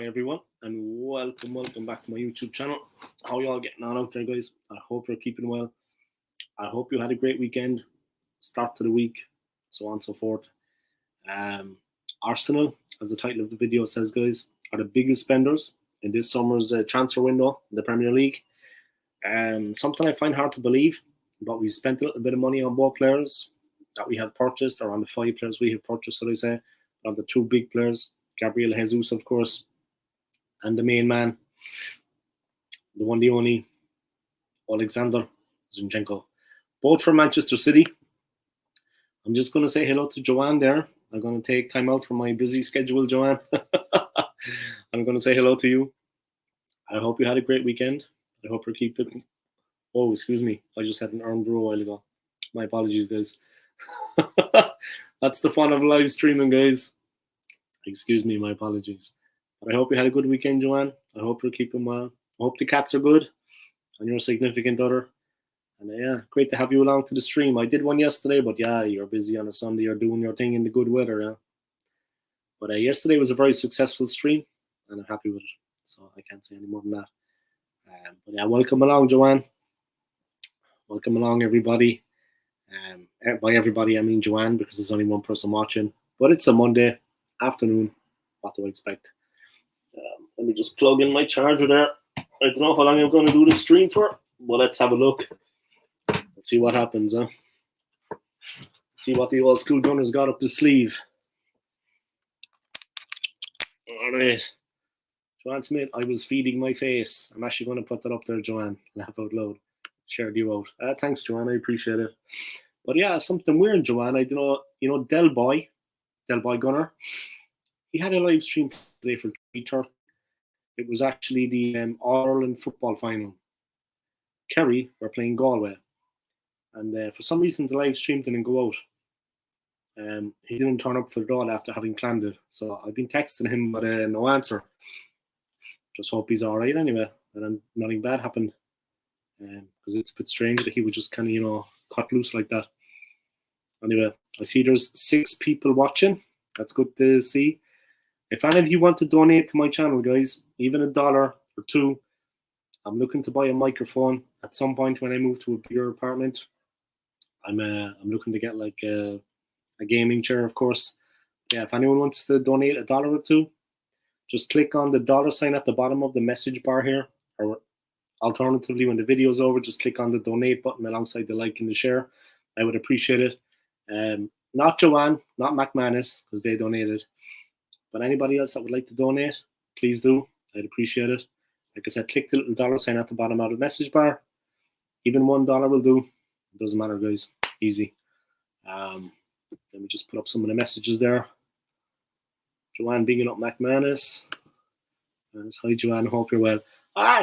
everyone, and welcome back to my YouTube channel. How you all getting on out there, guys? I hope you're keeping well. I hope you had a great weekend, start to the week, so on and so forth. Arsenal, as the title of the video says, guys, are the biggest spenders in this summer's transfer window in the Premier League. Something I find hard to believe, but we spent a little bit of money on both players that we had purchased, or on the 5 players we have purchased, so they say, on the 2 big players, Gabriel Jesus, of course, and the main man, the one, the only, Alexander Zinchenko, both from Manchester City. I'm just going to say hello to Joanne there. I'm going to take time out from my busy schedule, Joanne. I'm going to say hello to you. I hope you had a great weekend. I hope you're keeping... Oh, excuse me. I just had an earned brew a while ago. My apologies, guys. That's the fun of live streaming, guys. Excuse me, my apologies. But I hope you had a good weekend, Joanne. I hope you're keeping well. I hope the cats are good and your significant other. And yeah, great to have you along to the stream. I did one yesterday, but yeah, you're busy on a Sunday. You're doing your thing in the good weather, yeah. But yesterday was a very successful stream, and I'm happy with it. So I can't say any more than that. But yeah, welcome along, Joanne. Welcome along, everybody. By everybody, I mean Joanne, because there's only one person watching. But it's a Monday afternoon. What do I expect? Let me just plug in my charger there. I don't know how long I'm going to do this stream for, but let's have a look. Let's see what happens, huh? See what the old school gunner's got up his sleeve. All right. Joanne Smith, I was feeding my face. I'm actually going to put that up there, Joanne. Laugh out loud. Shared you out. Thanks, Joanne. I appreciate it. But yeah, something weird, Joanne. I don't know. You know, Del Boy Gunner. He had a live stream today for 3:30. It was actually the All-Ireland football final. Kerry were playing Galway. And for some reason, the live stream didn't go out. He didn't turn up for it all after having planned it. So I've been texting him, but no answer. Just hope he's all right anyway. And nothing bad happened. Because it's a bit strange that he would just kind of, cut loose like that. Anyway, I see there's 6 people watching. That's good to see. If any of you want to donate to my channel, guys, even $1 or $2, I'm looking to buy a microphone at some point when I move to a bigger apartment. I'm looking to get like a gaming chair, of course. Yeah, if anyone wants to donate $1 or $2, just click on the $ at the bottom of the message bar here. Or alternatively, when the video's over, just click on the donate button alongside the like and the share. I would appreciate it. Not Joanne, not McManus, because they donated. But anybody else that would like to donate, please do. I'd appreciate it. Like I said, click the little $ at the bottom of the message bar. Even $1 will do. It doesn't matter, guys. Easy. Let me just put up some of the messages there. Joanne bigging up McManus. Hi, Joanne. Hope you're well.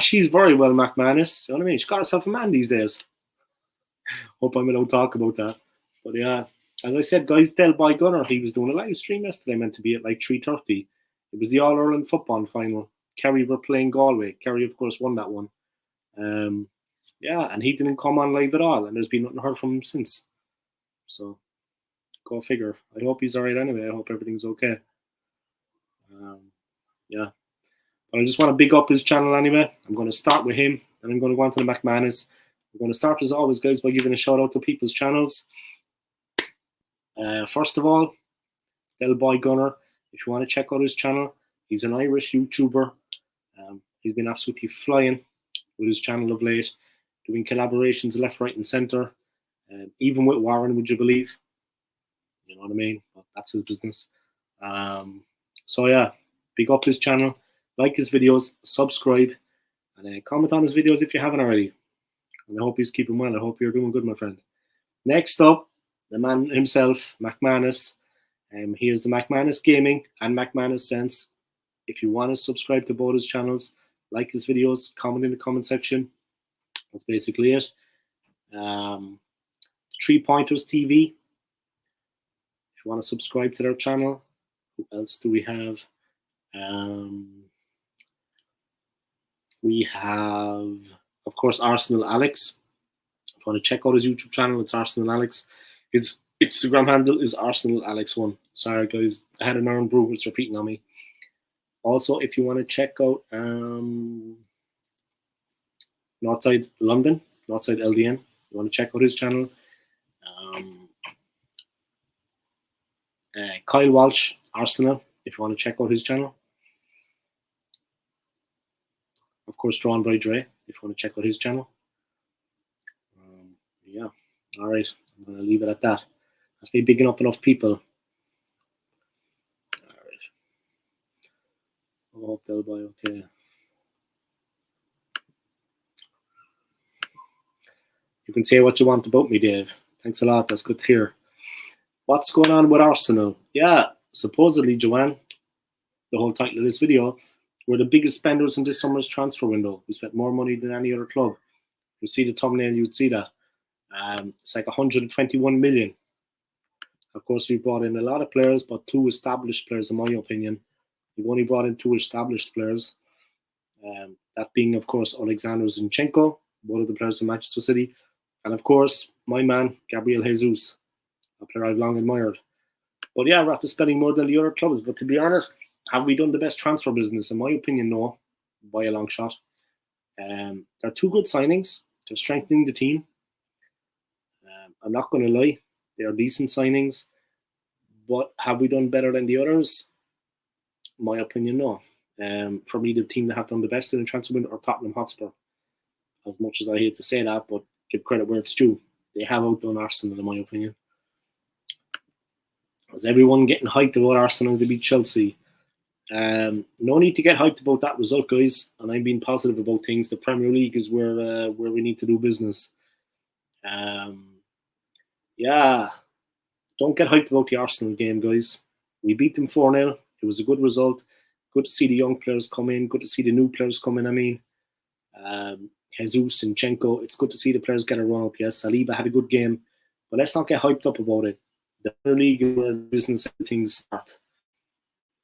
She's very well, McManus. You know what I mean? She got herself a man these days. Hope I'm allowed to talk about that. But yeah, as I said, guys, Del Boy Gunner, he was doing a live stream yesterday, meant to be at like 3:30. It was the All-Ireland football final. Kerry were playing Galway. Kerry, of course, won that one. Yeah, and he didn't come on live at all, and there's been nothing heard from him since. So, go figure. I hope he's all right anyway. I hope everything's okay. Yeah. But I just want to big up his channel anyway. I'm going to start with him, and I'm going to go on to the McManus. I'm going to start, as always, guys, by giving a shout-out to people's channels. First of all, Del Boy Gunner, if you want to check out his channel, he's an Irish YouTuber. He's been absolutely flying with his channel of late, doing collaborations left, right, and centre. Even with Warren, would you believe? You know what I mean? But that's his business. So yeah, big up his channel, like his videos, subscribe, and comment on his videos if you haven't already. And I hope he's keeping well. I hope you're doing good, my friend. Next up, the man himself, McManus. He is the McManus Gaming and McManus Sense. If you want to subscribe to both his channels, like his videos, comment in the comment section. That's basically it. 3 Pointers TV. If you want to subscribe to their channel. Who else do we have? We have, of course, Arsenal Alex. If you want to check out his YouTube channel, it's Arsenal Alex. His Instagram handle is Arsenal Alex1. Sorry, guys. I had an earned brew. It's repeating on me. Also, if you want to check out Northside London, Northside LDN, you want to check out his channel. Kyle Walsh, Arsenal, if you want to check out his channel. Of course, Drawn by Dre, if you want to check out his channel. Yeah, all right, I'm going to leave it at that. That's me bigging up enough people. All right. I hope they'll buy okay. You can say what you want about me, Dave. Thanks a lot. That's good to hear. What's going on with Arsenal? Yeah, supposedly, Joanne, the whole title of this video, we're the biggest spenders in this summer's transfer window. We spent more money than any other club. You see the thumbnail, you'd see that. It's like 121 million. Of course, we brought in a lot of players, but 2 established players, in my opinion. We've only brought in 2 established players. That being, of course, Alexander Zinchenko, one of the players from Manchester City. And, of course, my man, Gabriel Jesus, a player I've long admired. But, yeah, we're after spending more than the other clubs. But to be honest, have we done the best transfer business? In my opinion, no, by a long shot. They're 2 good signings. They're strengthening the team. I'm not going to lie. They are decent signings. But have we done better than the others? In my opinion, no. For me, the team that have done the best in the transfer window are Tottenham Hotspur. As much as I hate to say that, but give credit where it's due. They have outdone Arsenal, in my opinion. Was everyone getting hyped about Arsenal as they beat Chelsea? No need to get hyped about that result, guys. And I'm being positive about things. The Premier League is where we need to do business. Yeah, don't get hyped about the Arsenal game, guys. We beat them 4-0. It was a good result. Good to see the young players come in. Good to see the new players come in, I mean. Jesus, Zinchenko. It's good to see the players get a run up. Yes, Saliba had a good game. But let's not get hyped up about it. The Premier League is where business things start.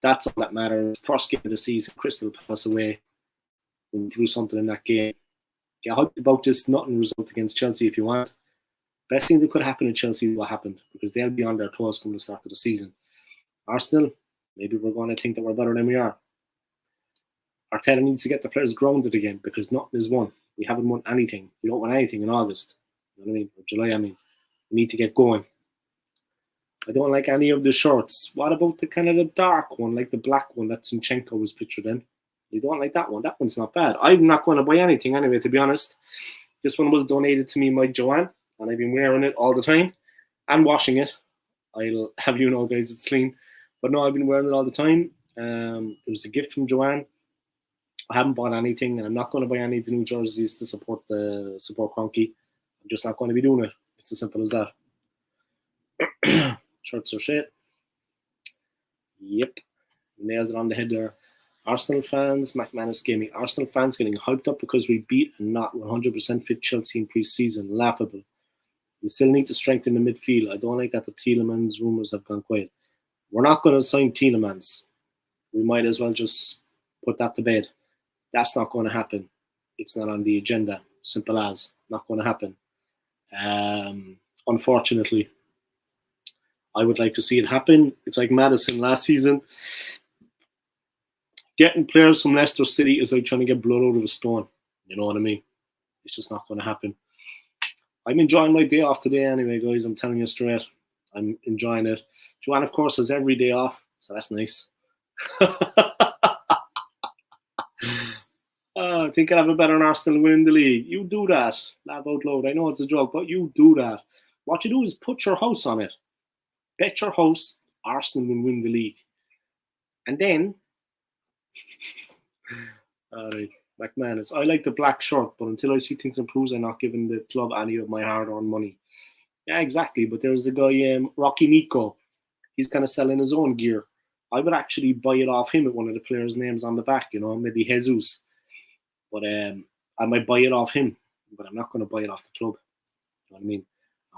That's all that matters. First game of the season, Crystal Palace away. We threw something in that game. Get hyped about this nothing result against Chelsea if you want. Best thing that could happen in Chelsea is what happened, because they'll be on their toes come the start of the season. Arsenal, maybe we're going to think that we're better than we are. Arteta needs to get the players grounded again, because nothing is won. We haven't won anything. We don't win anything in August. You know what I mean? Or July, I mean. We need to get going. I don't like any of the shirts. What about the kind of the dark one, like the black one that Zinchenko was pictured in? You don't like that one? That one's not bad. I'm not going to buy anything anyway, to be honest. This one was donated to me by Joanne, and I've been wearing it all the time and washing it. I'll have you know, guys, it's clean. But no, I've been wearing it all the time. It was a gift from Joanne. I haven't bought anything, and I'm not going to buy any of the new jerseys to support Cronky. I'm just not going to be doing it. It's as simple as that. Shirts are shit. Yep. Nailed it on the head there. Arsenal fans, McManus gave me Arsenal fans getting hyped up because we beat a not 100% fit Chelsea in pre-season. Laughable. We still need to strengthen the midfield. I don't like that the Tielemans rumours have gone quiet. We're not going to sign Tielemans. We might as well just put that to bed. That's not going to happen. It's not on the agenda. Simple as. Not going to happen. Unfortunately. I would like to see it happen. It's like Madison last season. Getting players from Leicester City is like trying to get blood out of a stone. You know what I mean? It's just not going to happen. I'm enjoying my day off today anyway, guys. I'm telling you straight. I'm enjoying it. Joanne, of course, has every day off, so that's nice. I think I'll have a better than Arsenal winning the league. You do that. Laugh out loud. I know it's a joke, but you do that. What you do is put your house on it. Bet your house Arsenal will win the league. And then, all right, McManus, I like the black shirt, but until I see things improve, I'm not giving the club any of my hard-earned money. Yeah, exactly. But there's a guy, Rocky Nico. He's kind of selling his own gear. I would actually buy it off him with one of the players' names on the back, you know, maybe Jesus. But I might buy it off him, but I'm not going to buy it off the club. You know what I mean?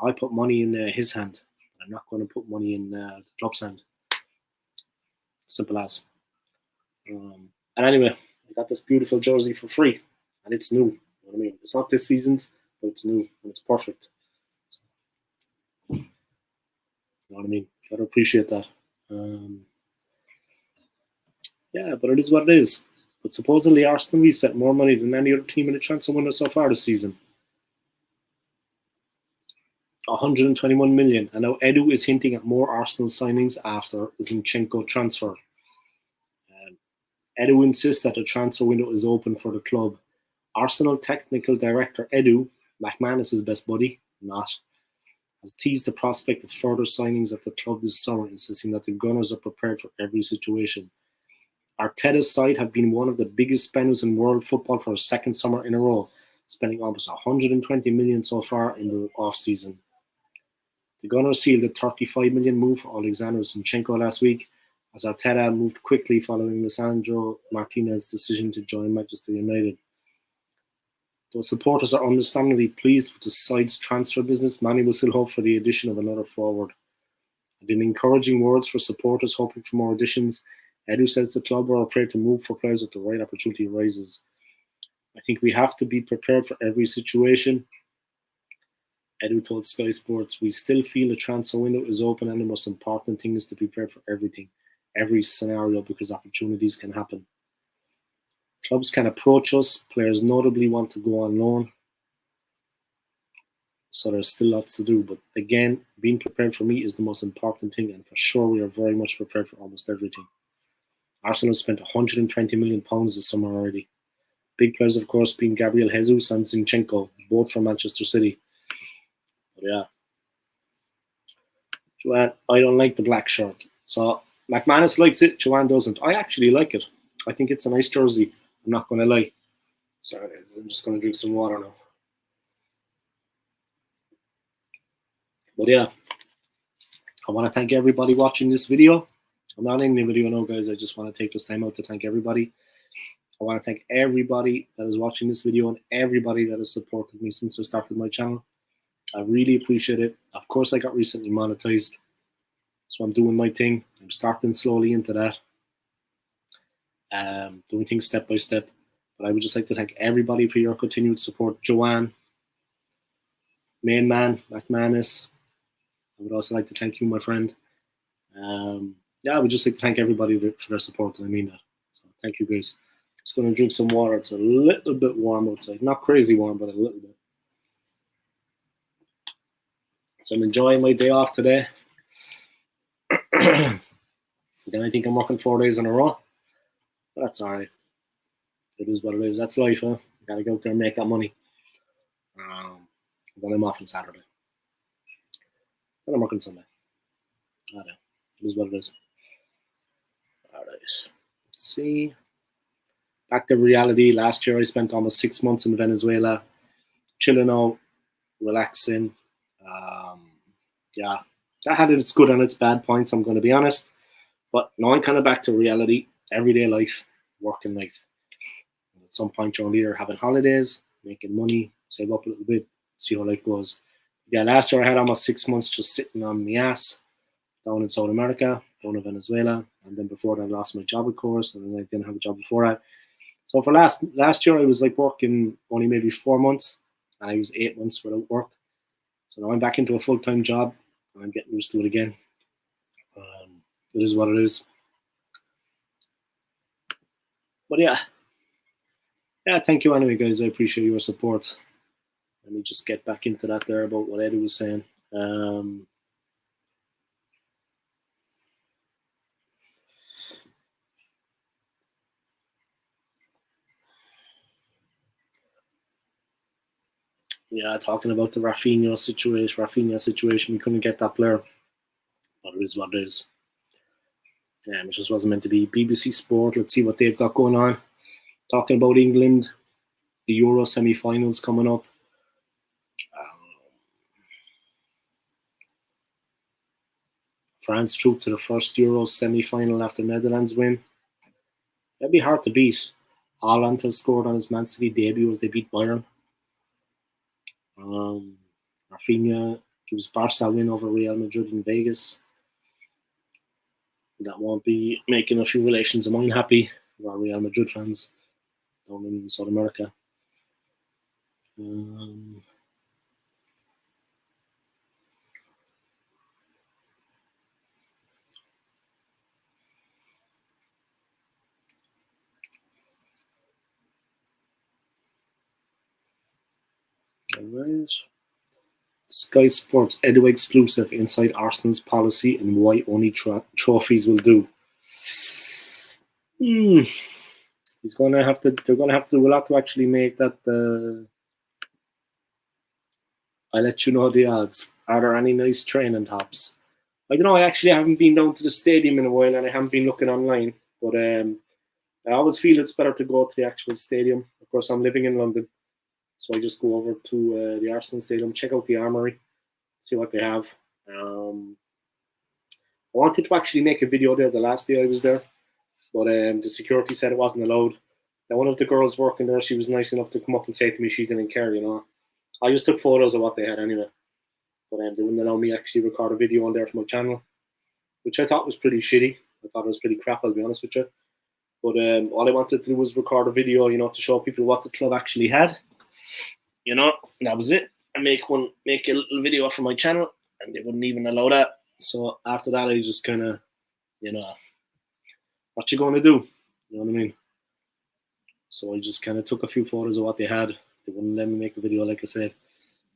I put money in his hand. I'm not going to put money in the club's hand. Simple as. And anyway, I got this beautiful jersey for free, and it's new. You know what I mean? It's not this season's, but it's new, and it's perfect. You know what I mean? Gotta appreciate that. Yeah, but it is what it is. But supposedly Arsenal, we spent more money than any other team in the transfer window so far this season. 121 million. And now Edu is hinting at more Arsenal signings after Zinchenko transfer. Edu insists that the transfer window is open for the club. Arsenal technical director Edu, McManus' best buddy, not, has teased the prospect of further signings at the club this summer, insisting that the Gunners are prepared for every situation. Arteta's side have been one of the biggest spenders in world football for a second summer in a row, spending almost 120 million so far in the off-season. The Gunners sealed a 35 million move for Alexander Zinchenko last week, as Arteta moved quickly following Lisandro Martinez's decision to join Manchester United. Though supporters are understandably pleased with the side's transfer business, many will still hope for the addition of another forward. And in encouraging words for supporters hoping for more additions, Edu says the club are prepared to move for players if the right opportunity arises. I think we have to be prepared for every situation. Edu told Sky Sports, we still feel the transfer window is open and the most important thing is to be prepared for everything, every scenario, because opportunities can happen. Clubs can approach us, players notably want to go on loan, so there's still lots to do. But again, being prepared for me is the most important thing, and for sure we are very much prepared for almost everything. Arsenal spent £120 million this summer already. Big players, of course, being Gabriel Jesus and Zinchenko, both from Manchester City. But yeah. Joanne, I don't like the black shirt. So McManus likes it, Joanne doesn't. I actually like it. I think it's a nice jersey. I'm not going to lie. Sorry, I'm just going to drink some water now. But yeah, I want to thank everybody watching this video. I'm not in the video now, guys. I just want to take this time out to thank everybody. I want to thank everybody that is watching this video and everybody that has supported me since I started my channel. I really appreciate it. Of course, I got recently monetized, so I'm doing my thing. I'm starting slowly into that, doing things step by step. But I would just like to thank everybody for your continued support. Joanne, Main Man, McManus. I would also like to thank you, my friend. Yeah, I would just like to thank everybody for their support, and I mean that. So thank you, guys. Just going to drink some water. It's a little bit warm outside. Not crazy warm, but a little bit. So I'm enjoying my day off today. Then I think I'm working 4 days in a row. But that's all right. It is what it is. That's life, huh? Got to go out there and make that money. Then I'm off on Saturday. Then I'm working Sunday. I know. It is what it is. All right. Let's see. Back to reality. Last year I spent almost 6 months in Venezuela, chilling out, relaxing. Yeah, that had its good and its bad points, I'm going to be honest. But now I'm kind of back to reality, everyday life, working life. And at some point you're either having holidays, making money, save up a little bit, see how life goes. Yeah, last year I had almost 6 months just sitting on my ass down in South America, down in Venezuela. And then before that I lost my job, of course, and then I didn't have a job before that. So for last year I was like working only maybe 4 months, and I was 8 months without work. So now I'm back into a full-time job, and I'm getting used to it again. It is what it is. But yeah, thank you anyway, guys. I appreciate your support. Let me just get back into that there about what Eddie was saying. Yeah, talking about the Rafinha situation. We couldn't get that player, but it is what it is. It just wasn't meant to be. BBC Sport, let's see what they've got going on. Talking about England, the Euro semi-finals coming up. France through to the first Euro semi-final after Netherlands win. That'd be hard to beat. Haaland has scored on his Man City debut as they beat Bayern. Rafinha gives Barca a win over Real Madrid in Vegas. That won't be making a few relations of mine happy, who are Real Madrid fans down in South America. Alright. Sky Sports Edu exclusive inside Arsenal's policy and why only trophies will do. He's going to have to. They're going to have to do a lot to actually make that. I'll let you know the odds. Are there any nice training tops? I don't know. I actually haven't been down to the stadium in a while, and I haven't been looking online. But I always feel it's better to go to the actual stadium. Of course, I'm living in London, so I just go over to the Arsenal Stadium, check out the Armoury, see what they have. I wanted to actually make a video there the last day I was there, but the security said it wasn't allowed. Now, one of the girls working there, she was nice enough to come up and say to me she didn't care, you know. I just took photos of what they had anyway. But they wouldn't allow me actually record a video on there for my channel, which I thought was pretty shitty. I thought it was pretty crap, I'll be honest with you. But all I wanted to do was record a video, you know, to show people what the club actually had. You know, and that was it. And make a little video for my channel, and they wouldn't even allow that. So after that, I just kind of, you know, what you going to do? You know what I mean? So I just kind of took a few photos of what they had. They wouldn't let me make a video, like I said.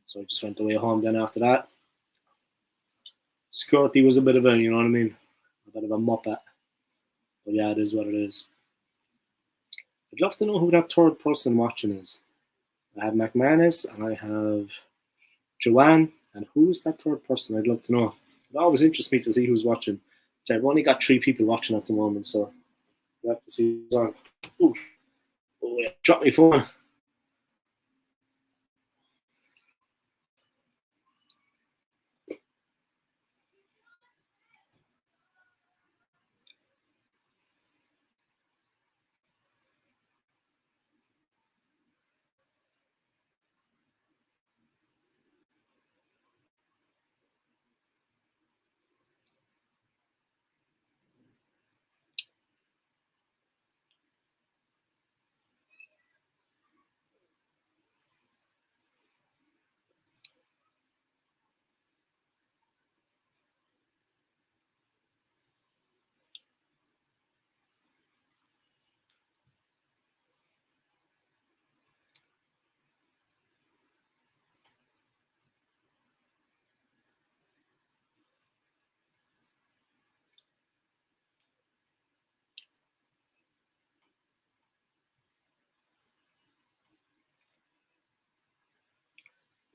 So I just went away home then after that. Security was a bit of a, you know what I mean? A bit of a muppet. But yeah, it is what it is. I'd love to know who that third person watching is. I have McManus and I have Joanne. And who is that third person? I'd love to know. It always interests me to see who's watching. I've only got 3 people watching at the moment, so we'll have to see who's on. Ooh. Oh, yeah. Drop my phone.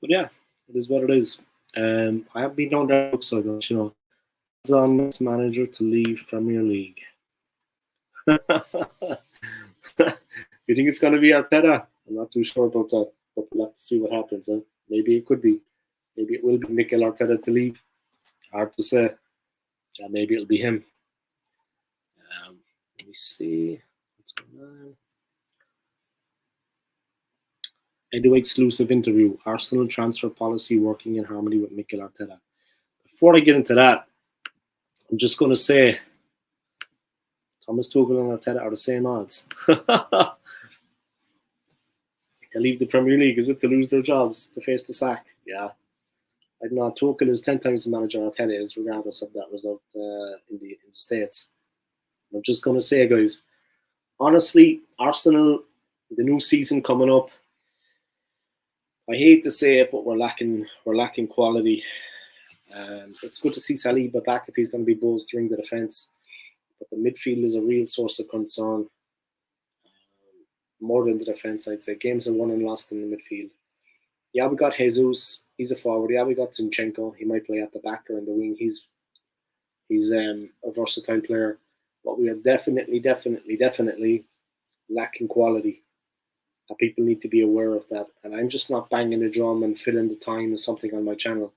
But yeah, it is what it is. I have been down there, so you know, as on this manager to leave Premier League. You think it's going to be Arteta? I'm not too sure about that, but we'll have to see what happens. Huh? Maybe it could be. Maybe it will be Mikel Arteta to leave. Hard to say. Yeah, maybe it'll be him. Let me see what's going on. Edu exclusive interview. Arsenal transfer policy working in harmony with Mikel Arteta. Before I get into that, I'm just going to say Thomas Tuchel and Arteta are the same odds. To leave the Premier League, is it to lose their jobs, to face the sack? Yeah. I don't know. Tuchel is 10 times the manager Arteta is, regardless of that result in the States. I'm just going to say, guys, honestly, Arsenal, the new season coming up, I hate to say it, but we're lacking quality. It's good to see Saliba back if he's going to be bolstering the defence. But the midfield is a real source of concern. More than the defence, I'd say. Games are won and lost in the midfield. Yeah, we got Jesus. He's a forward. Yeah, we got Zinchenko. He might play at the back or in the wing. He's a versatile player. But we are definitely lacking quality. And people need to be aware of that. And I'm just not banging the drum and filling the time or something on my channel.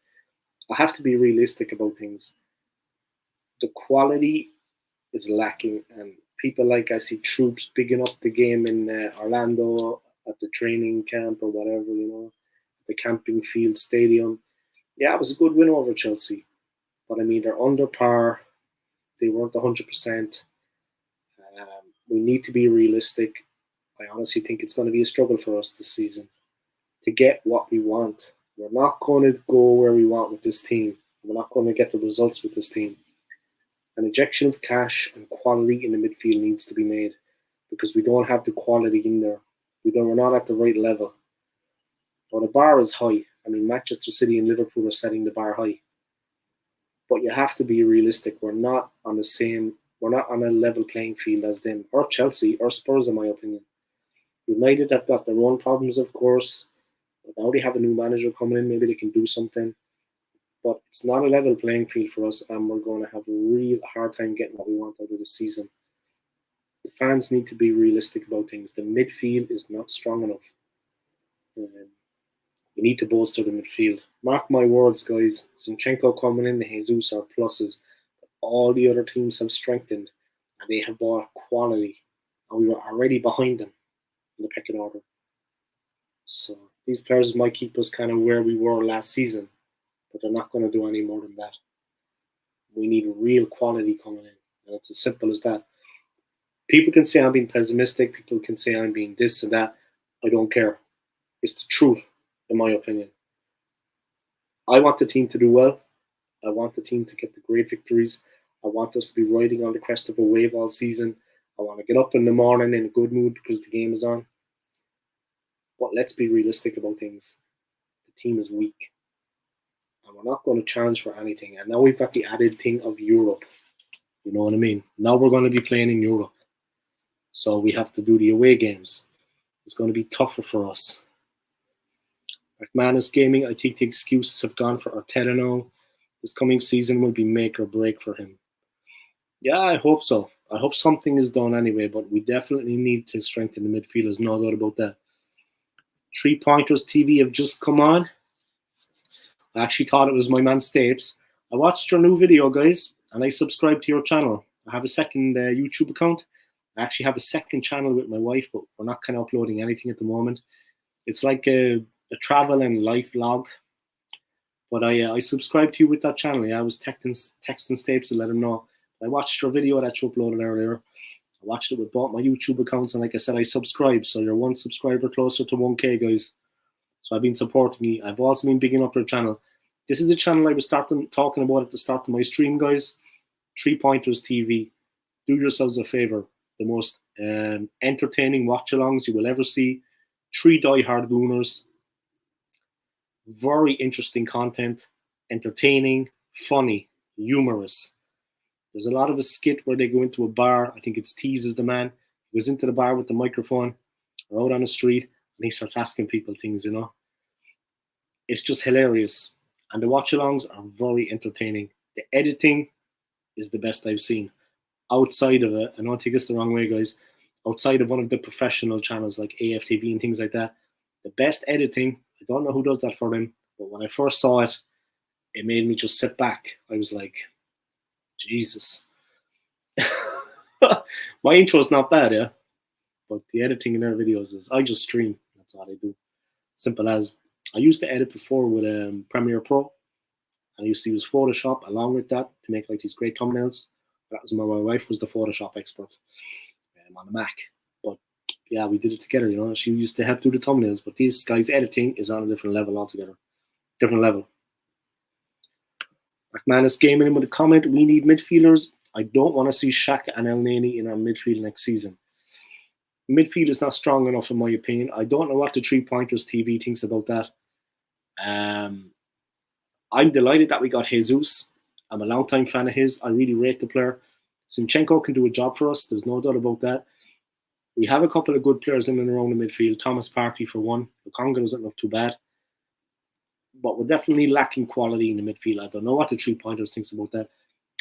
I have to be realistic about things. The quality is lacking, and people like I see Troops bigging up the game in Orlando at the training camp or whatever, you know, the camping field stadium. Yeah, it was a good win over Chelsea, but I mean they're under par. They weren't 100%. We need to be realistic. I honestly think it's going to be a struggle for us this season to get what we want. We're not going to go where we want with this team. We're not going to get the results with this team. An injection of cash and quality in the midfield needs to be made because we don't have the quality in there. We're not at the right level. Now, the bar is high. I mean, Manchester City and Liverpool are setting the bar high. But you have to be realistic. We're not on a level playing field as them, or Chelsea, or Spurs, in my opinion. United have got their own problems, of course. But now they have a new manager coming in. Maybe they can do something. But it's not a level playing field for us, and we're going to have a real hard time getting what we want out of the season. The fans need to be realistic about things. The midfield is not strong enough. We need to bolster the midfield. Mark my words, guys. Zinchenko coming in, the Jesus are pluses. All the other teams have strengthened, and they have bought quality, and we were already behind them in the pecking order. So these players might keep us kind of where we were last season, but they're not going to do any more than that. We need real quality coming in, and it's as simple as that. People can say I'm being pessimistic. People can say I'm being this and that. I don't care. It's the truth, in my opinion. I want the team to do well. I want the team to get the great victories. I want us to be riding on the crest of a wave all season. I want to get up in the morning in a good mood because the game is on. But let's be realistic about things. The team is weak. And we're not going to challenge for anything. And now we've got the added thing of Europe. You know what I mean? Now we're going to be playing in Europe. So we have to do the away games. It's going to be tougher for us. McManus Gaming, I think the excuses have gone for Arteta now. This coming season will be make or break for him. Yeah, I hope so. I hope something is done anyway, but we definitely need to strengthen the midfield. There's no doubt about that. 3 Pointers TV have just come on. I actually thought it was my man Stapes. I watched your new video, guys, and I subscribed to your channel. I have a second YouTube account. I actually have a second channel with my wife, but we're not kind of uploading anything at the moment. It's like a travel and life vlog. But I subscribed to you with that channel. Yeah, I was texting Stapes to let him know. I watched your video that you uploaded earlier. I watched it with both my YouTube accounts, and like I said, I subscribed. So you're 1 subscriber closer to 1K, guys. So I've been supporting you. I've also been bigging up your channel. This is the channel I was talking about at the start of my stream, guys. 3 Pointers TV. Do yourselves a favor. The most entertaining watch-alongs you will ever see. 3 die-hard gooners. Very interesting content. Entertaining. Funny. Humorous. There's a lot of a skit where they go into a bar. I think it's Tease is the man. He goes into the bar with the microphone or out on the street, and he starts asking people things, you know. It's just hilarious. And the watch-alongs are very entertaining. The editing is the best I've seen. Outside of it, and don't take this the wrong way, guys, outside of one of the professional channels like AFTV and things like that, the best editing, I don't know who does that for them, but when I first saw it, it made me just sit back. I was like, Jesus. My intro is not bad, yeah? But the editing in their videos is, I just stream. That's all I do. Simple as. I used to edit before with Premiere Pro. And I used to use Photoshop along with that to make like these great thumbnails. That was my wife was the Photoshop expert on the Mac. But yeah, we did it together, you know. She used to help do the thumbnails. But these guys' editing is on a different level altogether. Different level. McManus Gaming in with a comment. We need midfielders. I don't want to see Shaq and El Neni in our midfield next season. Midfield is not strong enough, in my opinion. I don't know what the 3 Pointers TV thinks about that. I'm delighted that we got Jesus. I'm a long-time fan of his. I really rate the player. Zinchenko can do a job for us. There's no doubt about that. We have a couple of good players in and around the midfield. Thomas Partey for one. Lukonga doesn't look too bad. But we're definitely lacking quality in the midfield. I don't know what the 3 Pointers thinks about that.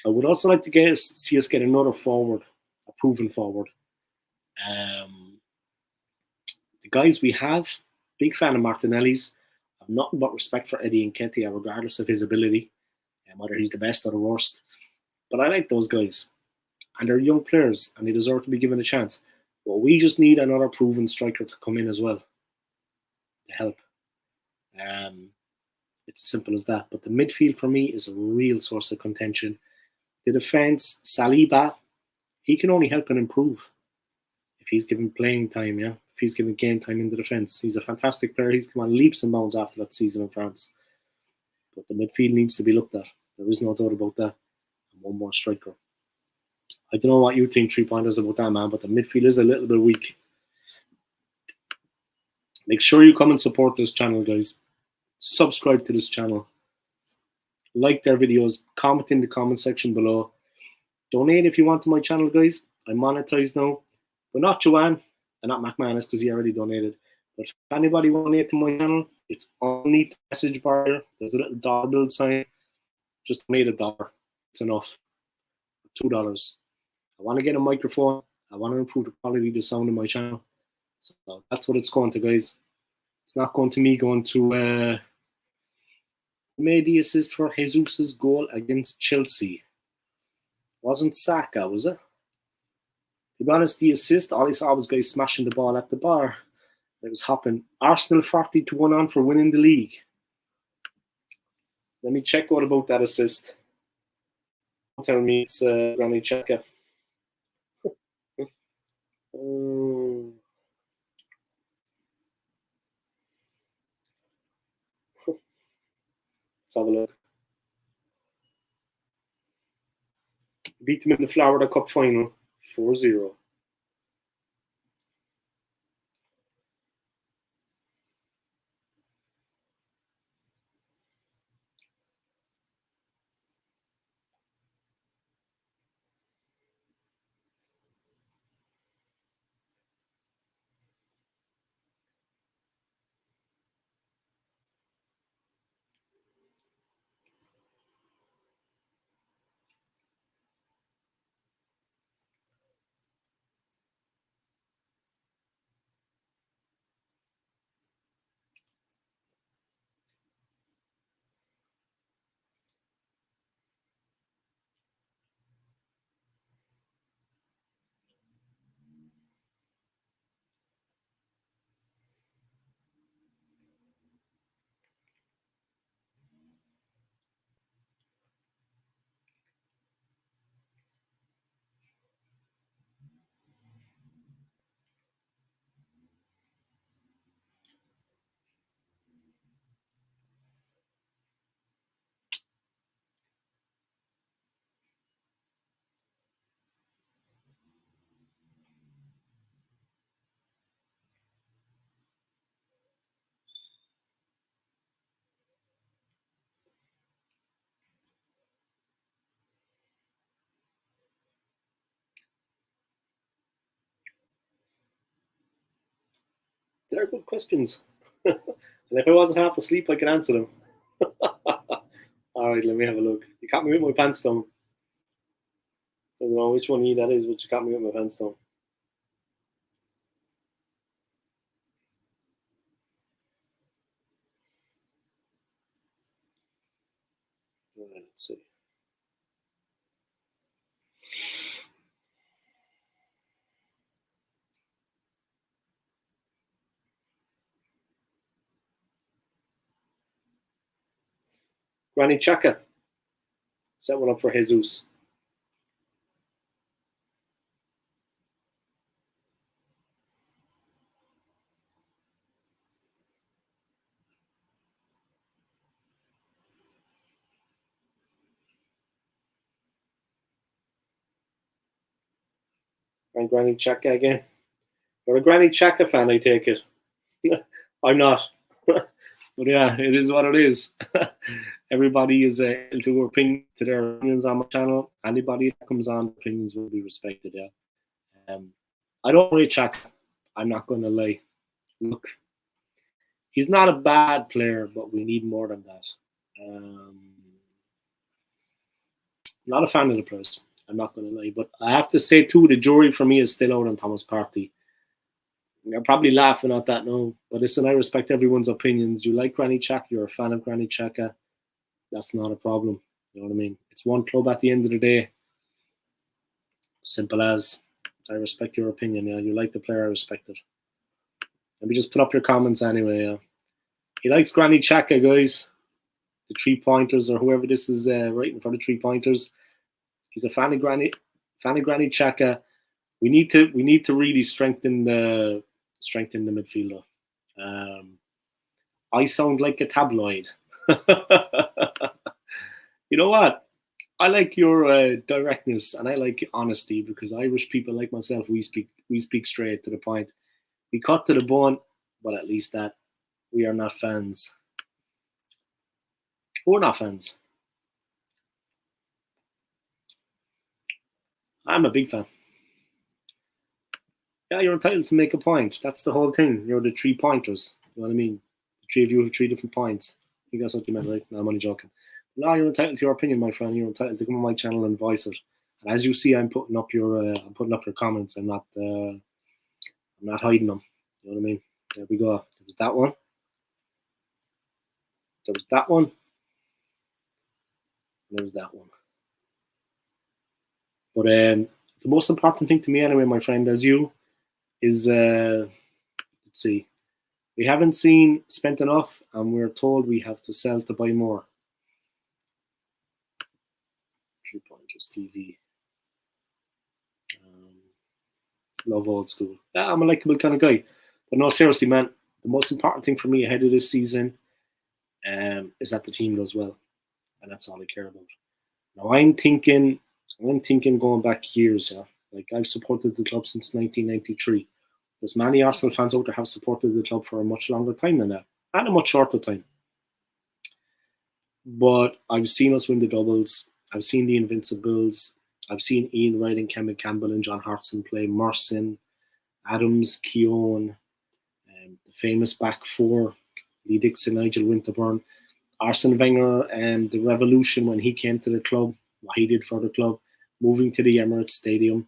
I would also like to see us get another forward, a proven forward. The guys we have, big fan of Martinelli's. I have nothing but respect for Eddie Nketiah, regardless of his ability, and whether he's the best or the worst. But I like those guys. And they're young players, and they deserve to be given a chance. But we just need another proven striker to come in as well to help. It's as simple as that. But the midfield for me is a real source of contention. The defense, Saliba, he can only help and improve if he's given playing time, yeah? If he's given game time in the defense. He's a fantastic player. He's come on leaps and bounds after that season in France. But the midfield needs to be looked at. There is no doubt about that. And one more striker. I don't know what you think, 3 Pointers, about that, man, but the midfield is a little bit weak. Make sure you come and support this channel, guys. Subscribe to this channel. Like their videos. Comment in the comment section below. Donate if you want to my channel, guys. I'm monetized now. But not Joanne and not McManus because he already donated. But if anybody want to donate to my channel, it's underneath the message bar here. There's a little dollar bill sign. Just donate $1. It's enough. $2. I want to get a microphone. I want to improve the quality of the sound of my channel. So that's what it's going to, guys. It's not going to me going to made the assist for Jesus' goal against Chelsea. Wasn't Saka, was it? To be honest, the assist, all I saw was guys smashing the ball at the bar. It was hopping. Arsenal 40-1 on for winning the league. Let me check out about that assist. Don't tell me it's Granny Xhaka. Let's have a look. Beat them in the Florida Cup final 4-0. They're good questions. And if I wasn't half asleep, I could answer them. All right, let me have a look. You caught me with my pants down. I don't know which one that is, but you caught me with my pants down. All right, let's see. Granny Xhaka. Set one up for Jesus. And Granny Xhaka again. You're a Granny Xhaka fan, I take it. I'm not. But yeah, it is what it is. Everybody is able to opinion to their opinions on my channel. Anybody that comes on, opinions will be respected. Yeah. I don't rate Xhaka. I'm not going to lie. Look, he's not a bad player, but we need more than that. Not a fan of the players. I'm not going to lie, but I have to say too, the jury for me is still out on Thomas Partey. You're probably laughing at that now, but listen, I respect everyone's opinions. You like Granny Xhaka, you're a fan of Granny Xhaka. That's not a problem. You know what I mean? It's one club at the end of the day. Simple as. I respect your opinion. Yeah, you like the player, I respect it. Let me just put up your comments anyway. Yeah. He likes Granny Xhaka, guys. The 3-pointers or whoever this is writing for the 3-pointers. He's a fan of Granny Xhaka. We need to really strengthen the midfielder. I sound like a tabloid. You know what? I like your directness and I like honesty because Irish people like myself, we speak straight to the point. We cut to the bone. but at least that we are not fans. We're not fans. I'm a big fan. Yeah, you're entitled to make a point. That's the whole thing. You're the 3 pointers. You know what I mean? The 3 of you have 3 different points. I think that's what you meant, right? No, I'm only joking. No, you're entitled to your opinion, my friend. You're entitled to come on my channel and voice it. And as you see, I'm putting up your comments. I'm not hiding them. You know what I mean? There we go. There was that one. There was that one. And there was that one. But the most important thing to me, anyway, my friend, as you, is let's see. We haven't spent enough, and we're told we have to sell to buy more. 3 pointers TV. Love old school. Yeah, I'm a likable kind of guy. But no, seriously, man, the most important thing for me ahead of this season is that the team does well. And that's all I care about. Now, I'm thinking going back years, yeah. Like, I've supported the club since 1993. There's many Arsenal fans out there have supported the club for a much longer time than that, and a much shorter time. But I've seen us win the doubles. I've seen the Invincibles. I've seen Ian Wright and Kevin Campbell and John Hartson play, Merson, Adams, Keown, the famous back four, Lee Dixon, Nigel Winterburn, Arsene Wenger, and the revolution when he came to the club, what he did for the club, moving to the Emirates Stadium.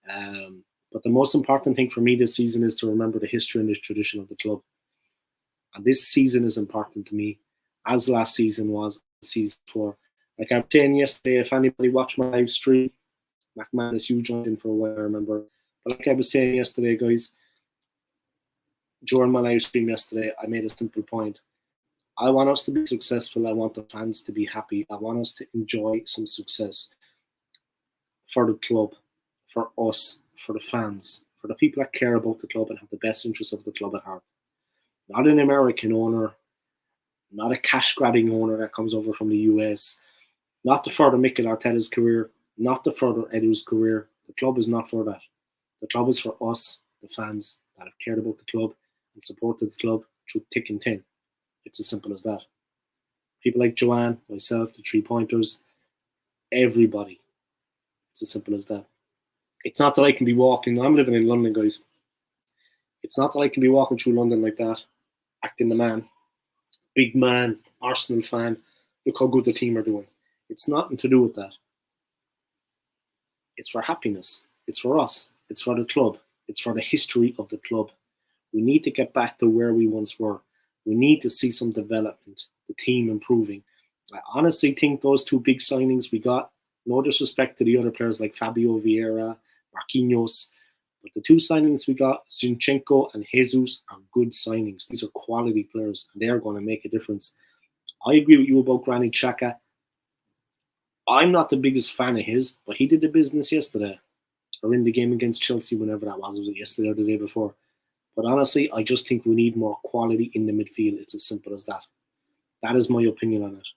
But the most important thing for me this season is to remember the history and the tradition of the club. And this season is important to me, as last season was, season 4. Like I was saying yesterday, if anybody watched my live stream, McManus, you joined in for a while, I remember. But like I was saying yesterday, guys, during my live stream yesterday, I made a simple point. I want us to be successful. I want the fans to be happy. I want us to enjoy some success for the club, for us, for the fans, for the people that care about the club and have the best interests of the club at heart. Not an American owner, not a cash-grabbing owner that comes over from the US, not to further Mikel Arteta's career, not to further Edu's career. The club is not for that. The club is for us, the fans that have cared about the club and supported the club through thick and thin. It's as simple as that. People like Joanne, myself, the 3 pointers, everybody. It's as simple as that. It's not that I can be walking. I'm living in London, guys. It's not that I can be walking through London like that, acting the man, big man, Arsenal fan. Look how good the team are doing. It's nothing to do with that. It's for happiness. It's for us. It's for the club. It's for the history of the club. We need to get back to where we once were. We need to see some development, the team improving. I honestly think those 2 big signings we got, no disrespect to the other players like Fabio Vieira, Marquinhos, but the 2 signings we got, Zinchenko and Jesus, are good signings. These are quality players, and they are going to make a difference. I agree with you about Granit Xhaka. I'm not the biggest fan of his, but he did the business yesterday, or in the game against Chelsea, whenever that was. Was it yesterday or the day before? But honestly, I just think we need more quality in the midfield. It's as simple as that. That is my opinion on it.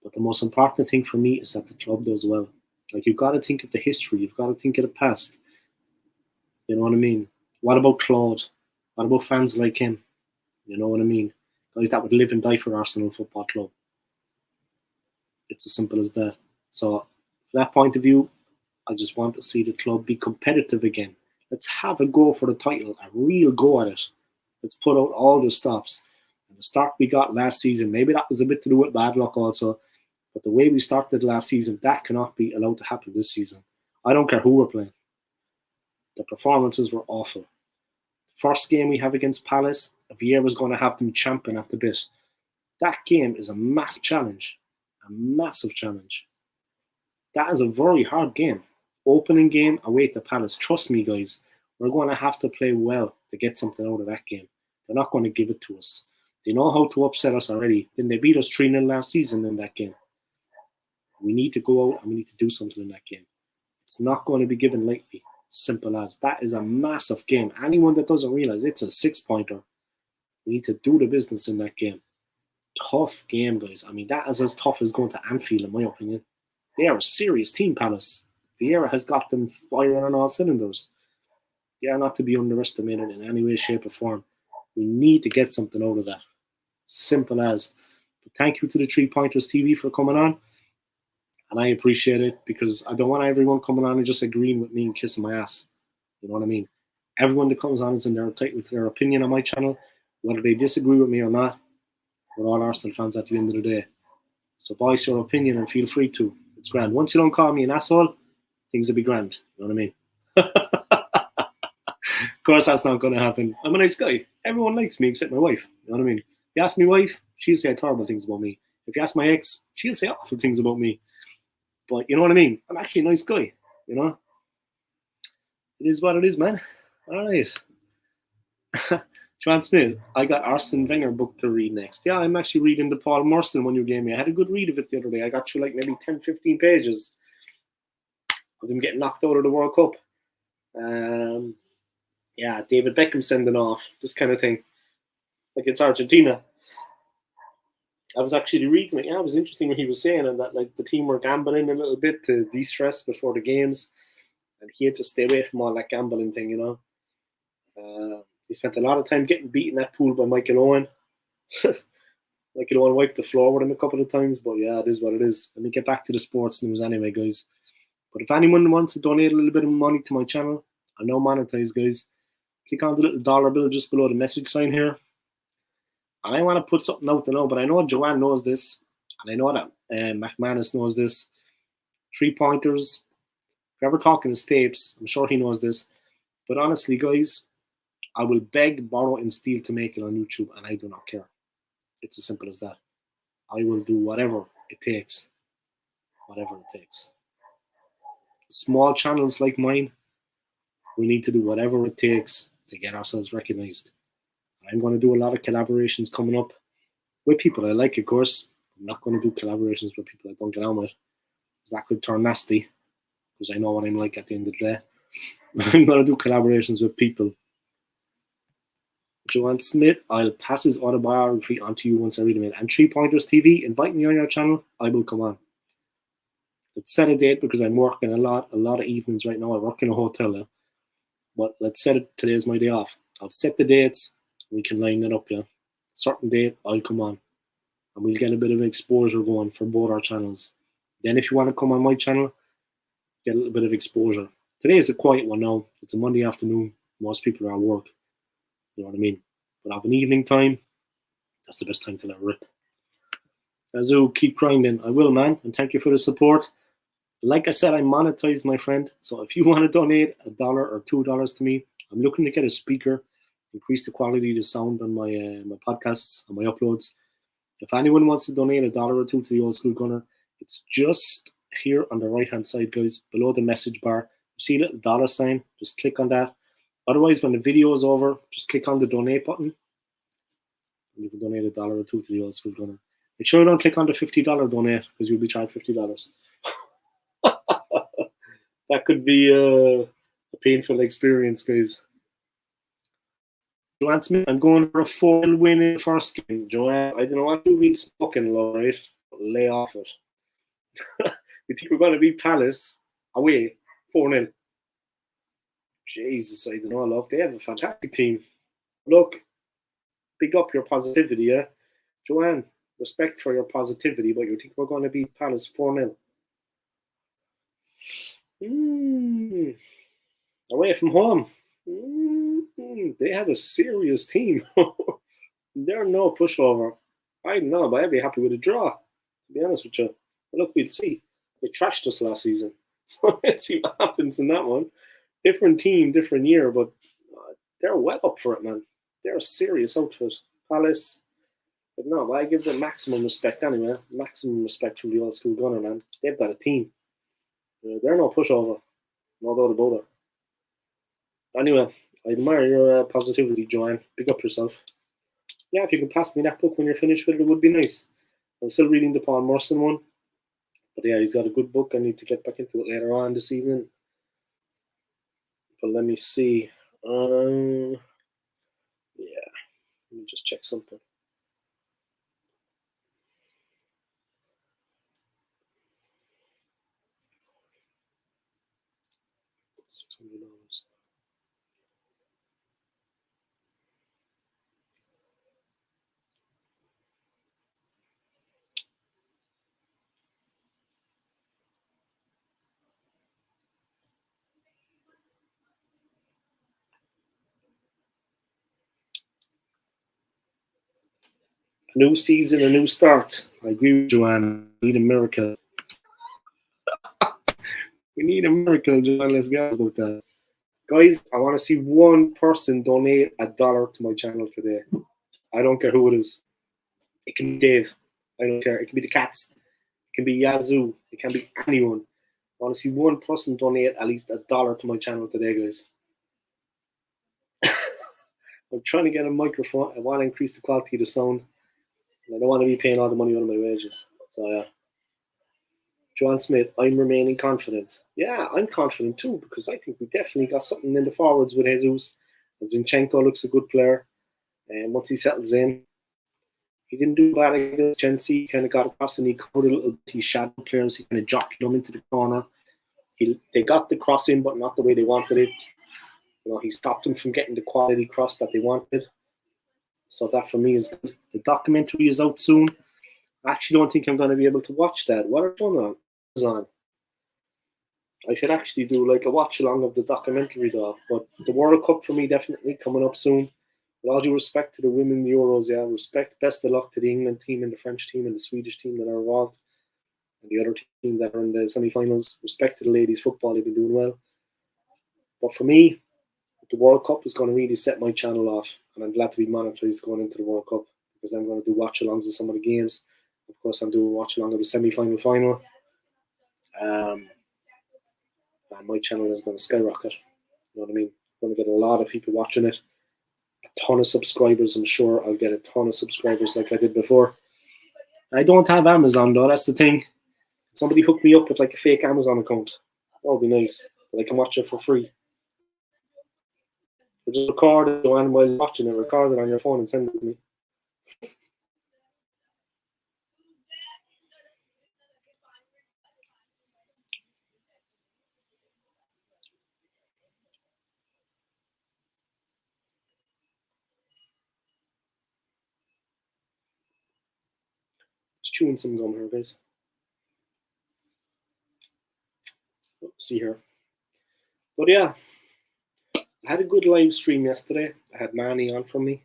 But the most important thing for me is that the club does well. Like, you've got to think of the history. You've got to think of the past. You know what I mean? What about Claude? What about fans like him? You know what I mean? Guys that would live and die for Arsenal Football Club. It's as simple as that. So, from that point of view, I just want to see the club be competitive again. Let's have a go for the title, a real go at it. Let's put out all the stops. And the start we got last season, maybe that was a bit to do with bad luck also, but the way we started last season, that cannot be allowed to happen this season. I don't care who we're playing. The performances were awful. The first game we have against Palace, Vieira's going to have them champing at the bit. That game is a massive challenge. A massive challenge. That is a very hard game. Opening game away to Palace. Trust me, guys, we're going to have to play well to get something out of that game. They're not going to give it to us. They know how to upset us already. Then they beat us 3-0 last season in that game. We need to go out and we need to do something in that game. It's not going to be given lightly. Simple as. That is a massive game. Anyone that doesn't realize it's a 6-pointer, we need to do the business in that game. Tough game, guys. I mean, that is as tough as going to Anfield, in my opinion. They are a serious team, Palace. Vieira has got them firing on all cylinders. They are not to be underestimated in any way, shape, or form. We need to get something out of that. Simple as. But thank you to the 3 Pointers TV for coming on. And I appreciate it because I don't want everyone coming on and just agreeing with me and kissing my ass. You know what I mean? Everyone that comes on is in their entitled to their opinion on my channel, whether they disagree with me or not. We're all Arsenal fans at the end of the day. So voice your opinion and feel free to. It's grand. Once you don't call me an asshole, things will be grand. You know what I mean? Of course, that's not going to happen. I'm a nice guy. Everyone likes me except my wife. You know what I mean? If you ask my wife, she'll say terrible things about me. If you ask my ex, she'll say awful things about me. But you know what I mean? I'm actually a nice guy. You know? It is what it is, man. All right. Joanne Smith, I got Arsene Wenger book to read next. Yeah, I'm actually reading the Paul Merson one you gave me. I had a good read of it the other day. I got through like maybe 10, 15 pages of them getting knocked out of the World Cup. Yeah, David Beckham sending off, this kind of thing. Like it's Argentina. I was actually reading it. Yeah, it was interesting what he was saying, and that like the team were gambling a little bit to de-stress before the games, and he had to stay away from all that gambling thing, you know. He spent a lot of time getting beaten that pool by Michael Owen. Michael Owen wiped the floor with him a couple of times, but yeah, it is what it is. Let me get back to the sports news anyway, guys. But if anyone wants to donate a little bit of money to my channel, I know monetize, guys. Click on the little dollar bill just below the message sign here. And I want to put something out to know, but I know Joanne knows this, and I know that McManus knows this. 3 Pointers, if you're ever talking to Stapes, I'm sure he knows this. But honestly, guys, I will beg, borrow, and steal to make it on YouTube, and I do not care. It's as simple as that. I will do whatever it takes. Whatever it takes. Small channels like mine, we need to do whatever it takes to get ourselves recognized. I'm going to do a lot of collaborations coming up with people I like, of course. I'm not going to do collaborations with people I don't get on with, because that could turn nasty, because I know what I'm like at the end of the day. I'm going to do collaborations with people. Joanne Smith, I'll pass his autobiography on to you once I read it. And 3 Pointers TV, invite me on your channel, I will come on. Let's set a date because I'm working a lot of evenings right now. I work in a hotel now. But let's set it, today's my day off. I'll set the dates, we can line it up, yeah. Certain date, I'll come on. And we'll get a bit of exposure going for both our channels. Then if you want to come on my channel, get a little bit of exposure. Today is a quiet one now. It's a Monday afternoon. Most people are at work. You know what I mean? But have an evening time, that's the best time to let rip. Azu, keep grinding. I will, man. And thank you for the support. Like I said, I monetized, my friend. So if you want to donate $1 or $2 to me, I'm looking to get a speaker, increase the quality of the sound on my my podcasts, on my uploads. If anyone wants to donate $1 or $2 to the Old School Gunner, it's just here on the right-hand side, guys, below the message bar. You see a little dollar sign? Just click on that. Otherwise, when the video is over, just click on the donate button. And you can donate $1 or $2 to the Old School Gunner. Make sure you don't click on the $50 donate, because you'll be charged $50. That could be a painful experience, guys. Joanne Smith, I'm going for a 4-0 win in the first game. Joanne, I don't know what you've been smoking, right? Lay off it. You think we're going to beat Palace away 4-0? Jesus, I don't know, love. They have a fantastic team. Look, pick up your positivity, yeah? Joanne, respect for your positivity, but you think we're going to beat Palace 4-0? Away from home. They have a serious team. They're no pushover. I don't know, but I'd be happy with a draw, to be honest with you. But look, we'll see. They trashed us last season. So let's see what happens in that one. Different team, different year, but they're well up for it, man. They're a serious outfit. Palace, but no, I give them maximum respect anyway. Maximum respect from the Old School Gunner, man. They've got a team. They're no pushover. No doubt about it. Anyway, I admire your positivity, Joanne. Pick up yourself. Yeah, if you can pass me that book when you're finished with it, it would be nice. I'm still reading the Paul Merson one. But yeah, he's got a good book. I need to get back into it later on this evening. But let me see. Yeah, let me just check something. $600. A new season, a new start. I agree with Joanne. We need a miracle. We need a miracle, Joanne. Let's be honest about that. Guys, I want to see one person donate $1 to my channel today. I don't care who it is. It can be Dave. I don't care. It can be the cats. It can be Yazoo. It can be anyone. I want to see one person donate at least $1 to my channel today, guys. I'm trying to get a microphone. I want to increase the quality of the sound. And I don't want to be paying all the money out of my wages. So, yeah. Joanne Smith, I'm remaining confident. Yeah, I'm confident too, because I think we definitely got something in the forwards with Jesus. And Zinchenko looks a good player. And once he settles in, he didn't do bad against Chelsea. He kind of got across and he covered a little bit. He shadowed players. He kind of jockeyed them into the corner. They got the cross in, but not the way they wanted it. He stopped them from getting the quality cross that they wanted. So that for me is good. The documentary is out soon. I actually don't think I'm going to be able to watch that. What are you on? I should actually do like a watch along of the documentary though. But the World Cup for me definitely coming up soon. With all due respect to the women Euros, yeah, respect, best of luck to the England team and the French team and the Swedish team that are involved. And the other team that are in the semi-finals. Respect to the ladies' football, they've been doing well. But for me, the World Cup is going to really set my channel off. And I'm glad to be monetized going into the World Cup because I'm going to do watch-alongs of some of the games. Of course, I'm doing watch-along of the semi-final final. And my channel is going to skyrocket. You know what I mean? I'm going to get a lot of people watching it. A ton of subscribers. I'm sure I'll get a ton of subscribers like I did before. I don't have Amazon though. That's the thing. Somebody hooked me up with like a fake Amazon account. That would be nice. But I can watch it for free. You just record it while watching it. Record it on your phone and send it to me. Just chewing some gum here, guys. See here. But yeah, I had a good live stream yesterday. I had Manny on from me,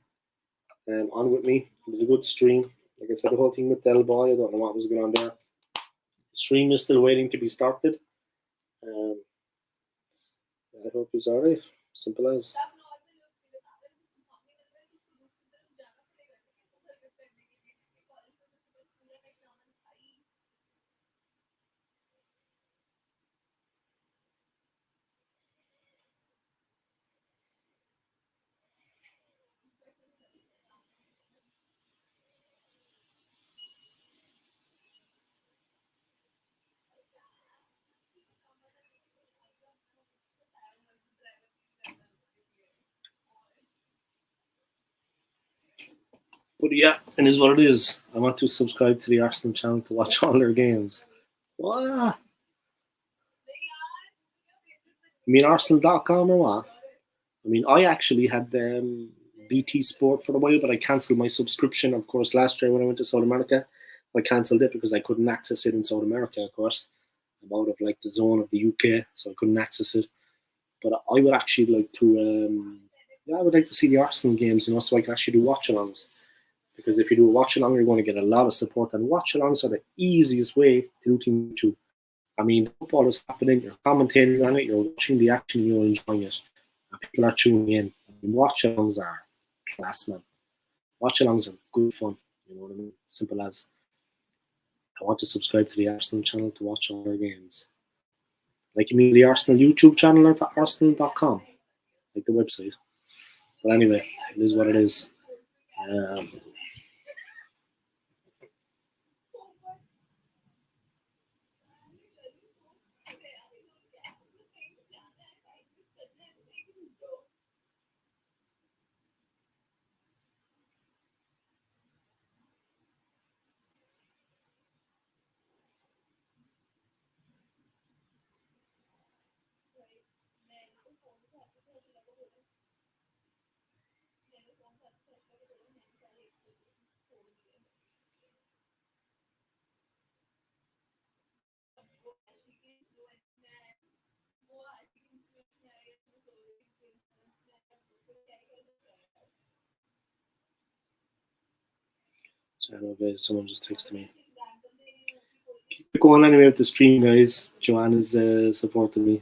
on with me. It was a good stream. Like I said, the whole thing with Del Boy, I don't know what was going on there. The stream is still waiting to be started. I hope he's alright. Simple as. But yeah, it is what it is. I want to subscribe to the Arsenal channel to watch all their games. What? You mean Arsenal.com or what? I mean, I actually had BT Sport for a while, but I cancelled my subscription, of course, last year when I went to South America. I cancelled it because I couldn't access it in South America, of course. I'm out of like the zone of the UK, so I couldn't access it. But I would actually like to, I would like to see the Arsenal games, so I can actually do watch-alongs. Because if you do a watch-along, you're going to get a lot of support, and watch-alongs are the easiest way to do things with you. I mean, football is happening, you're commentating on it, you're watching the action, you're enjoying it. And people are tuning in. Watch-alongs are class, man. Watch-alongs are good fun, you know what I mean? Simple as. I want to subscribe to the Arsenal channel to watch all their games. Like, you mean the Arsenal YouTube channel or to Arsenal.com? Like the website. But anyway, it is what it is. I don't know, guys. Someone just texted me. Keep it going anyway with the stream, guys. Joanna's supporting me.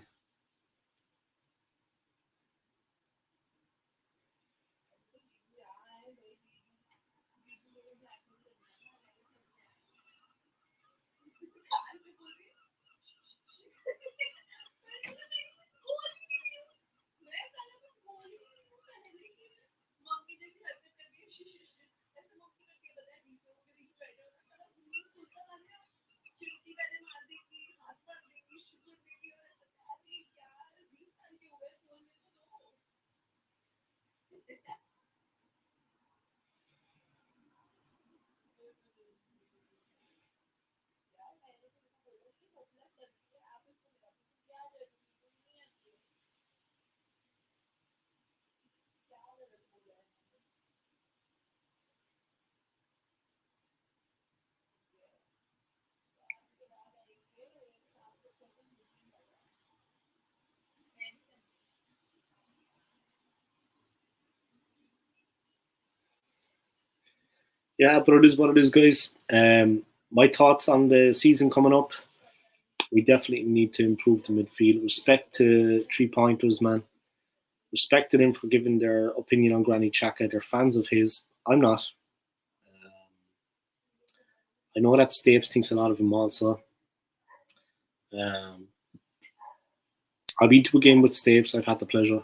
Yeah, but it is what it is, guys. My thoughts on the season coming up. We definitely need to improve the midfield. Respect to 3 pointers, man. Respect to them for giving their opinion on Granny Xhaka. They're fans of his. I'm not. I know that Stapes thinks a lot of him also. Um, I've been to a game with Stapes. I've had the pleasure.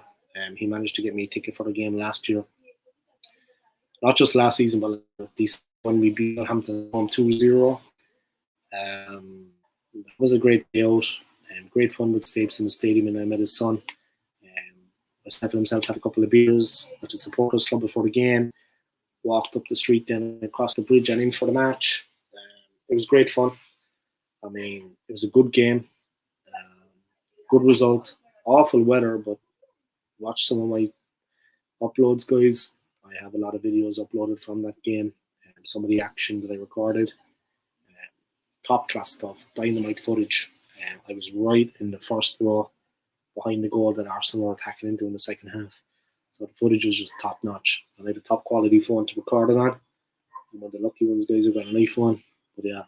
He managed to get me a ticket for the game last year. Not just last season, but at least when we beat Southampton home 2-0. It was a great day out. Great fun with Stapes in the stadium, and I met his son. Stephen himself had a couple of beers at the supporters club before the game. Walked up the street, then across the bridge and in for the match. It was great fun. I mean, it was a good game, good result. Awful weather, but watch some of my uploads, guys. I have a lot of videos uploaded from that game. Some of the action that I recorded, top class stuff, dynamite footage. I was right in the first row behind the goal that Arsenal were attacking into in the second half. So the footage was just top notch. And I had a top quality phone to record it on. I'm one of the lucky ones, guys, who got an iPhone. But yeah.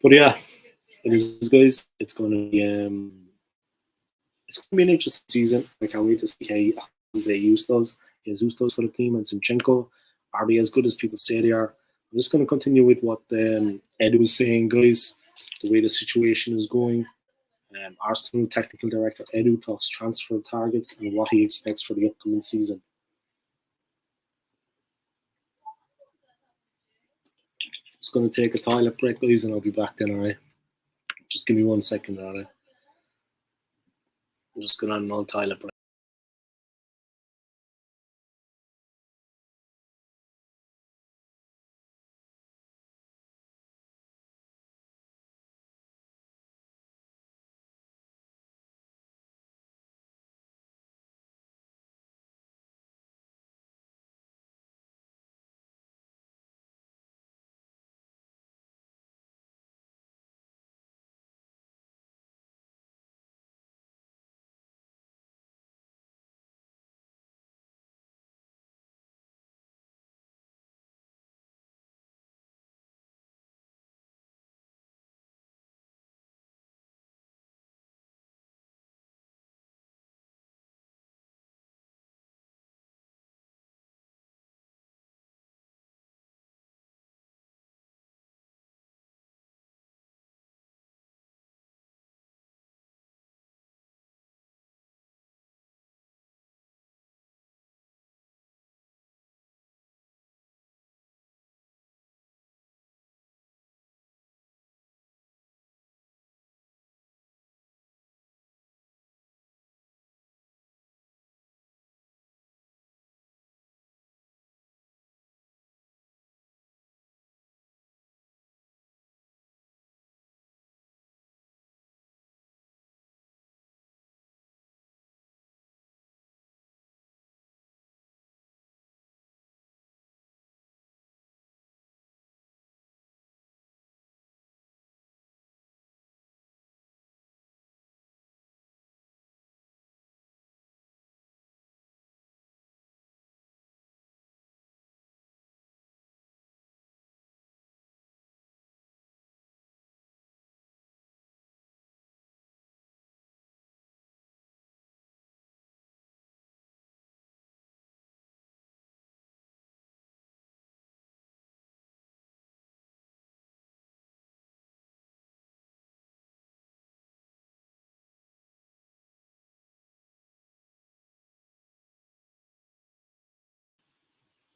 But yeah, it is, guys. It's going to be an interesting season. I can't wait to see how Jose does. Jesus does for the team, and Zinchenko. Are they as good as people say they are? I'm just going to continue with what Ed was saying, guys. The way the situation is going. Arsenal technical director Edu talks transfer targets and what he expects for the upcoming season. Just going to take a toilet break, guys, and I'll be back then, alright? Just give me 1 second, alright? I'm just going on toilet break.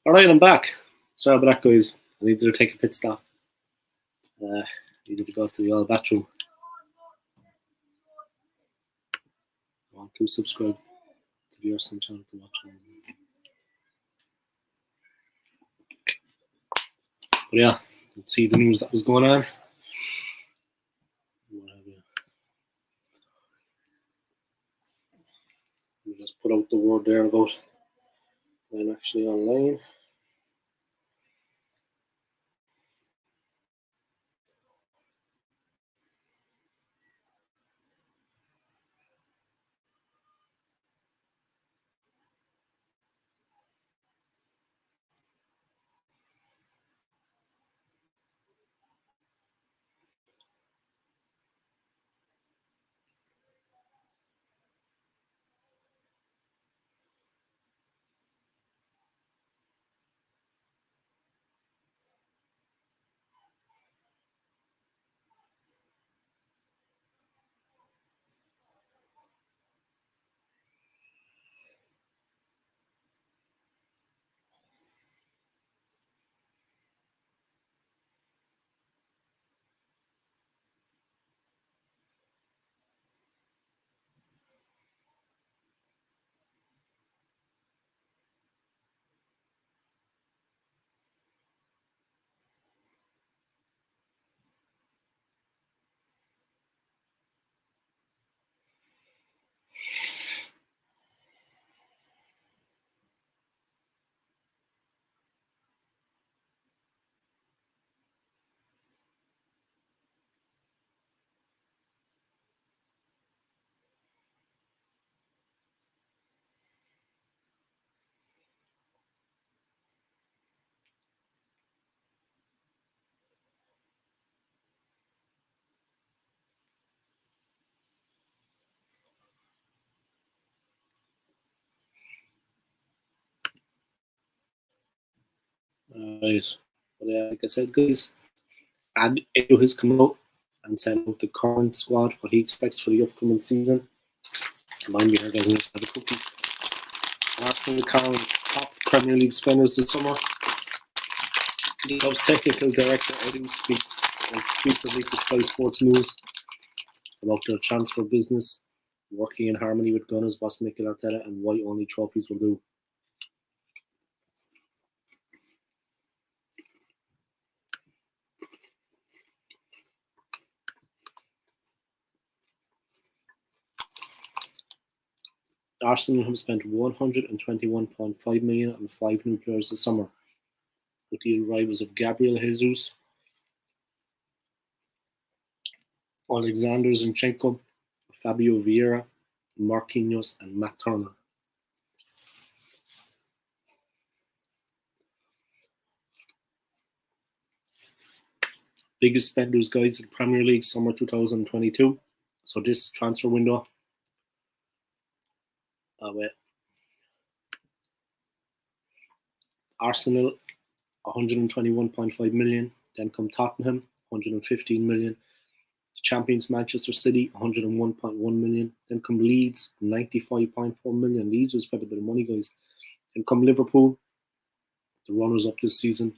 Alright, I'm back. Sorry about that, guys. I needed to take a pit stop. Needed to go to the old bathroom. I want to subscribe to the Arsenal channel to watch them. But yeah, let's see the news that was going on. What have you? We just put out the word there about I'm actually online. Right. But yeah, like I said, guys, and Edu has come out and sent out the current squad, what he expects for the upcoming season. Remind me here, guys, I'm just have a cookie. Arsenal current top Premier League spenders this summer. The club's technical director Edu speaks exclusively to Sky Sports News about their transfer business, working in harmony with Gunners boss Mikel Arteta, and why only trophies will do. Arsenal have spent 121.5 million on 5 new players this summer, with the arrivals of Gabriel Jesus, Alexander Zinchenko, Fabio Vieira, Marquinhos, and Matt Turner. Biggest spenders, guys, in Premier League summer 2022. So this transfer window, Arsenal 121.5 million. Then come Tottenham 115 million. Champions Manchester City 101.1 million. Then come Leeds 95.4 million. Leeds was quite a bit of money, guys. Then come Liverpool, the runners up this season,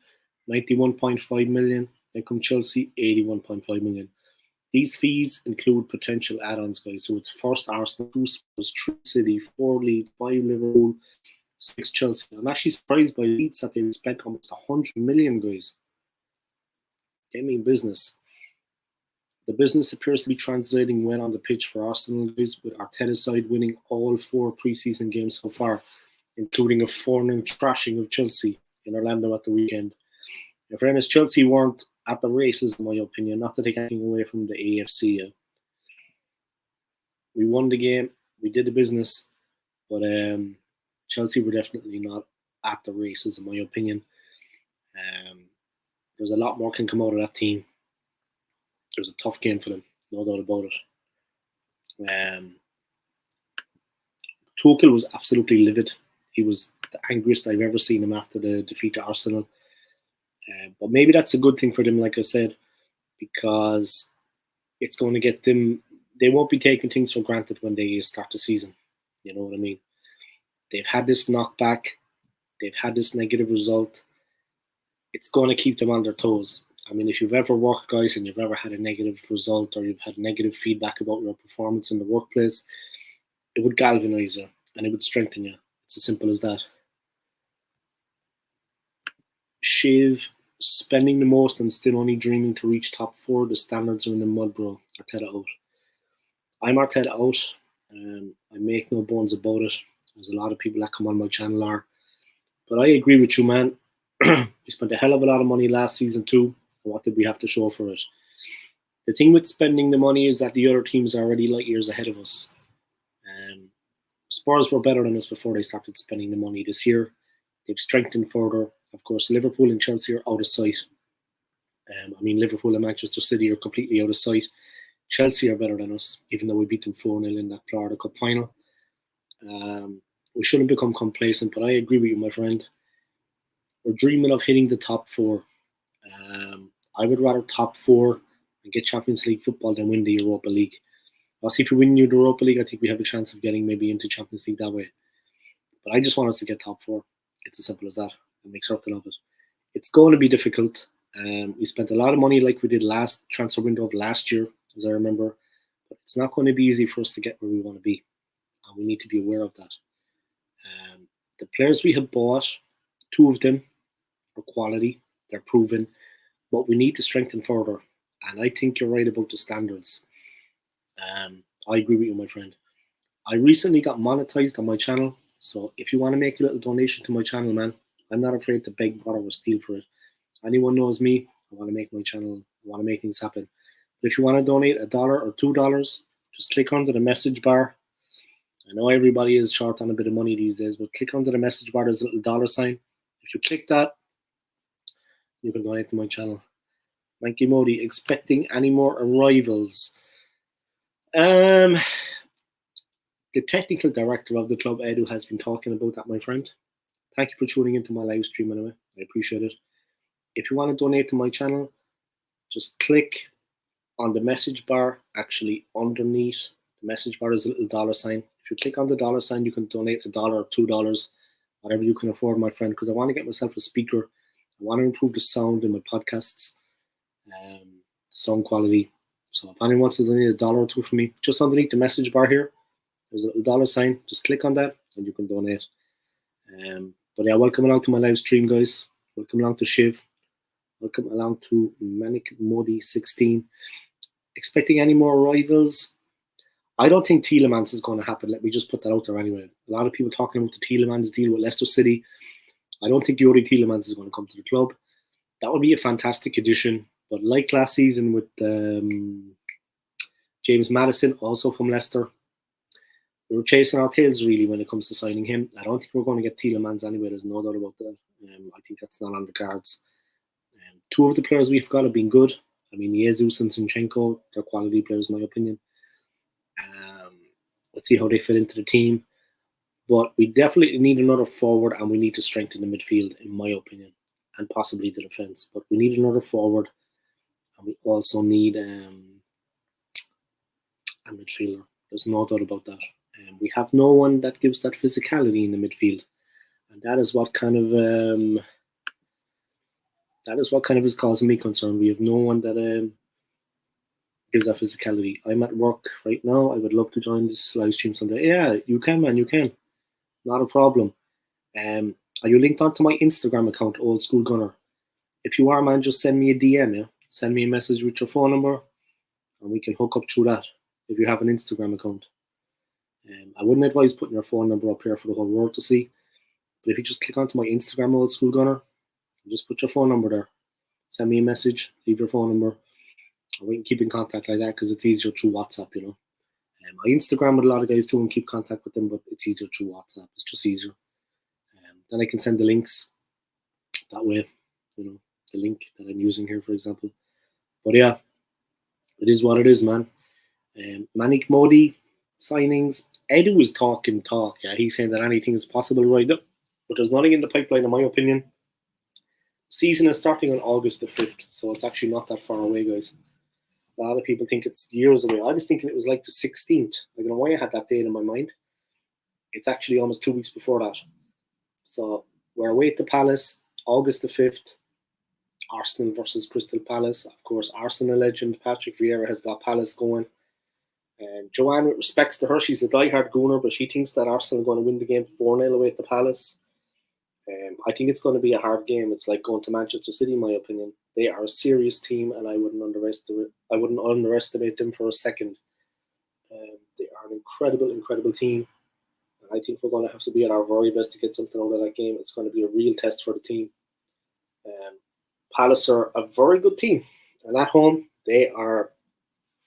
91.5 million. Then come Chelsea 81.5 million. These fees include potential add-ons, guys. So it's first Arsenal, 2 Spurs, 3 City, 4 Leeds, 5 Liverpool, 6 Chelsea. I'm actually surprised by Leeds that they spent almost 100 million, guys. They mean business. The business appears to be translating well on the pitch for Arsenal, guys, with Arteta's side winning all 4 preseason games so far, including a 4-0 thrashing of Chelsea in Orlando at the weekend. In fairness, Chelsea weren't at the races, in my opinion, not to take anything away from the AFC. We won the game, we did the business, but Chelsea were definitely not at the races, in my opinion. There's a lot more can come out of that team. It was a tough game for them, no doubt about it. Tuchel was absolutely livid. He was the angriest I've ever seen him after the defeat to Arsenal. But maybe that's a good thing for them, like I said, because it's going to get them. They won't be taking things for granted when they start the season. You know what I mean? They've had this knockback. They've had this negative result. It's going to keep them on their toes. I mean, if you've ever worked, guys, and you've ever had a negative result or you've had negative feedback about your performance in the workplace, it would galvanize you and it would strengthen you. It's as simple as that. Shiv, spending the most and still only dreaming to reach top 4. The standards are in the mud, bro. Arteta out. I'm Arteta out. I make no bones about it. There's a lot of people that come on my channel are. But I agree with you, man. We spent a hell of a lot of money last season too. What did we have to show for it? The thing with spending the money is that the other teams are already light years ahead of us. Spurs were better than us before they started spending the money. This year, they've strengthened further. Of course, Liverpool and Chelsea are out of sight. I mean, Liverpool and Manchester City are completely out of sight. Chelsea are better than us, even though we beat them 4-0 in that Florida Cup final. We shouldn't become complacent, but I agree with you, my friend. We're dreaming of hitting the top 4. I would rather top 4 and get Champions League football than win the Europa League. Obviously, if we win the Europa League, I think we have a chance of getting maybe into Champions League that way. But I just want us to get top 4. It's as simple as that. And make certain of it. It's going to be difficult. We spent a lot of money like we did last transfer window of last year, as I remember. But it's not going to be easy for us to get where we want to be. And we need to be aware of that. The players we have bought, 2 of them are quality. They're proven. But we need to strengthen further. And I think you're right about the standards. I agree with you, my friend. I recently got monetized on my channel. So if you want to make a little donation to my channel, man, I'm not afraid to beg, borrow, or steal for it. Anyone knows me. I want to make my channel. I want to make things happen. But if you want to donate $1 or $2, just click under the message bar. I know everybody is short on a bit of money these days, but click under the message bar. There's a little dollar sign. If you click that, you can donate to my channel. Mikey Modi, expecting any more arrivals? The technical director of the club, Edu, has been talking about that, my friend. Thank you for tuning into my live stream anyway. I appreciate it. If you want to donate to my channel, just click on the message bar. Actually, underneath the message bar is a little dollar sign. If you click on the dollar sign, you can donate $1 or $2, whatever you can afford, my friend, because I want to get myself a speaker. I want to improve the sound in my podcasts, sound quality. So if anyone wants to donate $1 or $2 for me, just underneath the message bar here, there's a little dollar sign. Just click on that and you can donate. But yeah, welcome along to my live stream, guys. Welcome along to Shiv. Welcome along to Manic Modi 16. Expecting any more arrivals? I don't think Tielemans is going to happen. Let me just put that out there anyway. A lot of people talking about the Tielemans deal with Leicester City. I don't think Yuri Tielemans is going to come to the club. That would be a fantastic addition. But like last season with James Maddison, also from Leicester, we were chasing our tails really when it comes to signing him. I don't think we're going to get Tielemans anyway. There's no doubt about that. I think that's not on the cards. 2 of the players we've got have been good. I mean, Jesus and Zinchenko, they're quality players in my opinion. Let's see how they fit into the team. But we definitely need another forward and we need to strengthen the midfield, in my opinion, and possibly the defence. But we need another forward and we also need a midfielder. There's no doubt about that. We have no one that gives that physicality in the midfield. And that is what kind of is causing me concern. We have no one that gives that physicality. I'm at work right now. I would love to join this live stream someday. Yeah, you can, man. You can. Not a problem. Are you linked onto my Instagram account, Old School Gunner? If you are, man, just send me a DM. Yeah, send me a message with your phone number, and we can hook up through that. If you have an Instagram account, I wouldn't advise putting your phone number up here for the whole world to see. But if you just click onto my Instagram, Old School Gunner, and just put your phone number there. Send me a message, leave your phone number, and we can keep in contact like that because it's easier through WhatsApp, you know. I Instagram with a lot of guys too and keep contact with them, but it's easier through WhatsApp. It's just easier. Then I can send the links that way, you know, the link that I'm using here, for example. But yeah, it is what it is, man. Manik Modi signings. Edu is talking talk. Yeah, he's saying that anything is possible right now, but there's nothing in the pipeline, in my opinion. Season is starting on August the 5th, so it's actually not that far away, guys. A lot of people think it's years away. I was thinking it was like the 16th. I don't know why I had that date in my mind. It's actually almost 2 weeks before that. So We're away at the Palace, August the 5th. Arsenal versus Crystal Palace. Of course, Arsenal legend Patrick Vieira has got Palace going. And Joanne, with respects to her, she's a diehard Gooner, but she thinks that Arsenal are going to win the game 4-0 away at the Palace. I think it's going to be a hard game. It's like going to Manchester City, in my opinion. They are a serious team, and I wouldn't underestimate them for a second. They are an incredible, incredible team. And I think we're going to have to be at our very best to get something out of that game. It's going to be a real test for the team. Palace are a very good team, and at home they are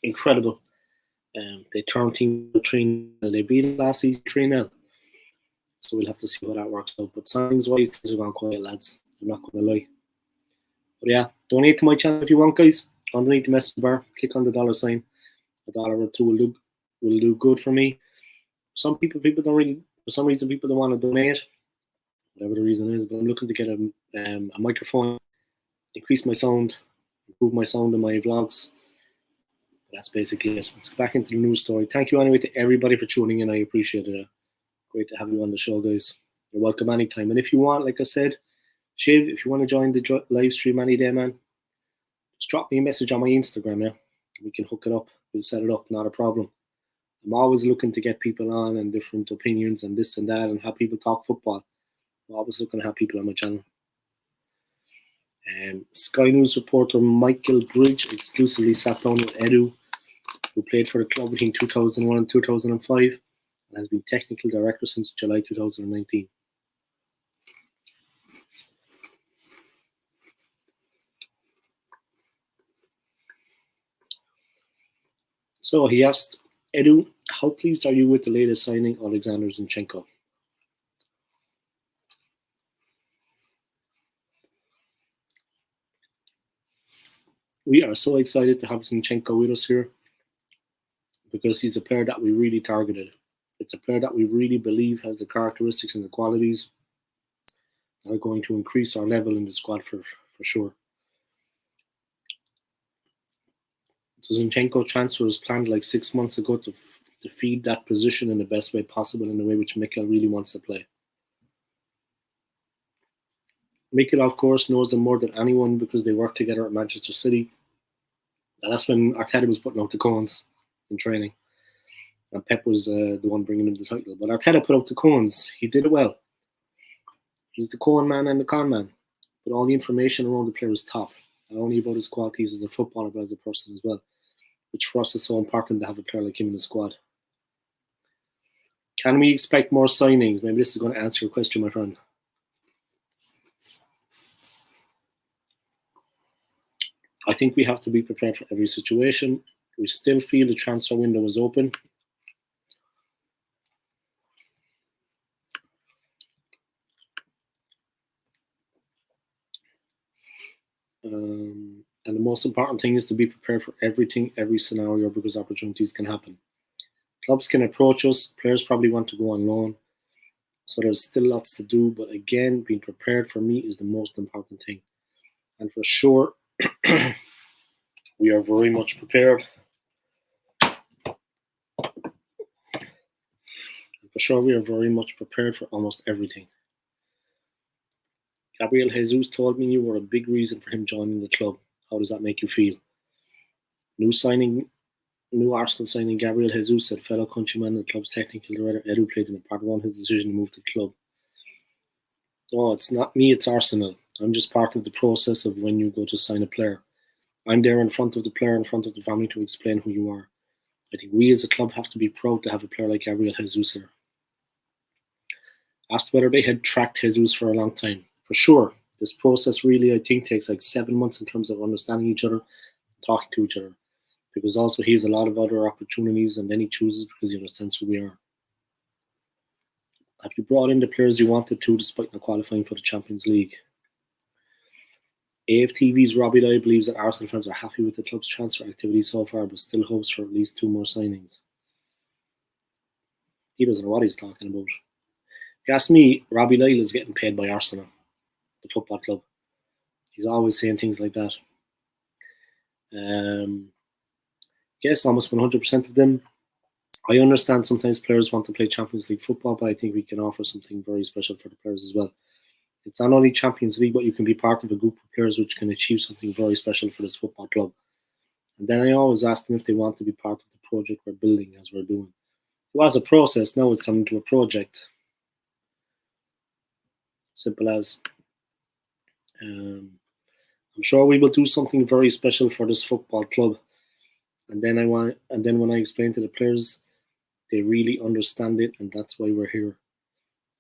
incredible. They turned team 3-0. They beat last season 3-0. So we'll have to see how that works out. But signings wise, things are going quiet, lads. I'm not going to lie. But yeah, donate to my channel if you want, guys. Underneath the message bar, click on the $sign. $1 or $2 will do good for me. Some people don't really, for some reason, people don't want to donate. Whatever the reason is, but I'm looking to get a microphone, increase my sound, improve my sound in my vlogs. That's basically it. Let's get back into the news story. Thank you anyway to everybody for tuning in. I appreciate it. Great to have you on the show, guys. You're welcome anytime. And if you want, like I said, Shiv, if you want to join the live stream any day, man, just drop me a message on my Instagram, yeah? We can hook it up. We'll set it up, not a problem. I'm always looking to get people on and different opinions and this and that and how people talk football. I'm always looking to have people on my channel. Sky News reporter Michael Bridge exclusively sat down with Edu, who played for the club between 2001 and 2005 and has been technical director since July 2019. So he asked, Edu, how pleased are you with the latest signing, Alexander Zinchenko? We are so excited to have Zinchenko with us here because he's a player that we really targeted. It's a player that we really believe has the characteristics and the qualities that are going to increase our level in the squad for sure. So Zinchenko transfer was planned like 6 months ago to feed that position in the best way possible, in the way which Mikel really wants to play. Mikel, of course, knows them more than anyone because they work together at Manchester City. And that's when Arteta was putting out the cones in training. And Pep was the one bringing him the title. But Arteta put out the cones. He did it well. He's the cone man and the con man. But all the information around the player is top. Not only about his qualities as a footballer, but as a person as well. Which for us is so important to have a player like him in the squad. Can we expect more signings? Maybe this is going to answer your question, my friend. I think we have to be prepared for every situation. We still feel the transfer window is open. And the most important thing is to be prepared for everything, every scenario, because opportunities can happen. Clubs can approach us. Players probably want to go on loan. So there's still lots to do. But again, being prepared for me is the most important thing. And for sure, we are very much prepared. For sure, we are very much prepared for almost everything. Gabriel Jesus told me you were a big reason for him joining the club. How does that make you feel? New Arsenal signing Gabriel Jesus said fellow countryman and the club's technical director Edu played in a part of his decision to move to the club. No, it's not me, it's Arsenal. I'm just part of the process of when you go to sign a player. I'm there in front of the player, in front of the family to explain who you are. I think we as a club have to be proud to have a player like Gabriel Jesus here. Asked whether they had tracked Jesus for a long time. For sure, this process really, I think, takes like 7 months in terms of understanding each other, talking to each other. Because also he has a lot of other opportunities and then he chooses because he understands who we are. Have you brought in the players you wanted to despite not qualifying for the Champions League? AFTV's Robbie Dye believes that Arsenal fans are happy with the club's transfer activity so far, but still hopes for at least 2 more signings. He doesn't know what he's talking about. If you ask me, Robbie Lyle is getting paid by Arsenal, the football club. He's always saying things like that. Yes, almost 100% of them. I understand sometimes players want to play Champions League football, but I think we can offer something very special for the players as well. It's not only Champions League, but you can be part of a group of players which can achieve something very special for this football club. And then I always ask them if they want to be part of the project we're building as we're doing. It was a process, now it's turned into a project. Simple as. I'm sure we will do something very special for this football club. And then when I explain to the players, they really understand it, and that's why we're here.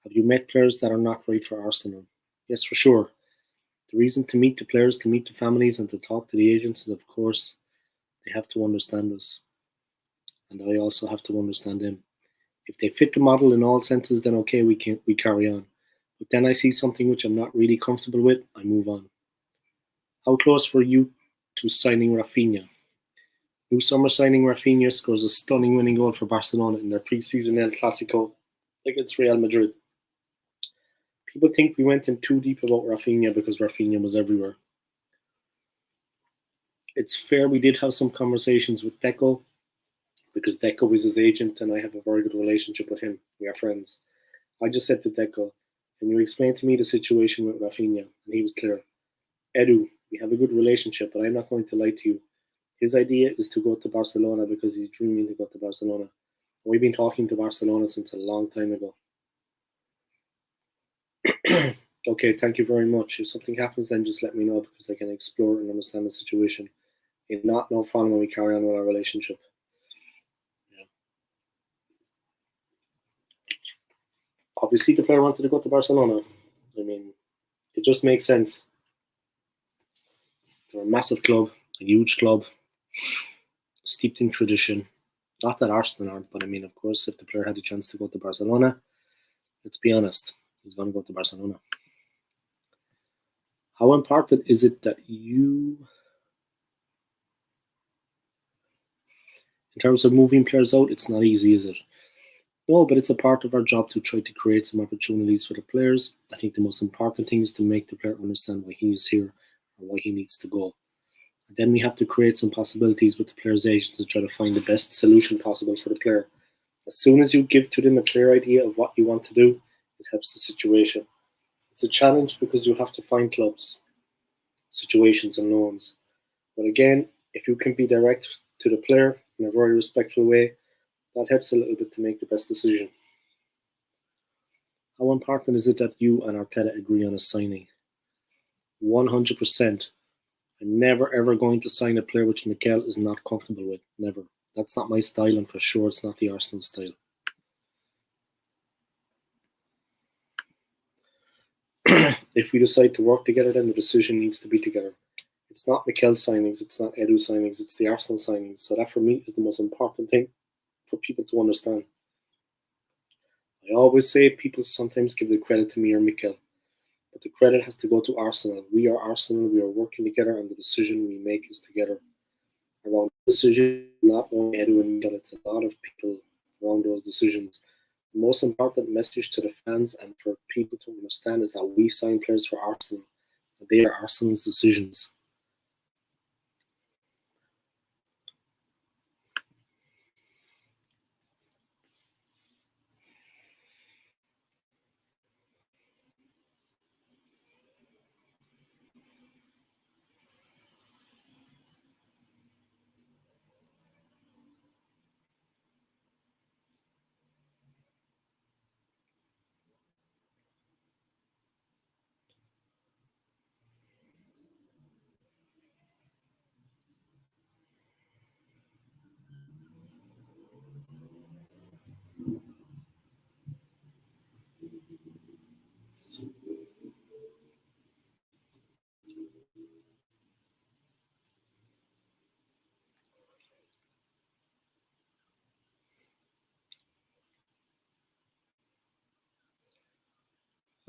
Have you met players that are not right for Arsenal? Yes, for sure. The reason to meet the players, to meet the families, and to talk to the agents is, of course, they have to understand us. And I also have to understand them. If they fit the model in all senses, then okay, we carry on. But then I see something which I'm not really comfortable with, I move on. How close were you to signing Rafinha? New summer signing Rafinha scores a stunning winning goal for Barcelona in their pre-season El Clasico against Real Madrid. People think we went in too deep about Rafinha because Rafinha was everywhere. It's fair we did have some conversations with Deco because Deco is his agent and I have a very good relationship with him. We are friends. I just said to Deco, can you explain to me the situation with Rafinha? And he was clear. Edu, we have a good relationship, but I'm not going to lie to you. His idea is to go to Barcelona because he's dreaming to go to Barcelona. We've been talking to Barcelona since a long time ago. Okay, thank you very much. If something happens, then just let me know because I can explore and understand the situation. If not, no problem when we carry on with our relationship. Yeah. Obviously, the player wanted to go to Barcelona. I mean, it just makes sense. They're a massive club, a huge club, steeped in tradition. Not that Arsenal aren't, but I mean, of course, if the player had a chance to go to Barcelona, let's be honest, he's going to go to Barcelona. How important is it that you, in terms of moving players out, it's not easy, is it? No, but it's a part of our job to try to create some opportunities for the players. I think the most important thing is to make the player understand why he is here and why he needs to go. And then we have to create some possibilities with the player's agents to try to find the best solution possible for the player. As soon as you give to them a clear idea of what you want to do, it helps the situation. It's a challenge because you have to find clubs, situations, and loans. But again, if you can be direct to the player in a very respectful way, that helps a little bit to make the best decision. How important is it that you and Arteta agree on a signing? 100%. I'm never ever going to sign a player which Mikel is not comfortable with. Never. That's not my style, and for sure it's not the Arsenal style. If we decide to work together, then the decision needs to be together. It's not Mikel's signings, it's not Edu signings, it's the Arsenal signings. So that for me is the most important thing for people to understand. I always say people sometimes give the credit to me or Mikel, but the credit has to go to Arsenal. We are Arsenal, we are working together, and the decision we make is together. Around the decision, not only Edu and Mikel, it's a lot of people around those decisions. The most important message to the fans and for people to understand is that we sign players for Arsenal. They are Arsenal's decisions.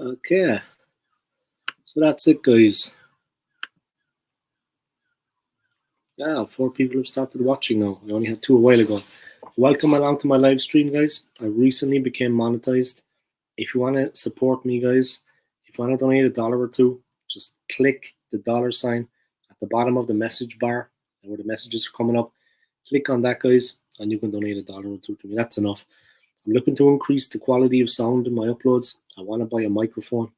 Okay, so that's it, guys. Yeah, 4 people have started watching now. I only had 2 a while ago. Welcome along to my live stream, guys. I recently became monetized. If you want to support me, guys, if you want to donate $1 or 2, just click the $sign at the bottom of the message bar where the messages are coming up. Click on that, guys, and you can donate $1 or 2 to me. That's enough. I'm looking to increase the quality of sound in my uploads. I want to buy a microphone.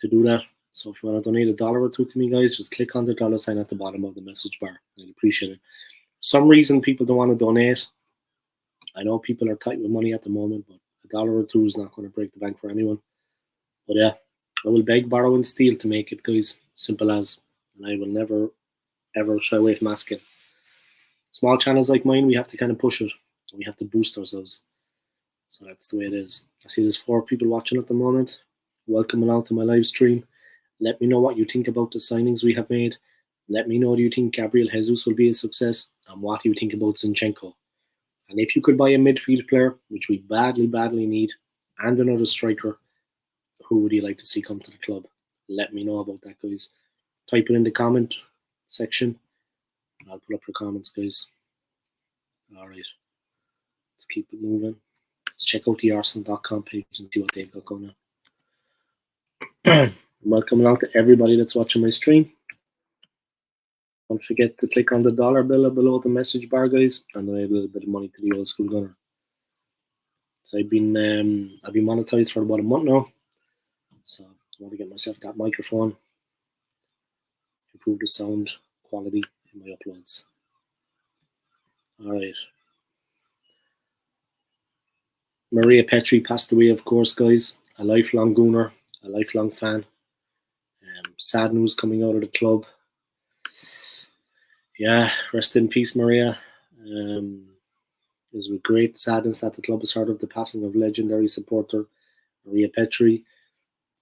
to do that. So if you want to donate $1 or $2 to me, guys, just click on the $sign at the bottom of the message bar. I'd appreciate it. For some reason, people don't want to donate. I know people are tight with money at the moment, but $1 or $2 is not going to break the bank for anyone. But yeah, I will beg, borrow, and steal to make it, guys. Simple as. And I will never, ever shy away from asking. Small channels like mine, we have to kind of push it. We have to boost ourselves. So that's the way it is. I see there's 4 people watching at the moment. Welcome along to my live stream. Let me know what you think about the signings we have made. Let me know, do you think Gabriel Jesus will be a success? And what do you think about Zinchenko? And if you could buy a midfield player, which we badly, badly need, and another striker, who would you like to see come to the club? Let me know about that, guys. Type it in the comment section. I'll put up your comments, guys. All right. Let's keep it moving. Let's check out the Arsenal.com page and see what they've got going on. Welcome along to everybody that's watching my stream. Don't forget to click on the dollar bill below the message bar, guys, and donate a little bit of money to the old school gunner. So I've been monetized for about a month now. So I want to get myself that microphone, improve the sound quality in my uploads. All right. Maria Petri passed away, of course, guys. A lifelong Gooner, a lifelong fan. Sad news coming out of the club. Yeah, rest in peace, Maria. It was with great sadness that the club has heard of the passing of legendary supporter Maria Petri.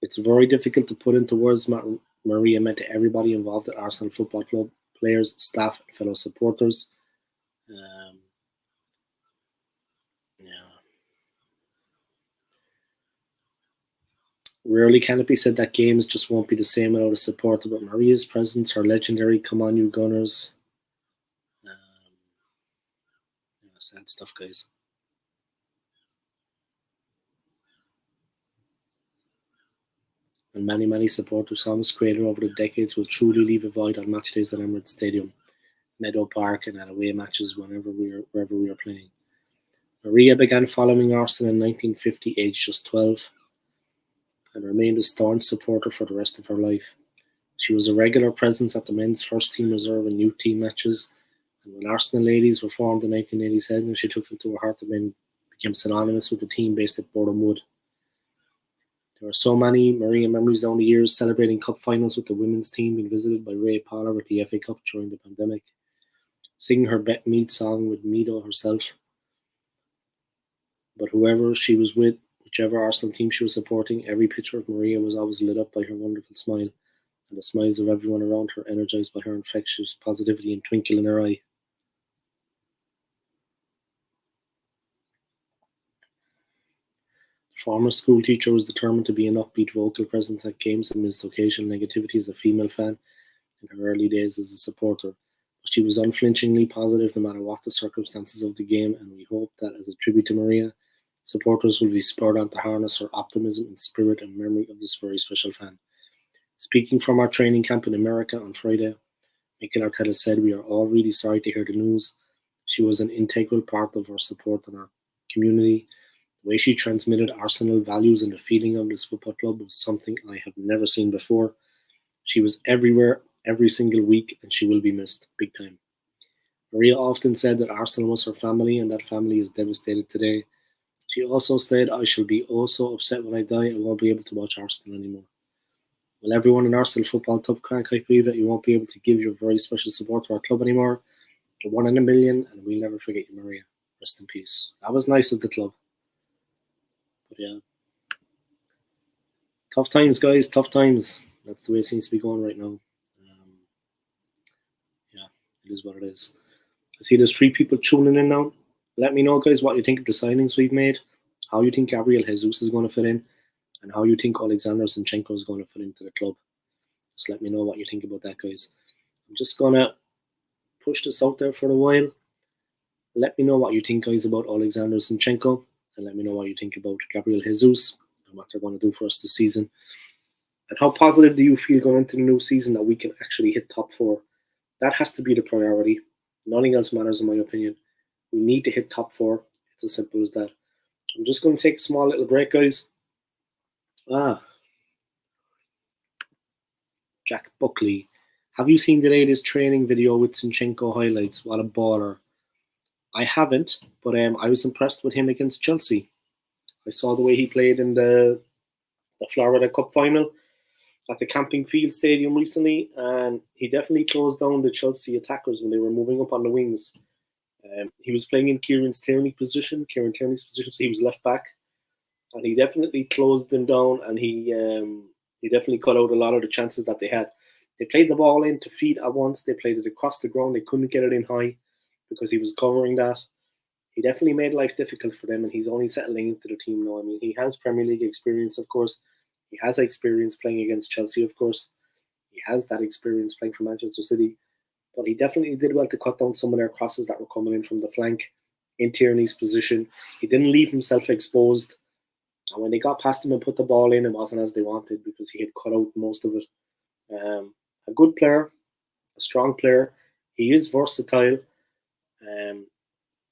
It's very difficult to put into words what Maria meant to everybody involved at Arsenal Football Club, players, staff, and fellow supporters. Rarely can it be said that games just won't be the same without a supporter, but Maria's presence, her legendary "Come on, you Gunners." Sad stuff, guys. And many, many supporter songs created over the decades will truly leave a void on match days at Emirates Stadium, Meadow Park, and at away matches wherever we are playing. Maria began following Arsenal in 1950, aged just 12, and remained a staunch supporter for the rest of her life. She was a regular presence at the men's first team reserve and youth team matches, and when Arsenal ladies were formed in 1987, she took them to her heart and became synonymous with the team based at Boreham Wood. There are so many Maria memories down the years, celebrating cup finals with the women's team, being visited by Ray Pollard at the FA Cup during the pandemic, singing her Bet Mead song with Mido herself. But whoever she was with, whichever Arsenal team she was supporting, every picture of Maria was always lit up by her wonderful smile, and the smiles of everyone around her energized by her infectious positivity and twinkle in her eye. The former school teacher was determined to be an upbeat vocal presence at games amidst occasional negativity as a female fan in her early days as a supporter. But she was unflinchingly positive no matter what the circumstances of the game, and we hope that as a tribute to Maria, supporters will be spurred on to harness her optimism and spirit in memory of this very special fan. Speaking from our training camp in America on Friday, Mikel Arteta said, "We are all really sorry to hear the news. She was an integral part of our support and our community. The way she transmitted Arsenal values and the feeling of this football club was something I have never seen before. She was everywhere, every single week, and she will be missed, big time." Maria often said that Arsenal was her family, and that family is devastated today. She also said, "I shall be oh so upset when I die. I won't be able to watch Arsenal anymore." Well, everyone in Arsenal Football Club can't believe that you won't be able to give your very special support to our club anymore. You're 1 in a million, and we'll never forget you, Maria. Rest in peace. That was nice of the club. But yeah. Tough times, guys. Tough times. That's the way it seems to be going right now. Yeah, it is what it is. I see there's 3 people tuning in now. Let me know, guys, what you think of the signings we've made, how you think Gabriel Jesus is going to fit in, and how you think Alexander Zinchenko is going to fit into the club. Just let me know what you think about that, guys. I'm just going to push this out there for a while. Let me know what you think, guys, about Alexander Zinchenko, and let me know what you think about Gabriel Jesus and what they're going to do for us this season. And how positive do you feel going into the new season that we can actually hit top 4? That has to be the priority. Nothing else matters, in my opinion. We need to hit top 4. It's as simple as that. I'm just going to take a small little break, guys. Jack Buckley. Have you seen the latest training video with Zinchenko highlights? What a baller. I haven't, but I was impressed with him against Chelsea. I saw the way he played in the Florida Cup final at the Camping Field Stadium recently, and he definitely closed down the Chelsea attackers when they were moving up on the wings. He was playing in Kieran Tierney's position, so he was left back, and he definitely closed them down, and he definitely cut out a lot of the chances that they had. They played the ball in to feet at once. They played it across the ground. They couldn't get it in high because he was covering that. He definitely made life difficult for them, and he's only settling into the team now. I mean, he has Premier League experience, of course. He has experience playing against Chelsea, of course. He has that experience playing for Manchester City. But he definitely did well to cut down some of their crosses that were coming in from the flank in Tierney's position. He didn't leave himself exposed. And when they got past him and put the ball in, it wasn't as they wanted because he had cut out most of it. A good player, a strong player. He is versatile.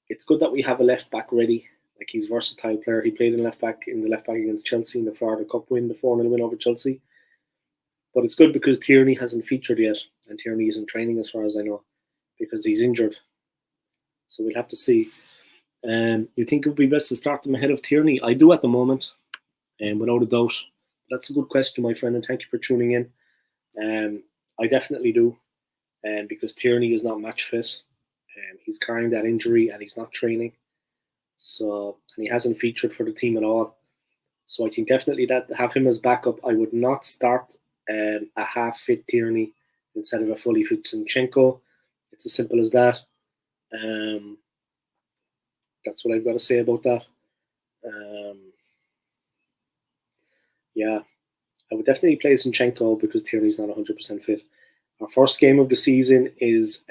It's good that we have a left back ready. Like, he's a versatile player. He played in the left back against Chelsea in the Florida Cup win, the 4-0 win over Chelsea. But it's good because Tierney hasn't featured yet, and Tierney isn't training as far as I know because he's injured. So we'll have to see. You think it would be best to start them ahead of Tierney? I do at the moment, without a doubt. That's a good question, my friend, and thank you for tuning in. I definitely do, because Tierney is not match fit. He's carrying that injury and he's not training. So, and he hasn't featured for the team at all. So I think definitely that have him as backup. I would not start a half-fit Tierney instead of a fully fit Zinchenko. It's as simple as that. That's what I've got to say about that. Yeah, I would definitely play Zinchenko because Tierney's not 100% fit. Our first game of the season is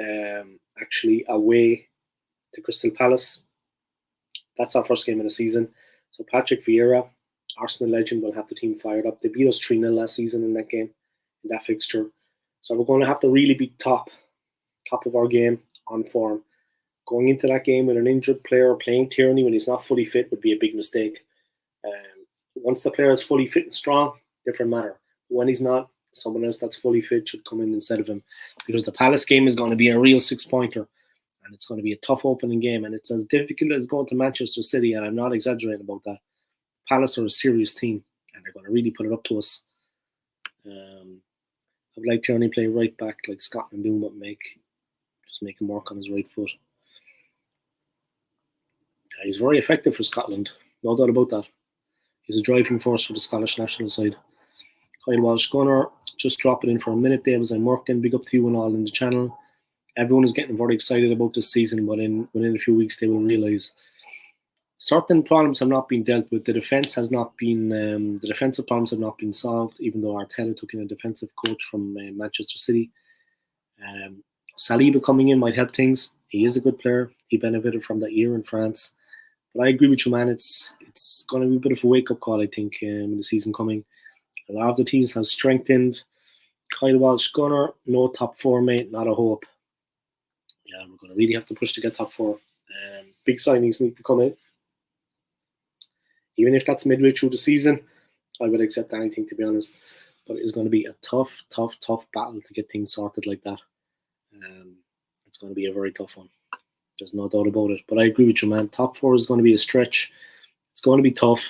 actually away to Crystal Palace. That's our first game of the season. So Patrick Vieira, Arsenal legend, will have the team fired up. They beat us 3-0 last season in that game, in that fixture. So we're going to have to really be top of our game, on form. Going into that game with an injured player playing Tierney when he's not fully fit would be a big mistake. Once the player is fully fit and strong, different matter. When he's not, someone else that's fully fit should come in instead of him, because the Palace game is going to be a real 6-pointer, and it's going to be a tough opening game, and it's as difficult as going to Manchester City, and I'm not exaggerating about that. Palace are a serious team, and they're going to really put it up to us. I would like Tierney play right back like Scotland do, but make him work on his right foot. He's very effective for Scotland, no doubt about that. He's a driving force for the Scottish national side. Kyle Walsh-Gunner, just dropping in for a minute there as I'm working. Big up to you and all in the channel. Everyone is getting very excited about this season, but within a few weeks they will realise certain problems have not been dealt with. The defensive problems have not been solved, even though Arteta took in a defensive coach from Manchester City. Saliba coming in might help things. He is a good player. He benefited from that year in France. But I agree with you, man. It's going to be a bit of a wake-up call, I think, in the season coming. A lot of the teams have strengthened. Kyle Walsh-Gunner, no top 4, mate. Not a hope. Yeah, we're going to really have to push to get top 4. Big signings need to come in. Even if that's midway through the season, I would accept anything, to be honest. But it's going to be a tough battle to get things sorted like that. It's going to be a very tough one. There's no doubt about it. But I agree with you, man. Top 4 is going to be a stretch. It's going to be tough.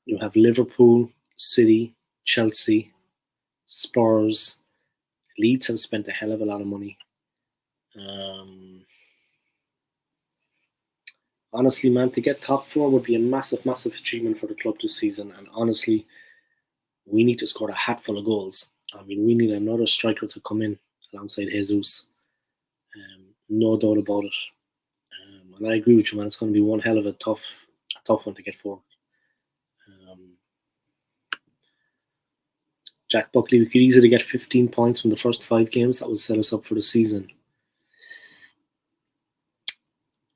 You have Liverpool, City, Chelsea, Spurs. Leeds have spent a hell of a lot of money. Honestly, man, to get top 4 would be a massive achievement for the club this season. And honestly, we need to score a hatful of goals. I mean, we need another striker to come in alongside Jesus. No doubt about it. And I agree with you, man. It's going to be one hell of a tough one to get forward. Jack Buckley, we could easily get 15 points from the first 5 games. That would set us up for the season.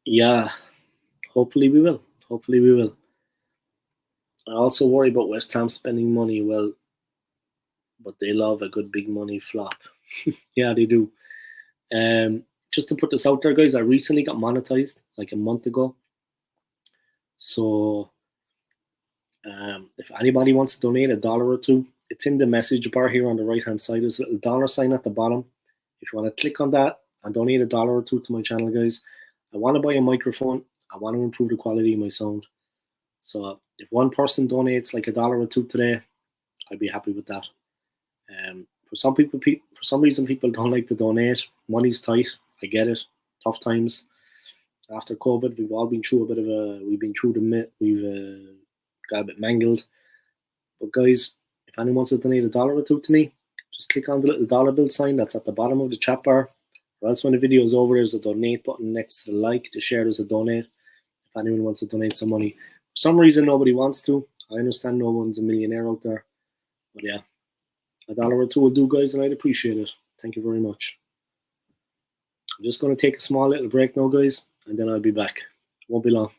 Yeah, hopefully we will. I also worry about West Ham spending money. Well, but they love a good big money flop. Yeah, they do. Just to put this out there, guys, I recently got monetized like a month ago. So if anybody wants to donate $1 or $2, It's in the message bar here on the right hand side. There's a little dollar sign at the bottom. If you want to click on that and donate $1 or $2 to my channel, guys, I want to buy a microphone. I want to improve the quality of my sound. So if one person donates like $1 or $2 today, I'd be happy with that. For some people, for some reason, people don't like to donate. Money's tight. I get it. Tough times. After COVID, we've all been through we've been through we've got a bit mangled. But guys, if anyone wants to donate $1 or $2 to me, just click on the little dollar bill sign that's at the bottom of the chat bar. Or else when the video is over, there's a donate button next to the like. To share, there's a donate. If anyone wants to donate some money. For some reason, nobody wants to. I understand no one's a millionaire out there. But yeah, $1 or $2 will do, guys, and I'd appreciate it. Thank you very much. I'm just going to take a small little break now, guys, and then I'll be back. Won't be long.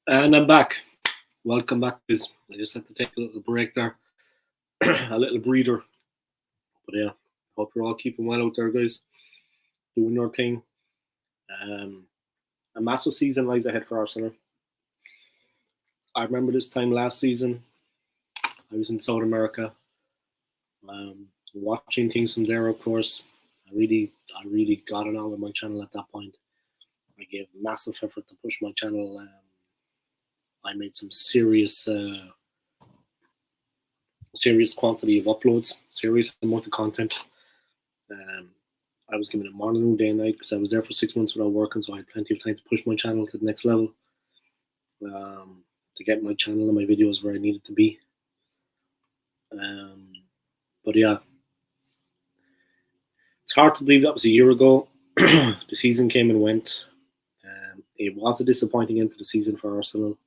And I'm back. Welcome back, guys. I just had to take a little break there, a little breather. But yeah, hope you're all keeping well out there, guys. Doing your thing. Um, a massive season lies ahead for Arsenal. I remember this time last season, I was in South America, watching things from there. Of course, I really got it on with my channel at that point. I gave massive effort to push my channel. I made some serious quantity of uploads, serious amount of content. Um, I was giving it morning, day, and night because I was there for 6 months without working, so I had plenty of time to push my channel to the next level, to get my channel and my videos where I needed to be. But yeah, it's hard to believe that was a year ago. The season came and went. It was a disappointing end to the season for Arsenal.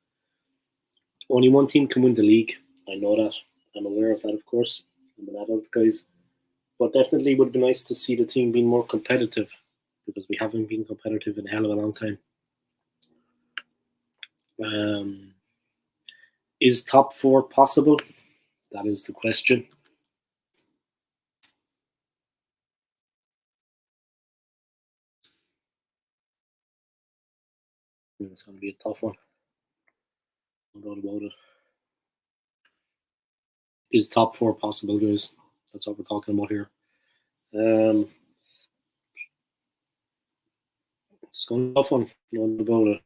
Only one team can win the league. I know that. I'm aware of that, of course. I'm an adult, guys. But definitely would be nice to see the team being more competitive because we haven't been competitive in a hell of a long time. Is top four possible? That is the question. It's going to be a tough one. No doubt about it. Is top four possible, guys? That's what we're talking about here. It's going to be a tough one. No doubt about it.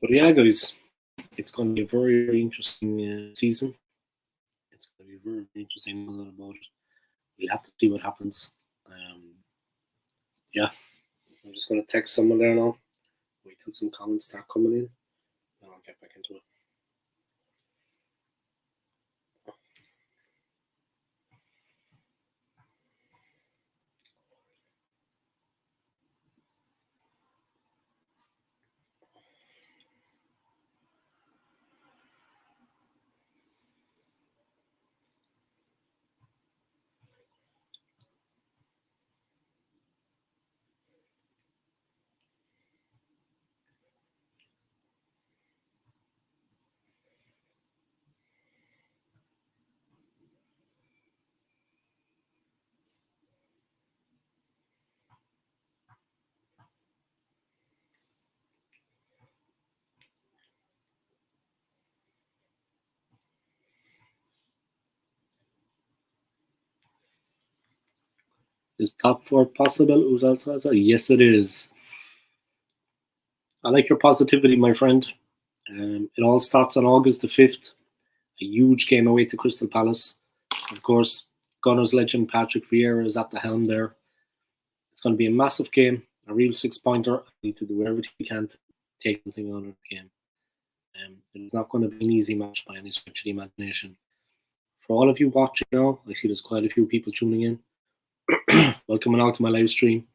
But yeah, guys, it's going to be a very, very interesting season. It's going to be very, very interesting about it. We'll have to see what happens. Yeah, I'm just going to text someone there now. Wait till some comments start coming in, and I'll get back into it. Is top four possible? Who's also has a yes, it is. I like your positivity, my friend. It all starts on August the 5th. A huge game away to Crystal Palace. Of course, Gunners legend Patrick Vieira is at the helm there. It's going to be a massive game, a real 6-pointer. I need to do everything we can to take something out of the game. It's not going to be an easy match by any stretch of the imagination. For all of you watching now, I see there's quite a few people tuning in. Welcome along to my live stream.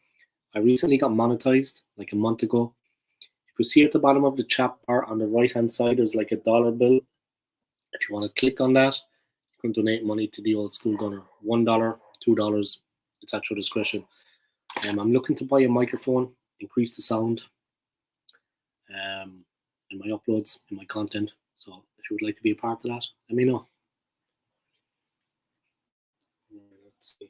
I recently got monetized like a month ago. If you see at the bottom of the chat bar on the right hand side, there's like a dollar bill. If you want to click on that, you can donate money to the old school gunner. $1, $2, it's at your discretion. I'm looking to buy a microphone, increase the sound in my uploads, in my content. So if you would like to be a part of that, let me know. Let's see.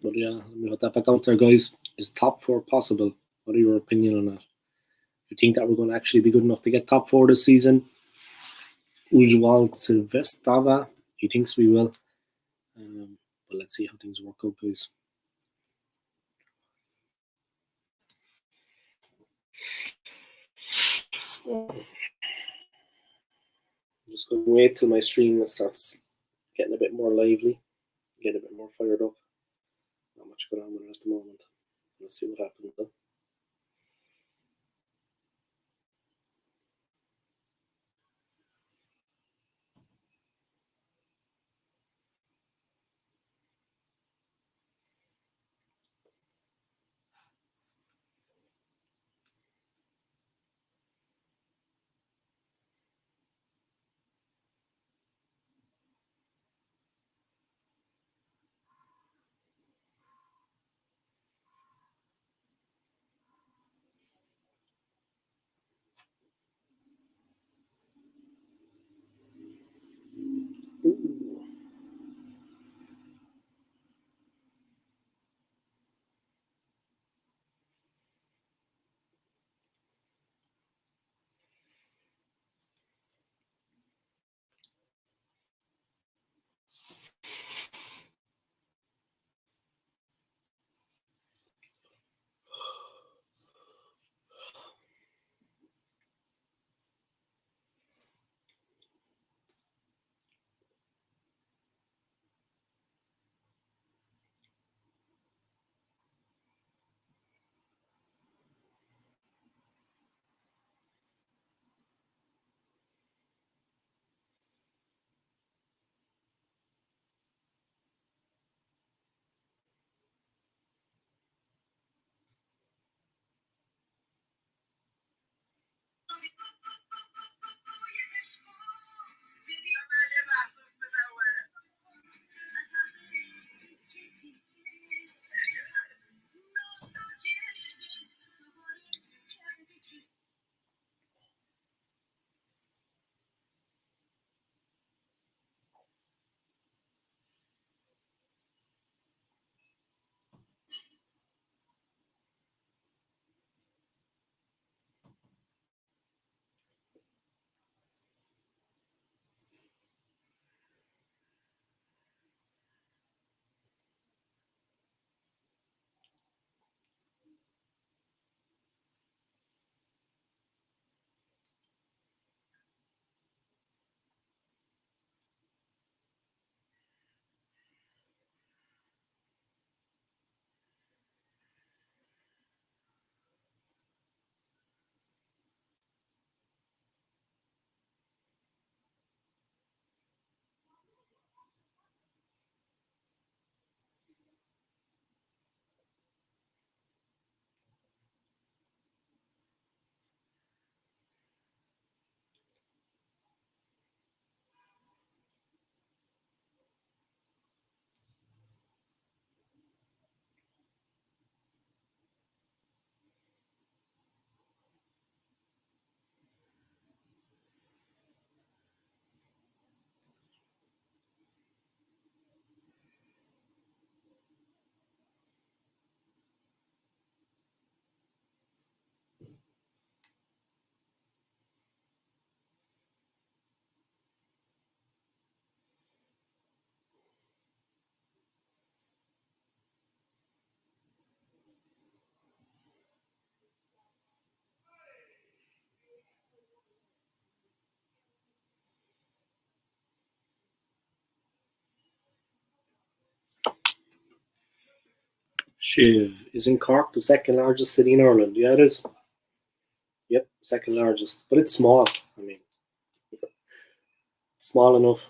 But yeah, let me put that back out there, guys. Is top four possible? What are your opinion on that? You think that we're going to actually be good enough to get top four this season? Ujwal Silvestava, he thinks we will. But let's see how things work out, guys. I'm just going to wait till my stream starts getting a bit more lively, get a bit more fired up. Not much going on with it at the moment. Let's see what happens though. Shiv. Isn't Cork the second largest city in Ireland? Yeah, it is. Yep, second largest. But it's small. I mean, small enough.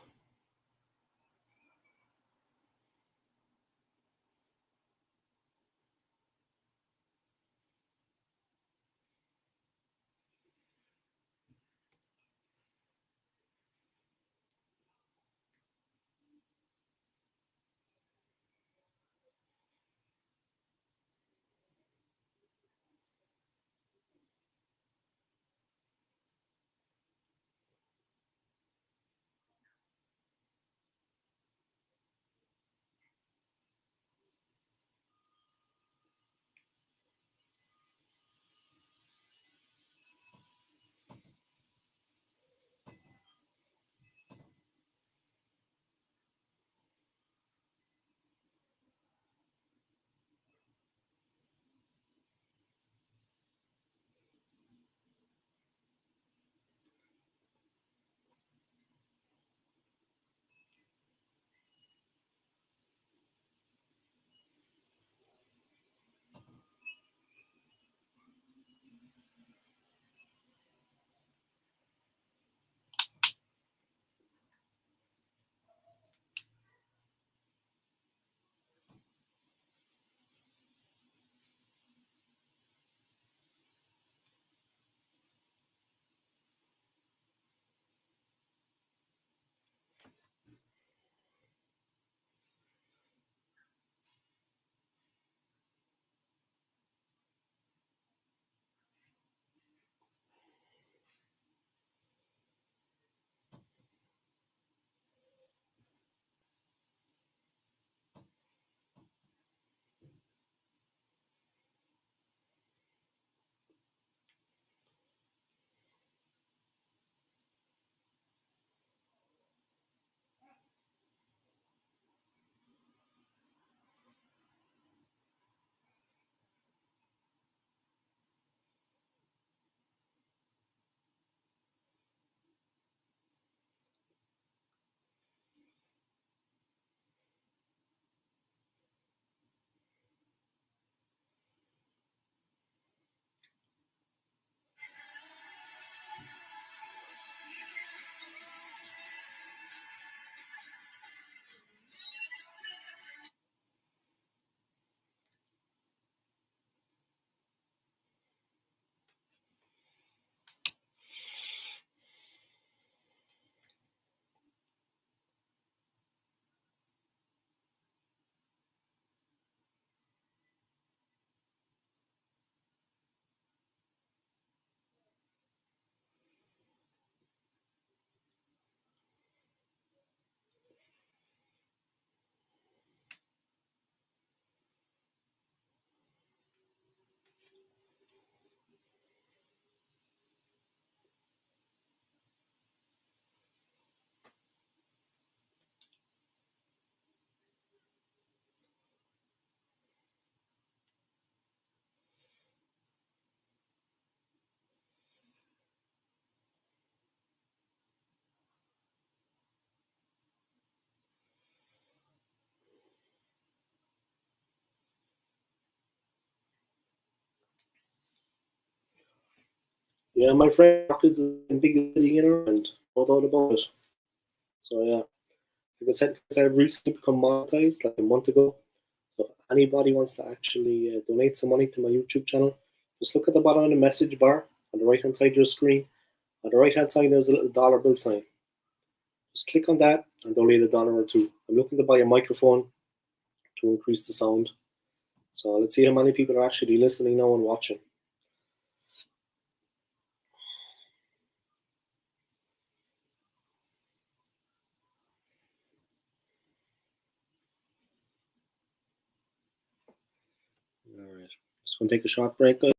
Yeah, my friend Cork is the biggest city in Ireland. No doubt about it. So yeah, like I said, because I've recently become monetized like a month ago. So if anybody wants to actually donate some money to my YouTube channel, just look at the bottom of the message bar on the right hand side of your screen. On the right hand side, there's a little dollar bill sign. Just click on that and donate $1 or $2. I'm looking to buy a microphone to increase the sound. So let's see how many people are actually listening now and watching. All right. Just going to take a short break, guys.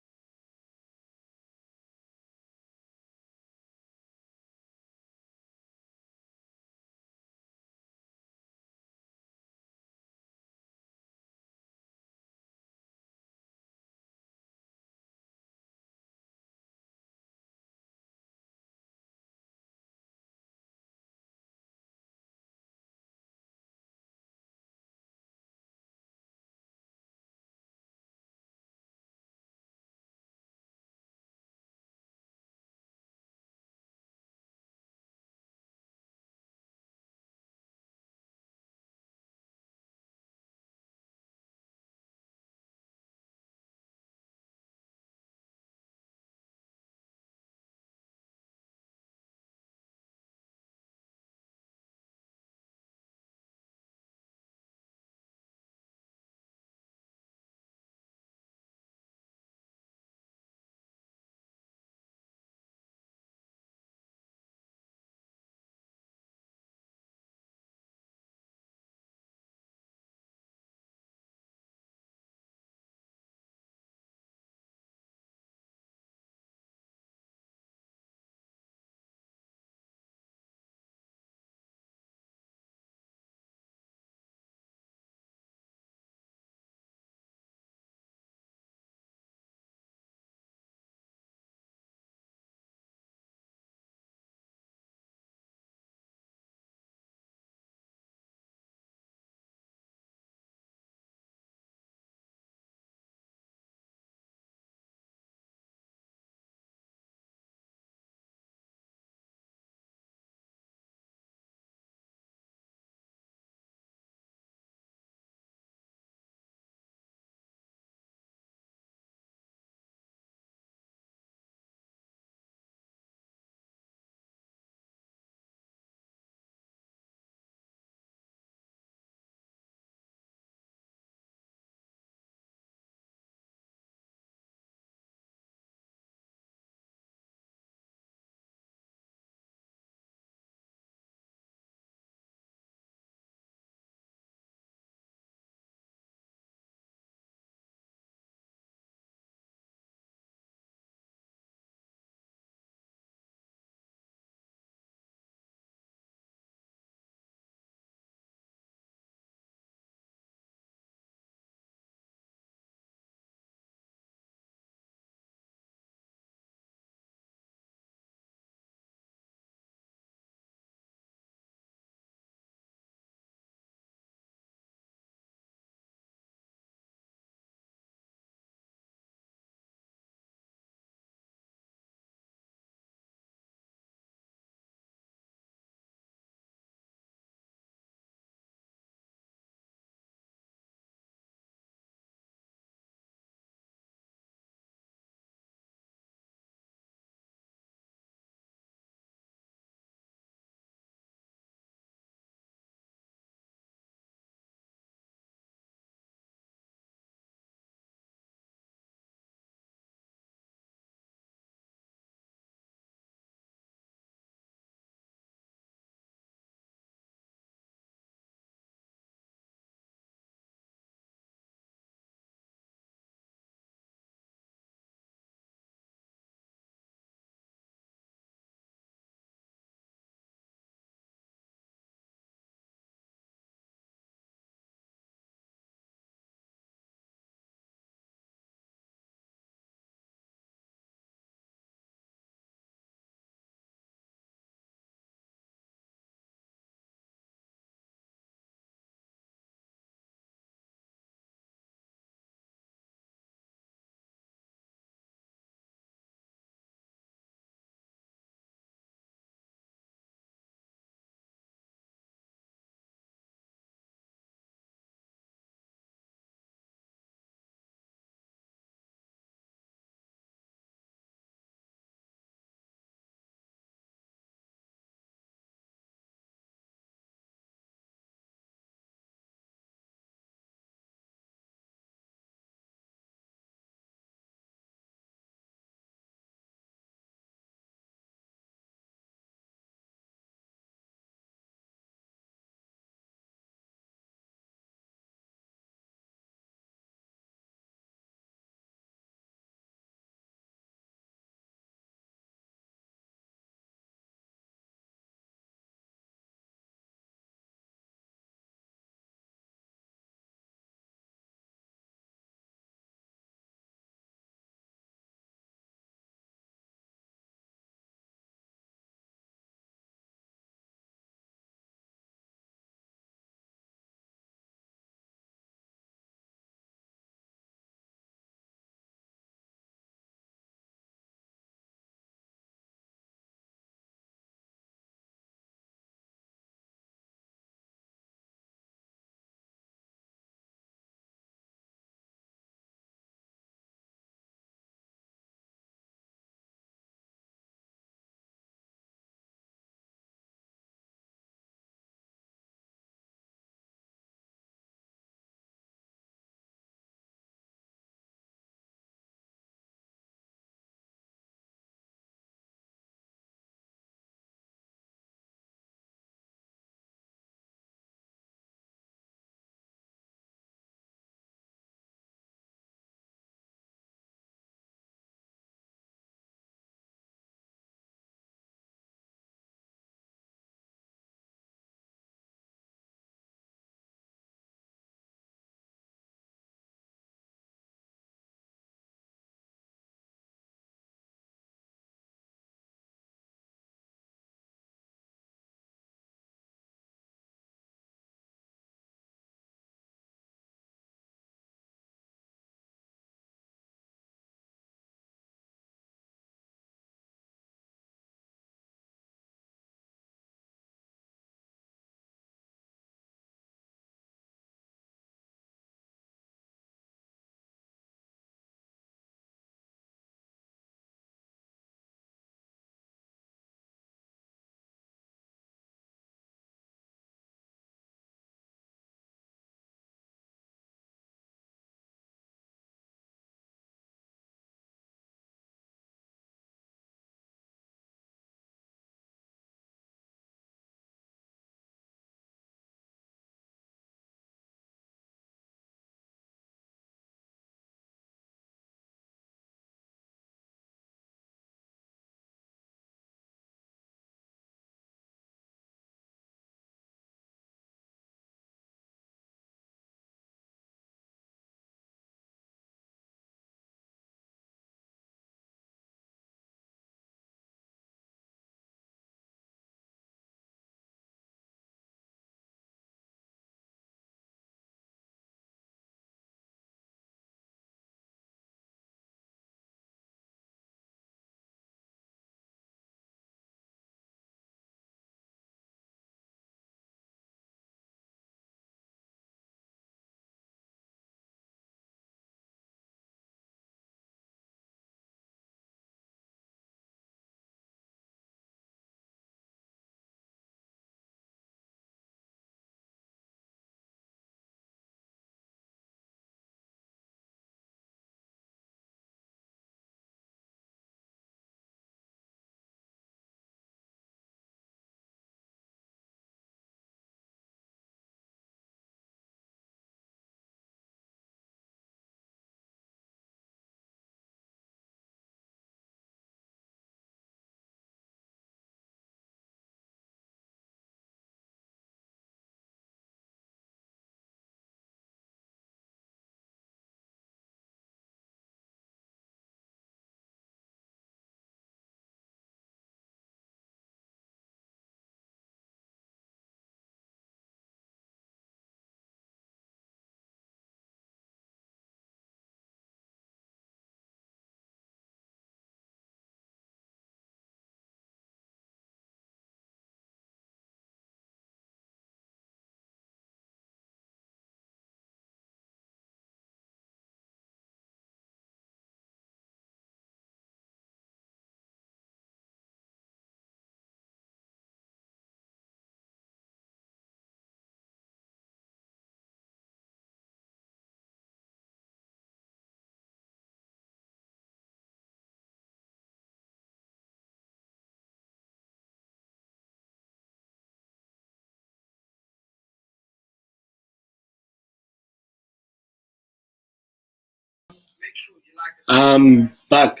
Back.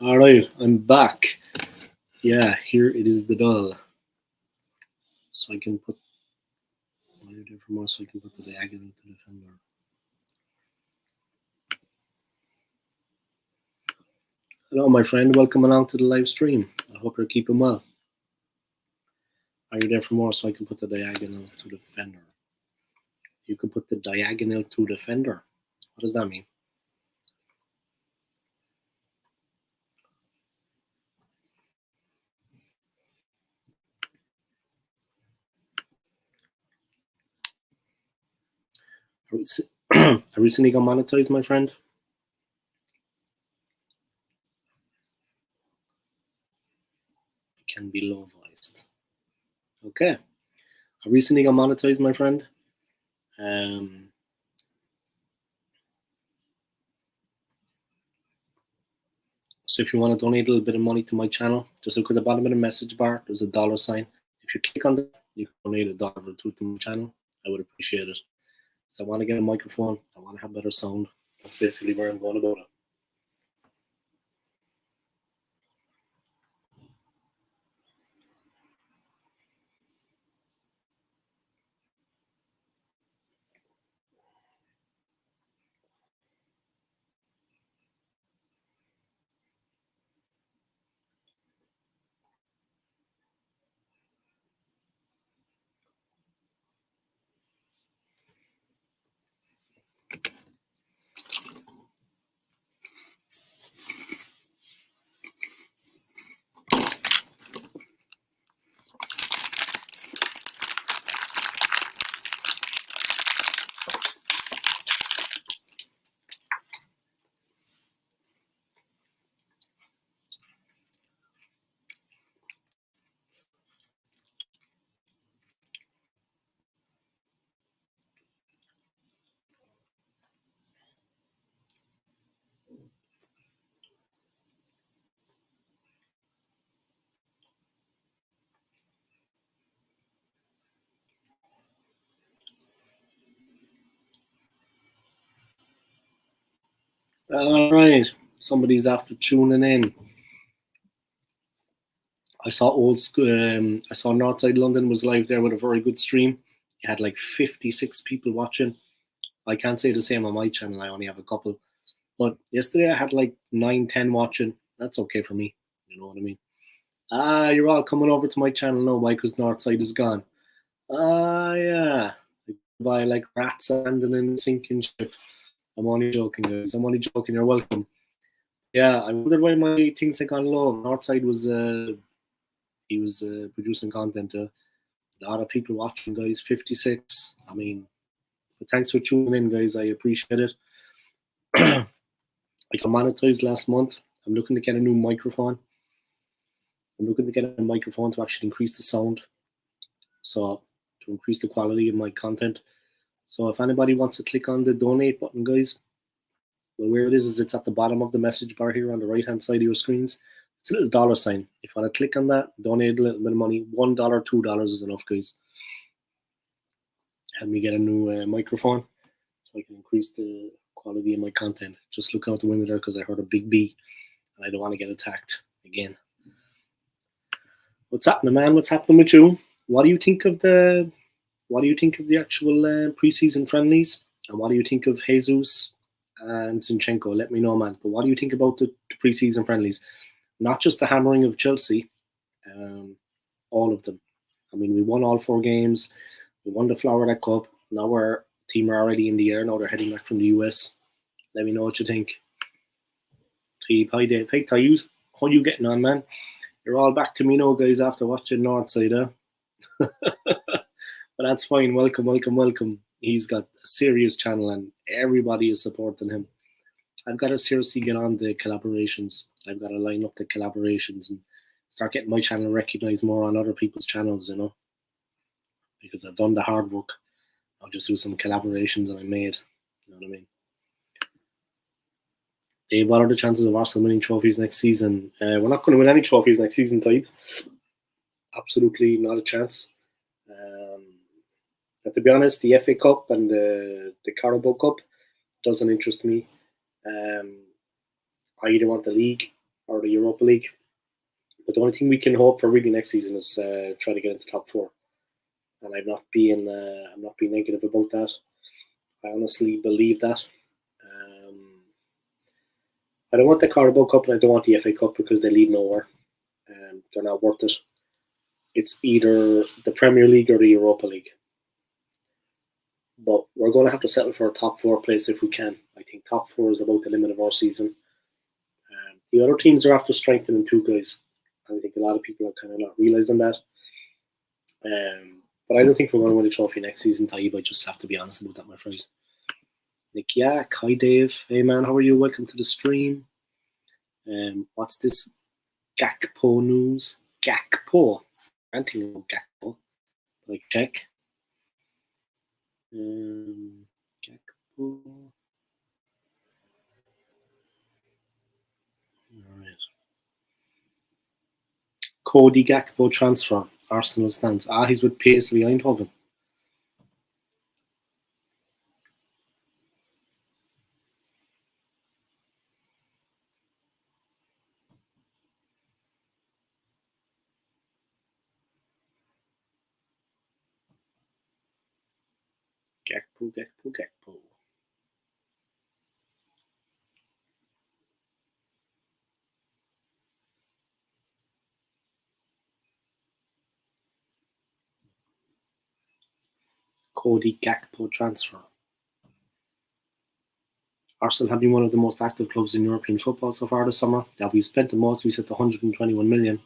All right, I'm back. Yeah, here it is the doll. So I can put so I can put the diagonal to the fender. Hello, my friend. Welcome along to the live stream. I hope you're keeping well. Are you there for more so I can put the diagonal to the fender? You can put the diagonal to the fender. What does that mean? I recently got monetized, my friend. It can be low voiced. Okay. I recently got monetized, my friend. So if you want to donate a little bit of money to my channel, just look at the bottom of the message bar. There's a $sign. If you click on that, you can donate $1 or $2 to my channel. I would appreciate it. So I want to get a microphone. I want to have better sound. That's basically where I'm going about it. All right. Somebody's after tuning in. I saw old school. I saw Northside London was live there with a very good stream. He had like 56 people watching. I can't say the same on my channel. I only have a couple. But yesterday I had like 9, 10 watching. That's okay for me. You know what I mean? You're all coming over to my channel now, because Northside is gone. Yeah. By like rats landing in a sinking ship. I'm only joking, guys. I'm only joking. You're welcome. Yeah, I wondered why my things had gone low. Northside was he was producing content. A lot of people watching, guys. 56. I mean, but thanks for tuning in, guys. I appreciate it. I got monetized last month. I'm looking to get a new microphone. I'm looking to get a microphone to actually increase the sound, so to increase the quality of my content. So if anybody wants to click on the donate button, guys, well, where it is it's at the bottom of the message bar here on the right hand side of your screens. It's a little $sign. If you want to click on that, donate a little bit of money. $1, $2 is enough, guys. Help me get a new microphone so I can increase the quality of my content. Just look out the window there because I heard a big bee and I don't want to get attacked again. What's happening, man? What's happening with you? What do you think of the actual preseason friendlies? And what do you think of Jesus and Zinchenko? Let me know, man. But what do you think about the preseason friendlies? Not just the hammering of Chelsea, all of them. I mean, we won all 4 games. We won the Florida Cup. Now our team are already in the air. Now they're heading back from the US. Let me know what you think. Hi, Dave. Hey, how you getting on, man? You're all back to me now, guys, after watching Northside, huh? But that's fine. Welcome, welcome, welcome. He's got a serious channel and everybody is supporting him. I've got to seriously get on the collaborations. I've got to line up the collaborations and start getting my channel recognized more on other people's channels, you know, because I've done the hard work. I'll just do some collaborations and I made, you know what I mean? Dave, what are the chances of Arsenal winning trophies next season? We're not going to win any trophies next season, type. Absolutely not a chance. to be honest, the FA Cup and the Carabao Cup doesn't interest me. I either want the league or the Europa League. But the only thing we can hope for really next season is try to get into top four. And I'm not being negative about that. I honestly believe that. I don't want the Carabao Cup and I don't want the FA Cup because they lead nowhere. They're not worth it. It's either the Premier League or the Europa League. But we're going to have to settle for a top four place if we can. I think top four is about the limit of our season. The other teams are after strengthening two guys. I think a lot of people are kind of not realising that. But I don't think we're going to win a trophy next season, Taib. I just have to be honest about that, my friend. Nick Yak, hi Dave. Hey man, how are you? Welcome to the stream. What's this Gakpo news? Gakpo. I don't think about Gakpo. Like check. Gakpo. Alright. Cody Gakpo transfer. Arsenal stands. He's with PSV Eindhoven. Gakpo. Cody Gakpo transfer. Arsenal have been one of the most active clubs in European football so far this summer. Now we've spent the most. We set 121 million.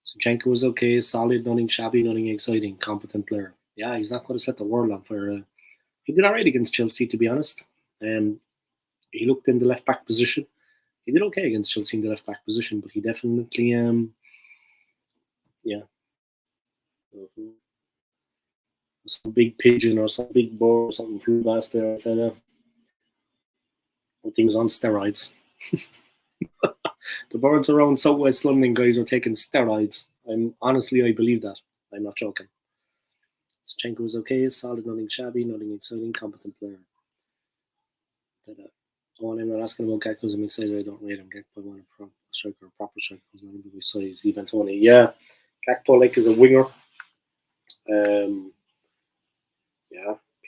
Zinchenko was okay, solid, nothing shabby, nothing exciting, competent player. Yeah, he's not going to set the world on fire. He did alright against Chelsea, to be honest. He looked in the left back position. He did okay against Chelsea in the left back position, but he definitely, some big pigeon or some big bird or something flew past there. Things on steroids. The birds around Southwest London guys are taking steroids. I believe that. I'm not joking. Zinchenko was okay, solid, nothing shabby, nothing exciting, competent player. I'm not asking about Gakpo because I'm excited. I don't rate him. Gakpo want a proper striker. He's not even size. Even Tony, yeah. Gakpo is a winger.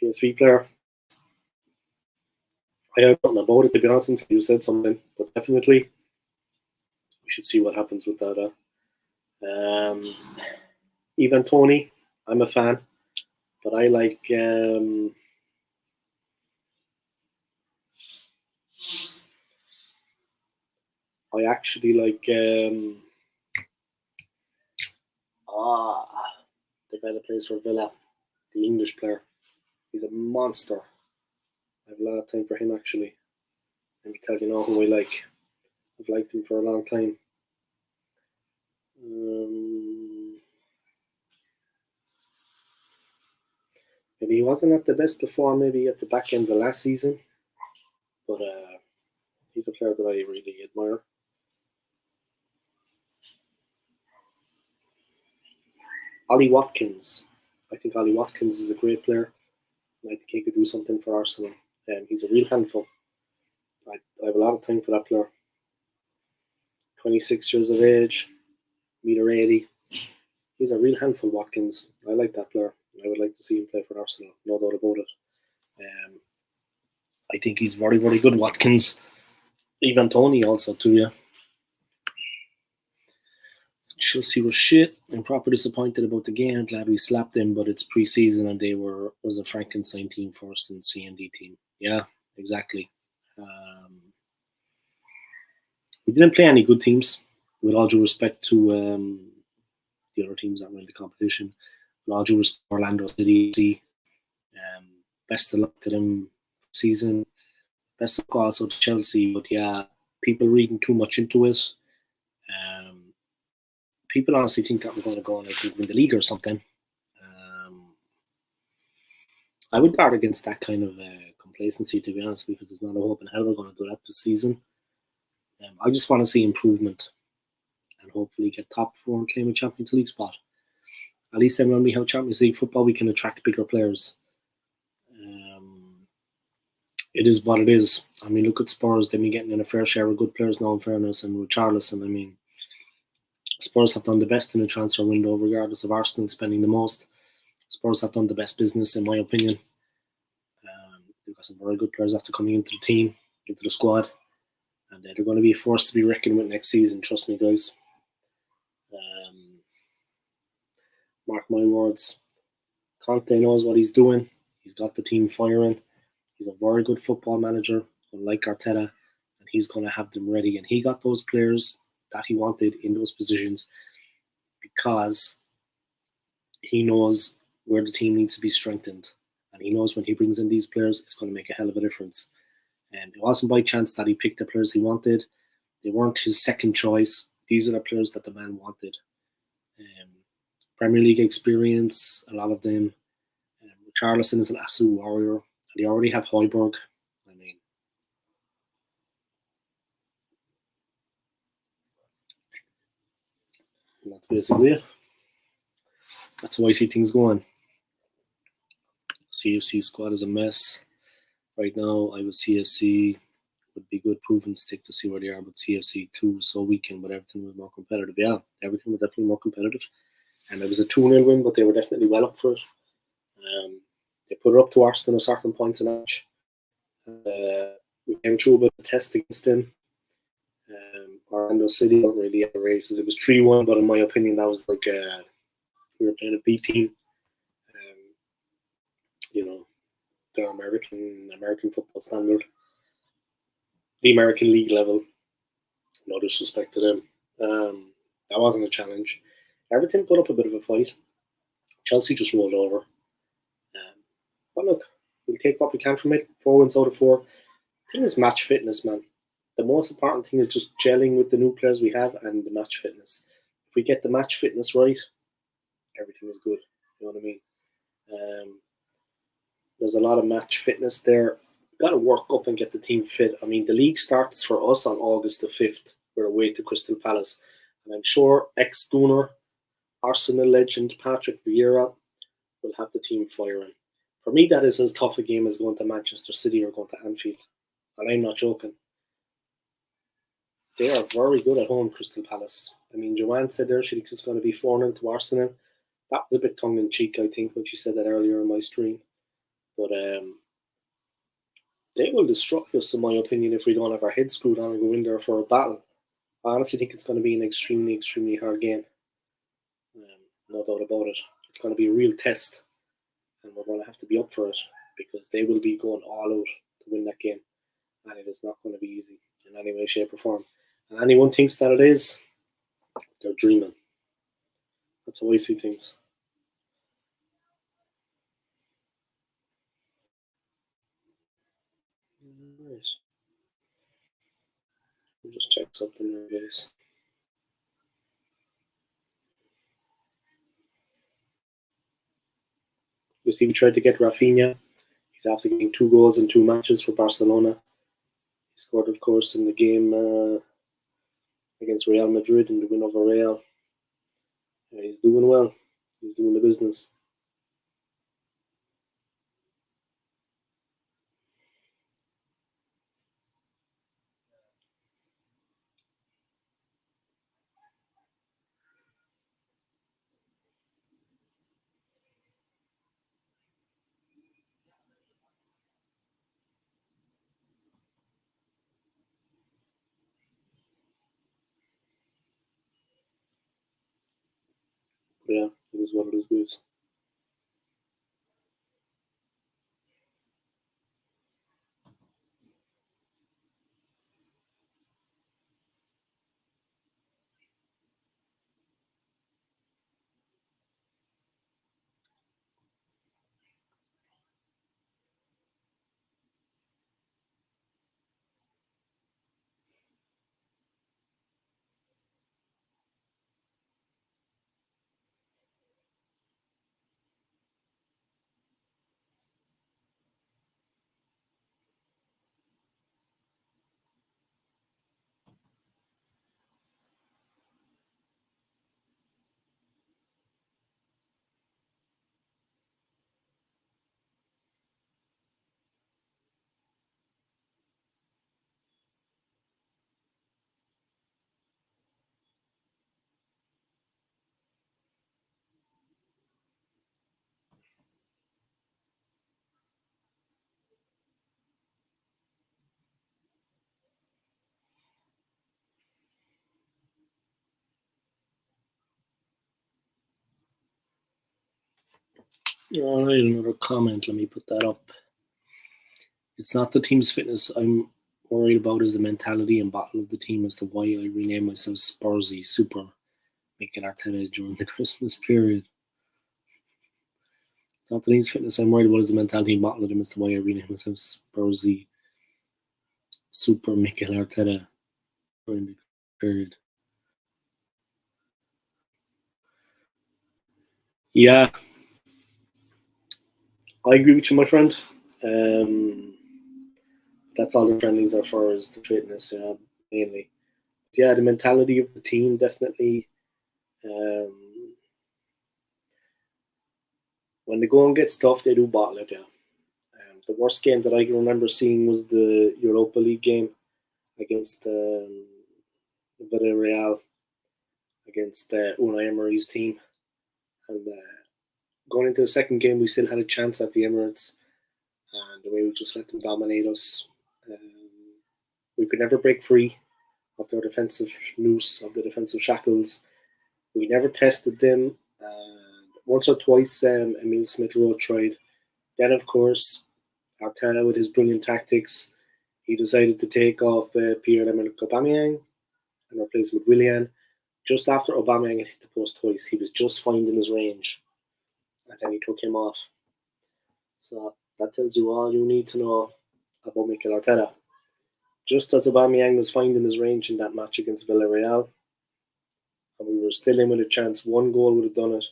PSV player. I don't know about it, to be honest, until you said something, but definitely we should see what happens with that. Even Tony, I'm a fan, but I like. I actually like the guy that plays for Villa, the English player. He's a monster. I have a lot of time for him actually. Let me tell you now who I like. I've liked him for a long time. Maybe he wasn't at the best of form, maybe at the back end of last season, but he's a player that I really admire. Ollie Watkins. I think Ollie Watkins is a great player. I think he could do something for Arsenal. He's a real handful. I have a lot of time for that player. 26 years of age, (1.80 m). He's a real handful, Watkins. I like that player. I would like to see him play for Arsenal, no doubt about it. I think he's very, very good, Watkins. Even Tony also too, yeah. Chelsea was shit. I'm proper disappointed about the game. Glad we slapped them, but it's pre-season and was a Frankenstein team first and CND team. Yeah, exactly. We didn't play any good teams, with all due respect to the other teams that were in the competition. With all due respect to Orlando City. Best of luck to them season. Best of luck also to Chelsea, but yeah, people reading too much into it. People honestly think that we're going to go and win the league or something. I would guard against that kind of complacency, to be honest, because there's not a hope in hell we're going to do that this season. I just want to see improvement and hopefully get top four and claim a Champions League spot. At least then when we have Champions League football, we can attract bigger players. It is what it is. I mean, look at Spurs. They've been getting in a fair share of good players now, in fairness, and with Richarlison, I mean, Spurs have done the best in the transfer window, regardless of Arsenal spending the most. Spurs have done the best business, in my opinion. They've got some very good players after coming into the team, into the squad, and they're going to be a force to be reckoned with next season. Trust me, guys. Mark my words. Conte knows what he's doing. He's got the team firing. He's a very good football manager, unlike Arteta, and he's going to have them ready. And he got those players that he wanted in those positions because he knows where the team needs to be strengthened. And he knows when he brings in these players, it's going to make a hell of a difference. And it wasn't by chance that he picked the players he wanted. They weren't his second choice. These are the players that the man wanted. Premier League experience, a lot of them. Richarlison is an absolute warrior. And they already have Højbjerg. I mean, that's basically it. That's how I see things going. CFC squad is a mess. Right now, I would CFC would be good proven stick to see where they are, but CFC 2 was so weak and but everything was more competitive. Yeah, everything was definitely more competitive. And it was a 2-0 win, but they were definitely well up for it. They put it up to Arsenal at certain points in the match. We came through a bit of a test against them. Orlando City don't really have races. It was 3-1, but in my opinion, that was like we were playing a B team. You know, the American football standard, the American League level. No disrespect to them. That wasn't a challenge. Everton put up a bit of a fight. Chelsea just rolled over. But look, we'll take what we can from it. 4 wins out of 4. The thing is match fitness, man. The most important thing is just gelling with the new players we have and the match fitness. If we get the match fitness right, everything is good. You know what I mean? There's a lot of match fitness there. Got to work up and get the team fit. I mean, the league starts for us on August the 5th. We're away to Crystal Palace. And I'm sure ex-Gunner, Arsenal legend Patrick Vieira will have the team firing. For me, that is as tough a game as going to Manchester City or going to Anfield. And I'm not joking. They are very good at home, Crystal Palace. I mean, Joanne said there she thinks it's going to be 4-0 to Arsenal. That was a bit tongue-in-cheek, I think, when she said that earlier in my stream. But they will destroy us, in my opinion, if we don't have our heads screwed on and go in there for a battle. I honestly think it's going to be an extremely, extremely hard game. No doubt about it. It's going to be a real test. And we're going to have to be up for it because they will be going all out to win that game. And it is not going to be easy in any way, shape, or form. And anyone thinks that it is, they're dreaming. That's how I see things. Right. We'll just check something there, guys. You see, we tried to get Rafinha. He's after getting 2 goals in 2 matches for Barcelona. He scored, of course, in the game against Real Madrid in the win over Real. He's doing well. He's doing the business. But yeah, it is what it is, guys. All right, another comment. Let me put that up. It's not the team's fitness I'm worried about, is the mentality and battle of the team as to why I renamed myself Spursy Super Mikel Arteta during the Christmas period. It's not the team's fitness I'm worried about, is the mentality and battle of them as to why I renamed myself Spursy Super Mikel Arteta during the period. Yeah, I agree with you, my friend. Um, that's all the friendlies are for, is the fitness, mainly. Yeah, the mentality of the team, definitely. Um, when they go and get stuff, they do bottle it. Yeah. The worst game that I can remember seeing was the Europa League game against Villarreal, against Unai Emery's team. And going into the second game, we still had a chance at the Emirates, and the way we just let them dominate us, we could never break free of their defensive noose, of the defensive shackles. We never tested them. And once or twice, Emil Smith Rowe tried. Then, of course, Arteta, with his brilliant tactics, he decided to take off Pierre-Emerick Aubameyang and replace him with Willian. Just after Aubameyang had hit the post twice, he was just finding his range, and then he took him off. So that tells you all you need to know about Mikel Arteta. Just as Aubameyang was finding his range in that match against Villarreal, and we were still in with a chance, one goal would have done it.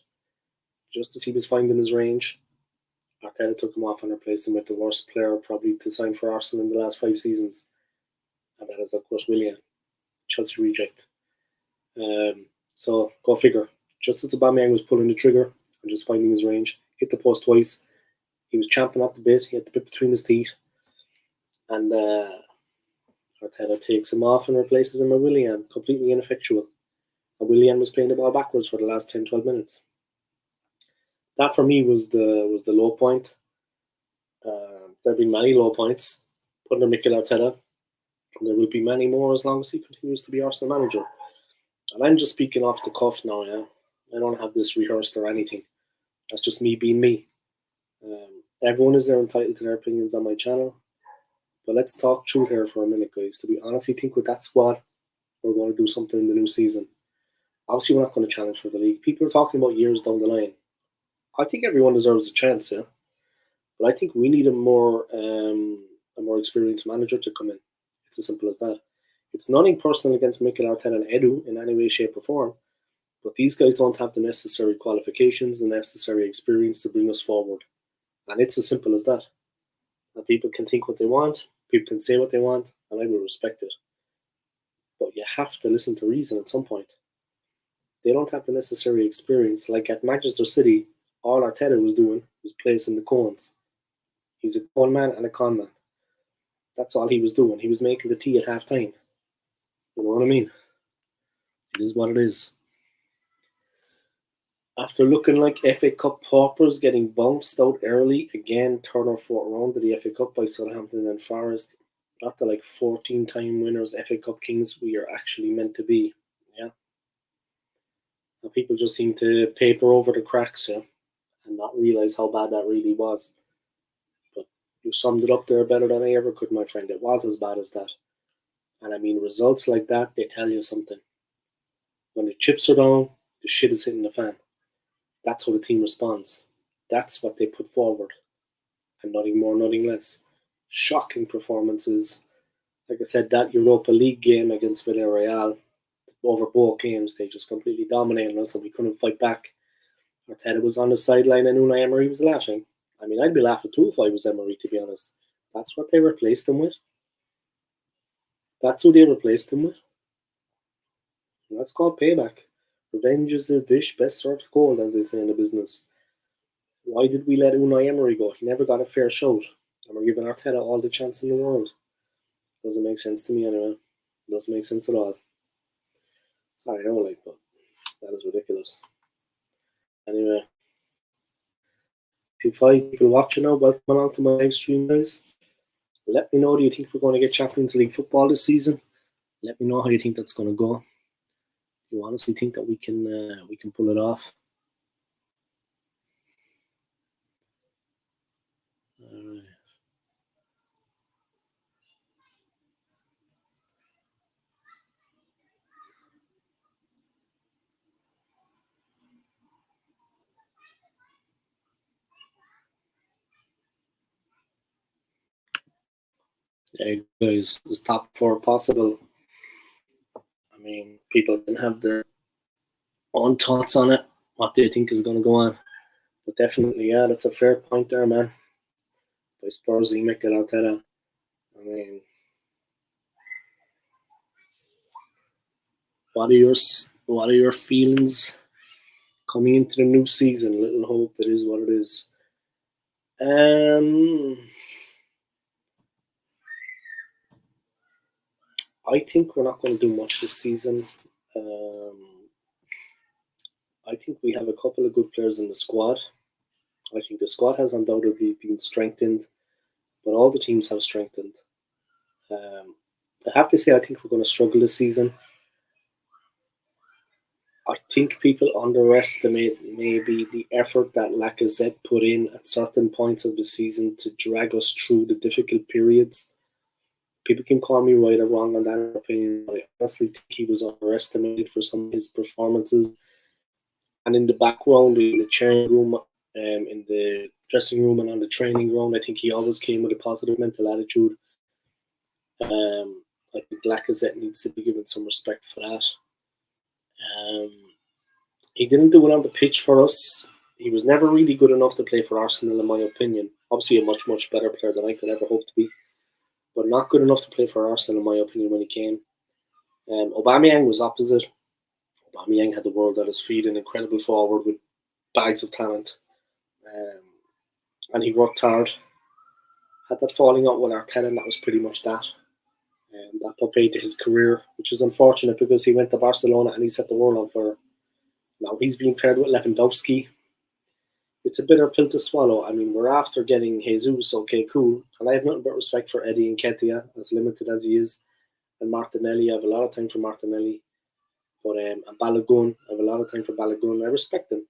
Just as he was finding his range, Arteta took him off and replaced him with the worst player probably to sign for Arsenal in the last 5 seasons, and that is, of course, Willian, Chelsea reject. So go figure. Just as Aubameyang was pulling the trigger and just finding his range, hit the post twice. He was champing at the bit. He had the bit between his teeth, and Arteta takes him off and replaces him with Willian, completely ineffectual. And Willian was playing the ball backwards for the last 10, 12 minutes. That for me was the low point. There'll be many low points under Mikel Arteta, and there will be many more as long as he continues to be Arsenal manager. And I'm just speaking off the cuff now, yeah. I don't have this rehearsed or anything. That's just me being me. Everyone is there entitled to their opinions on my channel. But let's talk truth here for a minute, guys. Do we honestly think with that squad we're going to do something in the new season? Obviously, we're not going to challenge for the league. People are talking about years down the line. I think everyone deserves a chance, yeah. But I think we need a more experienced manager to come in. It's as simple as that. It's nothing personal against Mikel Arteta and Edu in any way, shape, or form. But these guys don't have the necessary qualifications, the necessary experience to bring us forward. And it's as simple as that. And people can think what they want, people can say what they want, and I will respect it. But you have to listen to reason at some point. They don't have the necessary experience. Like at Manchester City, all Arteta was doing was placing the cones. He's a con man and a con man. That's all he was doing. He was making the tea at half time. You know what I mean? It is what it is. After looking like FA Cup paupers, getting bounced out early, again, third or fourth round of the FA Cup by Southampton and Forest. Not the 14-time winners, FA Cup kings we are actually meant to be. Yeah. And people just seem to paper over the cracks, yeah, and not realise how bad that really was. But you summed it up there better than I ever could, my friend. It was as bad as that. And I mean, results like that, they tell you something. When the chips are down, the shit is hitting the fan. That's how the team responds. That's what they put forward. And nothing more, nothing less. Shocking performances. Like I said, that Europa League game against Villarreal, over both games, they just completely dominated us and we couldn't fight back. Arteta was on the sideline and Unai Emery was laughing. I mean, I'd be laughing too if I was Emery, to be honest. That's what they replaced him with. That's who they replaced him with. And that's called payback. Revenge is a dish best served cold, as they say in the business. Why did we let Unai Emery go? He never got a fair shout. And we're giving Arteta all the chance in the world. Doesn't make sense to me anyway. Doesn't make sense at all. Sorry, I don't like, but that is ridiculous. Anyway, 5 people watching now, welcome along to my live stream, guys. Let me know, do you think we're going to get Champions League football this season? Let me know how you think that's going to go. You honestly think that we can pull it off? Alright. Yeah, guys, it's top four possible. I mean, people can have their own thoughts on it, what they think is going to go on. But definitely, yeah, that's a fair point there, man. By Spurs, Mikel Arteta. I mean, what are your feelings coming into the new season? Little hope, it is what it is. I think we're not going to do much this season. Um, I think we have a couple of good players in the squad. I think the squad has undoubtedly been strengthened, but all the teams have strengthened. Um, I have to say, I think we're going to struggle this season. I think people underestimate maybe the effort that Lacazette put in at certain points of the season to drag us through the difficult periods. People can call me right or wrong on that opinion, but I honestly think he was underestimated for some of his performances. And in the background, in the changing room, in the dressing room, and on the training ground, I think he always came with a positive mental attitude. I think Lacazette needs to be given some respect for that. Um, he didn't do it on the pitch for us. He was never really good enough to play for Arsenal, in my opinion. Obviously, a much, much better player than I could ever hope to be, but not good enough to play for Arsenal, in my opinion, when he came. Aubameyang was opposite. Aubameyang had the world at his feet, an incredible forward with bags of talent. Um, and he worked hard. Had that falling out with Arteta, and that was pretty much that. That put paid to his career, which is unfortunate because he went to Barcelona and he set the world on fire. Now he's being paired with Lewandowski. It's a bitter pill to swallow. I mean, we're after getting Jesus, okay, cool. And I have nothing but respect for Eddie Nketiah, as limited as he is. And Martinelli, I have a lot of time for Martinelli. But and Balogun, I have a lot of time for Balogun. I respect him.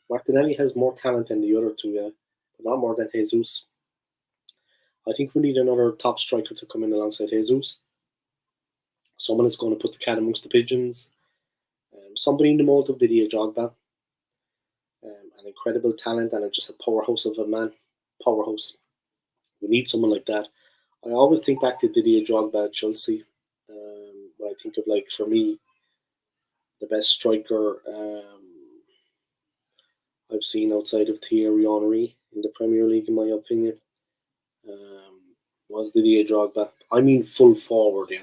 Martinelli has more talent than the other two, yeah, but not more than Jesus. I think we need another top striker to come in alongside Jesus. Someone that's going to put the cat amongst the pigeons. Somebody in the mold of Didier Drogba. An incredible talent and just a powerhouse of a man. Powerhouse. We need someone like that. I always think back to Didier Drogba at Chelsea. When I think of, like, for me, the best striker I've seen outside of Thierry Henry in the Premier League, in my opinion, was Didier Drogba. I mean, full forward, yeah,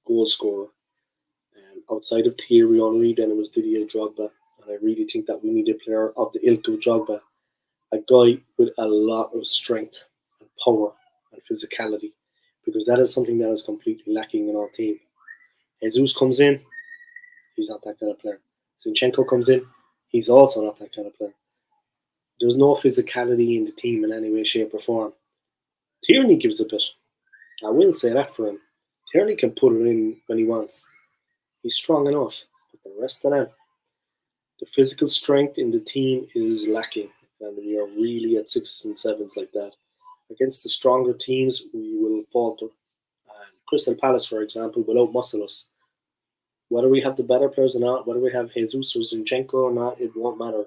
goal scorer. Outside of Thierry Henry, then it was Didier Drogba, and I really think that we need a player of the ilk of Drogba, a guy with a lot of strength and power and physicality, because that is something that is completely lacking in our team. Jesus comes in, he's not that kind of player. Zinchenko comes in, he's also not that kind of player. There's no physicality in the team in any way, shape, or form. Tierney gives a bit. I will say that for him. Tierney can put it in when he wants. He's strong enough. But the rest of them, the physical strength in the team is lacking. And we are really at sixes and sevens like that. Against the stronger teams, we will falter. And Crystal Palace, for example, will outmuscle us. Whether we have the better players or not, whether we have Jesus or Zinchenko or not, it won't matter.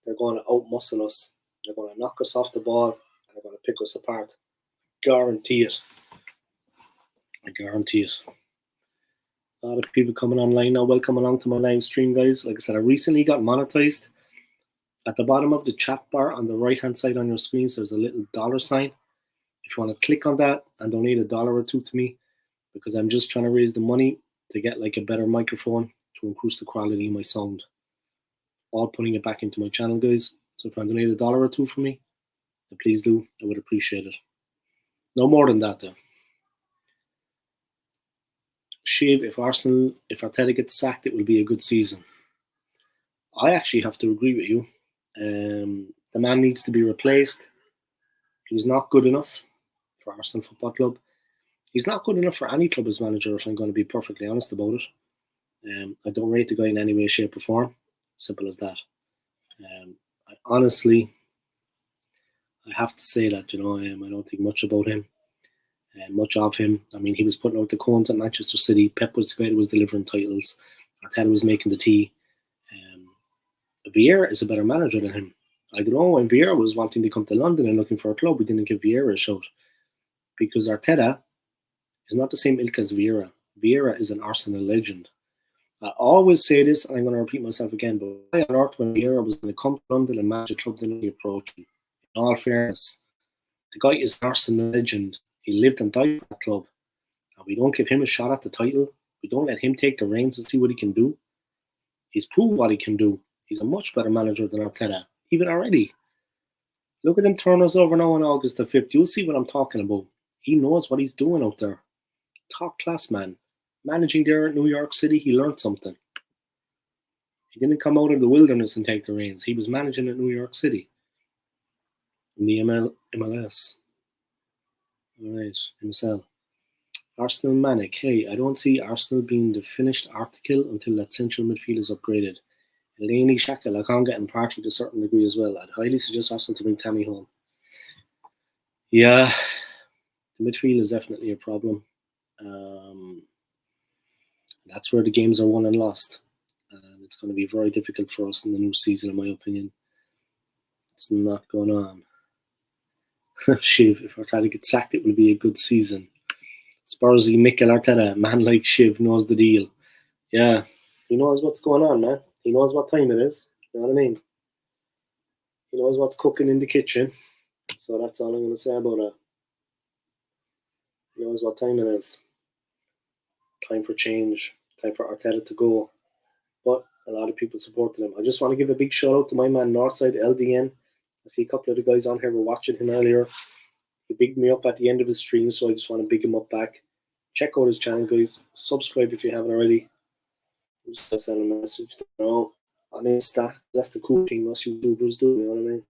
They're going to outmuscle us. They're going to knock us off the ball and they're going to pick us apart. Guarantee it. I guarantee it. A lot of people coming online now. Welcome along to my live stream, guys. Like I said, I recently got monetized. At the bottom of the chat bar on the right hand side on your screens, there's a little dollar sign. If you want to click on that and donate $1 or $2 to me, because I'm just trying to raise the money to get like a better microphone to increase the quality of my sound. All putting it back into my channel, guys. So if you want to donate $1 or $2 for me, then please do. I would appreciate it. No more than that, though. Shiv, if Arteta gets sacked, it will be a good season. I actually have to agree with you. The man needs to be replaced. He's not good enough for Arsenal Football Club. He's not good enough for any club as manager, if I'm going to be perfectly honest about it. I don't rate the guy in any way, shape, or form. Simple as that. I I have to say that, I don't think much about him. Much of him. I mean, he was putting out the cones at Manchester City. Pep was the guy who was delivering titles. Arteta was making the tea. Vieira is a better manager than him. I don't know, when Vieira was wanting to come to London and looking for a club, we didn't give Vieira a shout. Because Arteta is not the same ilk as Vieira. Vieira is an Arsenal legend. I always say this, and I'm going to repeat myself again, but why on earth when Vieira was going to come to London and manage a club didn't he approach him? In all fairness, the guy is an Arsenal legend. He lived and died for that club. And we don't give him a shot at the title. We don't let him take the reins and see what he can do. He's proved what he can do. He's a much better manager than Arteta, even already. Look at him turn us over now on August the 5th. You'll see what I'm talking about. He knows what he's doing out there. Top class man. Managing there at New York City, he learned something. He didn't come out of the wilderness and take the reins. He was managing at New York City. In the MLS. Alright, MSL. Arsenal Manic. Hey, I don't see Arsenal being the finished article until that central midfield is upgraded. Eleni, Xhaka, Lokonga and Partey to a certain degree as well. I'd highly suggest Arsenal to bring Tammy home. Yeah, the midfield is definitely a problem. That's where the games are won and lost. It's going to be very difficult for us in the new season, in my opinion. It's not going on. Shiv, if we're trying to get sacked, it will be a good season. Spursy, Mikel Arteta, man like Shiv knows the deal. Yeah, he knows what's going on, man. He knows what time it is. You know what I mean? He knows what's cooking in the kitchen. So that's all I'm going to say about it. He knows what time it is. Time for change. Time for Arteta to go. But a lot of people supported him. I just want to give a big shout out to my man Northside LDN. I see a couple of the guys on here were watching him earlier. He bigged me up at the end of his stream, so I just want to big him up back. Check out his channel, guys. Subscribe if you haven't already. I'm just going to send him a message. On Insta. That's the cool thing most YouTubers do, you know what I mean?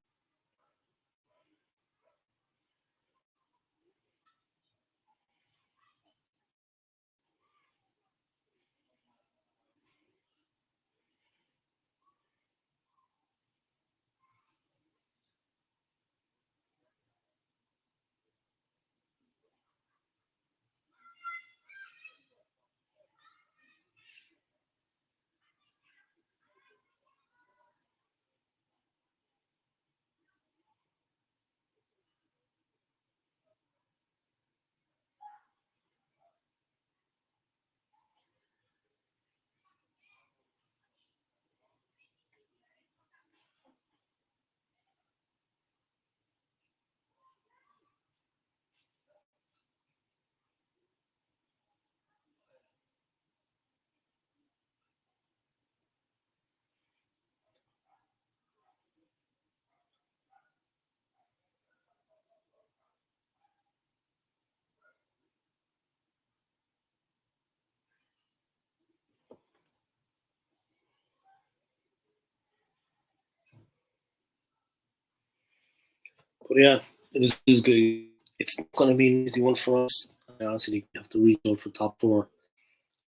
But yeah, it is good. It's not going to be an easy one for us. I honestly think we have to reach out for top four.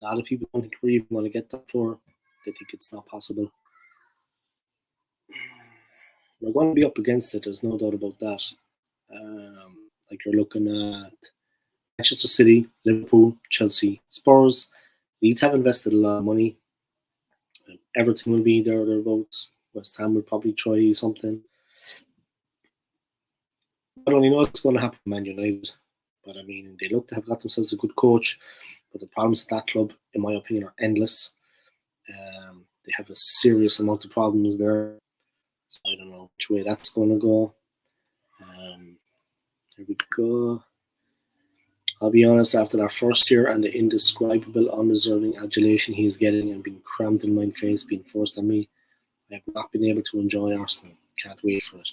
A lot of people don't think we even want to get top four. They think it's not possible. We're going to be up against it. There's no doubt about that. Like you're looking at Manchester City, Liverpool, Chelsea, Spurs. Leeds have invested a lot of money. Everton will be there thereabouts. West Ham will probably try something. I don't know what's going to happen to Man United. But I mean, they look to have got themselves a good coach. But the problems at that club, in my opinion, are endless. They have a serious amount of problems there. So I don't know which way that's going to go. There we go. I'll be honest, after that first year and the indescribable, undeserving adulation he is getting and being crammed in my face, being forced on me, I have not been able to enjoy Arsenal. Can't wait for it.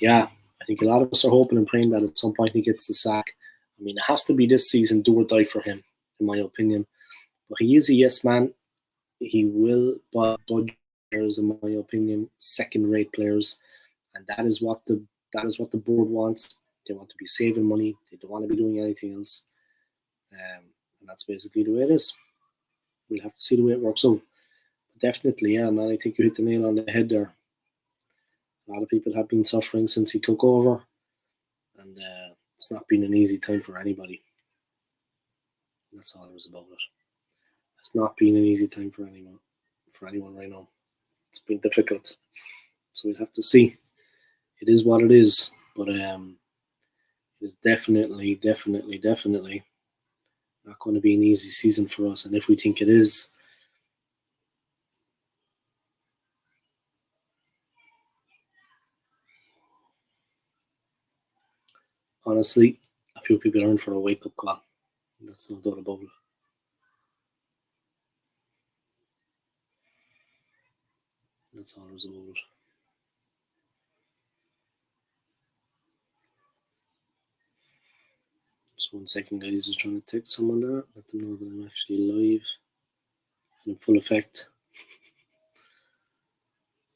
Yeah, I think a lot of us are hoping and praying that at some point he gets the sack. I mean, it has to be this season, do or die for him, in my opinion. But he is a yes man. He will budge players, in my opinion, second-rate players, and that is what the board wants. They want to be saving money. They don't want to be doing anything else, and that's basically the way it is. We'll have to see the way it works out. But definitely, yeah, man. I think you hit the nail on the head there. A lot of people have been suffering since he took over. and it's not been an easy time for anybody. That's all there is about it. It's not been an easy time for anyone right now. It's been difficult, so we'll have to see. It is what it is, but it is definitely not going to be an easy season for us. And if we think it is, honestly, a few people are in for a wake-up call. That's no doubt about it. That's all there's about it. Just 1 second, guys. Just trying to text someone there. Let them know that I'm actually live and in full effect.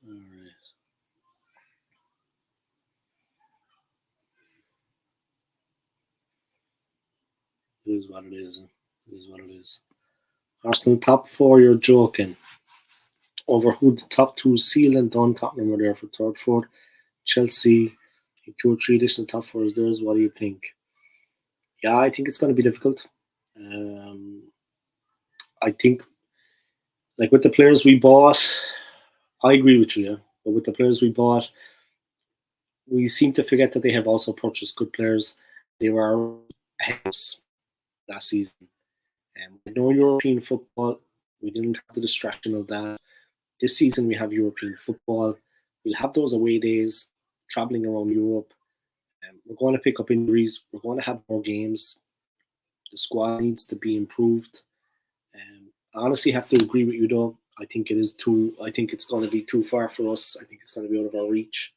Alright. It is what it is. It is what it is. Arsenal top 4, you're joking. Over who the top 2, Seal and Dunn, Tottenham were there for third, fourth. Chelsea, 2 or 3 additional top 4s there. What do you think? Yeah, I think it's going to be difficult. I think, like with the players we bought, I agree with you, yeah. But with the players we bought, we seem to forget that they have also purchased good players. They were ahead of us last season. With no European football, we didn't have the distraction of that. This season we have European football. We'll have those away days, traveling around Europe. We're going to pick up injuries. We're going to have more games. The squad needs to be improved. I honestly have to agree with you though. I think it's going to be too far for us. I think it's going to be out of our reach.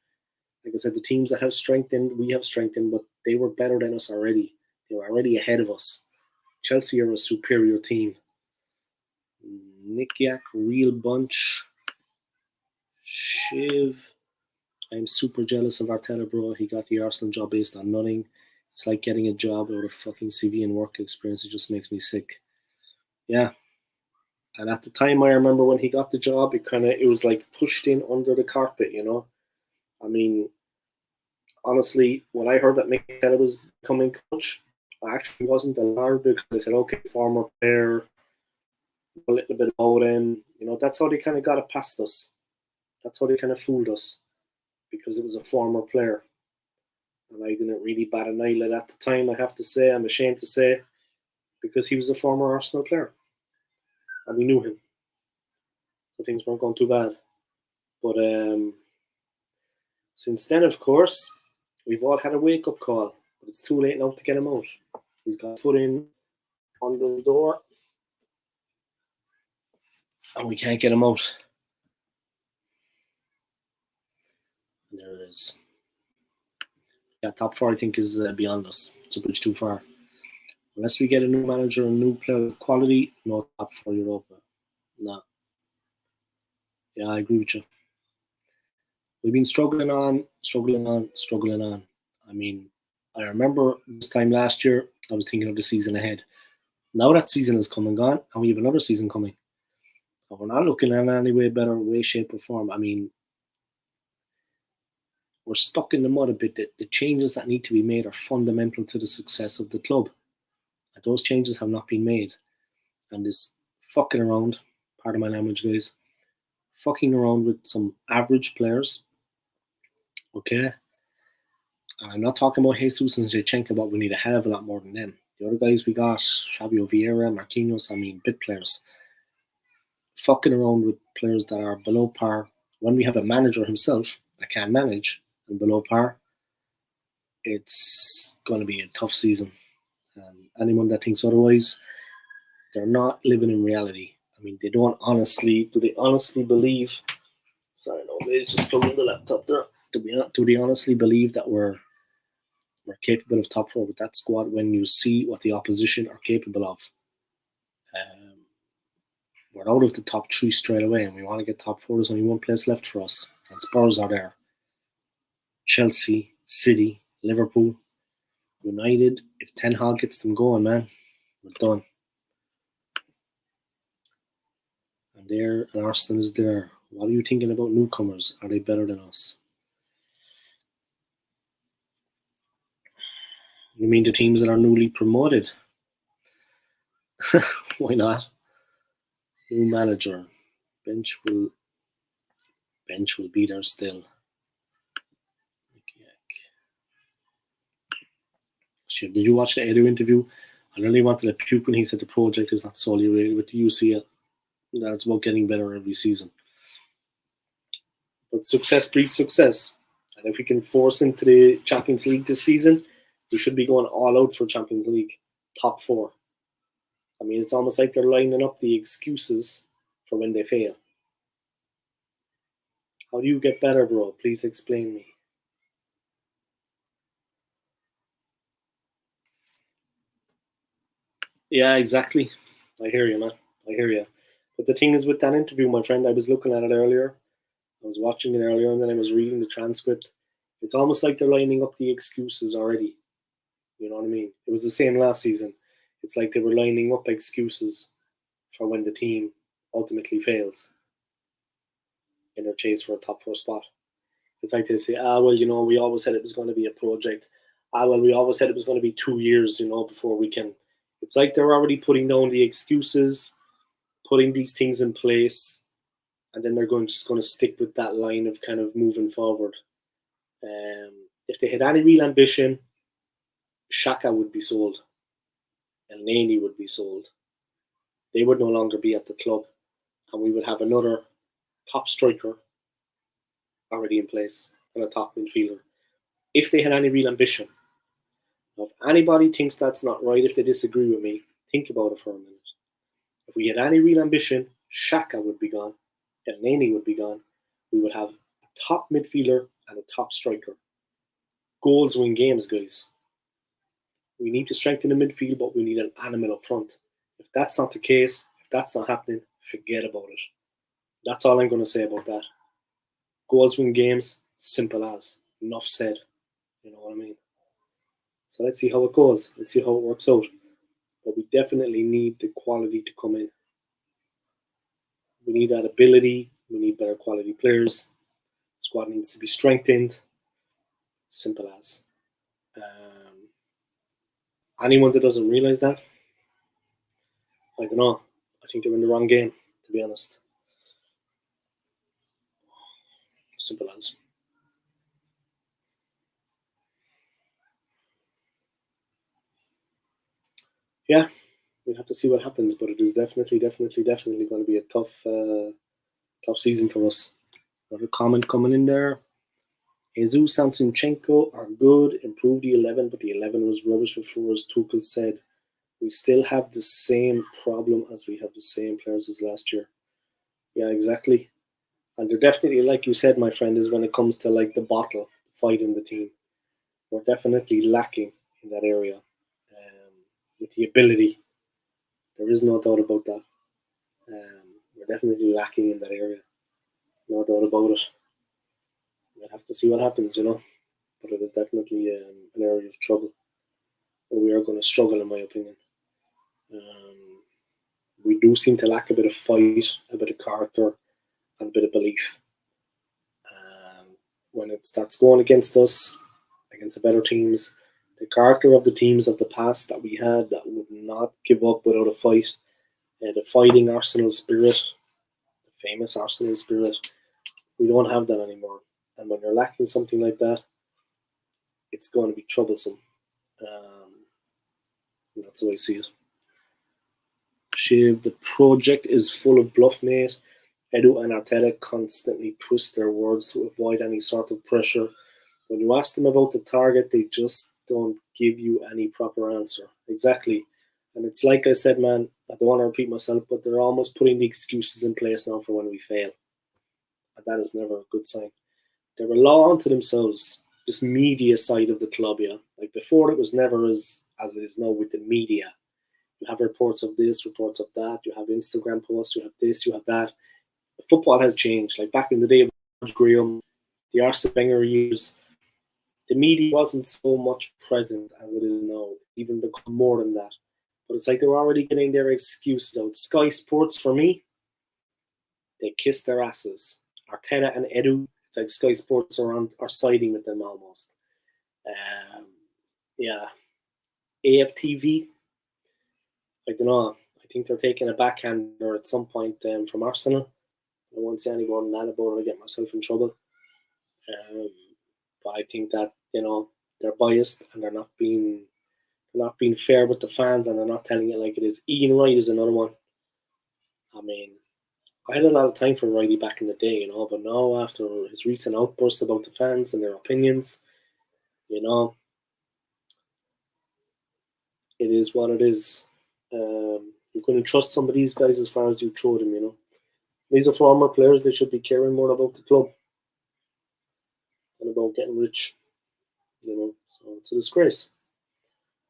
Like I said, the teams that have strengthened, we have strengthened, but they were better than us already. They were already ahead of us. Chelsea are a superior team. Nick Yak, real bunch. Shiv. I'm super jealous of Arteta, bro. He got the Arsenal job based on nothing. It's like getting a job out of fucking CV and work experience. It just makes me sick. Yeah. And at the time, I remember when he got the job, it was like pushed in under the carpet, you know? I mean, honestly, when I heard that Mikel was becoming coach, I actually wasn't alarmed because I said, okay, former player, a little bit about him. You know, that's how they kind of got it past us. That's how they kind of fooled us because it was a former player. And I didn't really bat an eyelid at the time, I have to say. I'm ashamed to say, because he was a former Arsenal player. And we knew him. So things weren't going too bad. But since then, of course, we've all had a wake-up call. But it's too late now to get him out. He's got a foot in under the door. And we can't get him out. And there it is. Yeah, top 4, I think, is beyond us. It's a bridge too far. Unless we get a new manager and new player of quality, no top 4 Europa. No. Yeah, I agree with you. We've been struggling on. I mean, I remember this time last year, I was thinking of the season ahead. Now that season has come and gone, and we have another season coming. And we're not looking at any way better way, shape, or form. I mean, we're stuck in the mud a bit. The changes that need to be made are fundamental to the success of the club. And those changes have not been made. And this fucking around, pardon my language, guys, fucking around with some average players, okay? And I'm not talking about Jesus and Zinchenko, but we need a hell of a lot more than them. The other guys we got, Fabio Vieira, Marquinhos, I mean, bit players. Fucking around with players that are below par. When we have a manager himself that can't manage and below par, it's going to be a tough season. And anyone that thinks otherwise, they're not living in reality. I mean, do they honestly believe? Sorry, no, it's just plugging in the laptop there. Do they honestly believe that we're capable of top 4 with that squad when you see what the opposition are capable of? We're out of the top 3 straight away, and we want to get top 4. There's only one place left for us, and Spurs are there. Chelsea, City, Liverpool, United. If Ten Hag gets them going, man, we're done. And Arsenal is there. What are you thinking about newcomers? Are they better than us? You mean the teams that are newly promoted? Why not? New manager. Bench will be there still. Shit, did you watch the Edu interview? I really wanted to puke when he said the project is not solely related with the UCL. That's about getting better every season. But success breeds success. And if we can force into the Champions League this season, we should be going all out for Champions League. Top 4. I mean, it's almost like they're lining up the excuses for when they fail. How do you get better, bro? Please explain me. Yeah, exactly. I hear you, man. I hear you. But the thing is with that interview, my friend, I was looking at it earlier. I was watching it earlier and then I was reading the transcript. It's almost like they're lining up the excuses already. You know what I mean? It was the same last season. It's like they were lining up excuses for when the team ultimately fails in their chase for a top 4 spot. It's like they say, well, we always said it was going to be a project. Well, we always said it was going to be 2 years, before we can. It's like they're already putting down the excuses, putting these things in place, and then they're just going to stick with that line of kind of moving forward. If they had any real ambition, Shaka would be sold. El Neni would be sold. They would no longer be at the club, and we would have another top striker already in place and a top midfielder. If they had any real ambition. Now, if anybody thinks that's not right, if they disagree with me, think about it for a minute. If we had any real ambition, Shaka would be gone, El Neni would be gone. We would have a top midfielder and a top striker. Goals win games, guys. We need to strengthen the midfield, but we need an animal up front. If that's not the case, if that's not happening, forget about it. That's all I'm going to say about that. Goals win games, simple as. Enough said. You know what I mean? So let's see how it goes. Let's see how it works out. But we definitely need the quality to come in. We need that ability. We need better quality players. The squad needs to be strengthened. Simple as. Anyone that doesn't realize that, I don't know. I think they're in the wrong game, to be honest. Simple as. Yeah, we'll have to see what happens, but it is definitely going to be a tough season for us. Another comment coming in there. Jesus and Zinchenko are good, improved the 11, but the 11 was rubbish before, as Tuchel said. We still have the same problem as we have the same players as last year. Yeah, exactly. And they're definitely, like you said, my friend, is when it comes to like the bottle fight in the team. We're definitely lacking in that area with the ability. There is no doubt about that. We're definitely lacking in that area. No doubt about it. We'll have to see what happens, But it is definitely an area of trouble. But we are going to struggle, in my opinion. We do seem to lack a bit of fight, a bit of character, and a bit of belief. When it starts going against us, against the better teams, the character of the teams of the past that we had that would not give up without a fight, the fighting Arsenal spirit, the famous Arsenal spirit, we don't have that anymore. And when you're lacking something like that, it's going to be troublesome. That's how I see it. Shiv, the project is full of bluff, mate. Edu and Arteta constantly twist their words to avoid any sort of pressure. When you ask them about the target, they just don't give you any proper answer. Exactly. And it's like I said, man, I don't want to repeat myself, but they're almost putting the excuses in place now for when we fail. And that is never a good sign. They rely onto themselves, this media side of the club, yeah. Like before, it was never as it is now with the media. You have reports of this, reports of that. You have Instagram posts. You have this. You have that. Football has changed. Like back in the day of Graham, the Arsene Wenger years, the media wasn't so much present as it is now. It's even become more than that. But it's like they're already getting their excuses out. Sky Sports, for me, they kiss their asses. Arteta and Edu, it's like Sky Sports are siding with them almost. Yeah. AFTV. I don't know. I think they're taking a backhander at some point from Arsenal. I won't say any more than that about it. I get myself in trouble. Um, but I think that they're biased and they're not being fair with the fans, and they're not telling it like it is. Ian Wright is another one. I mean, I had a lot of time for Riley back in the day, but now after his recent outbursts about the fans and their opinions, you know, it is what it is. You couldn't trust some of these guys as far as you throw them. These are former players; they should be caring more about the club than about getting rich. So it's a disgrace.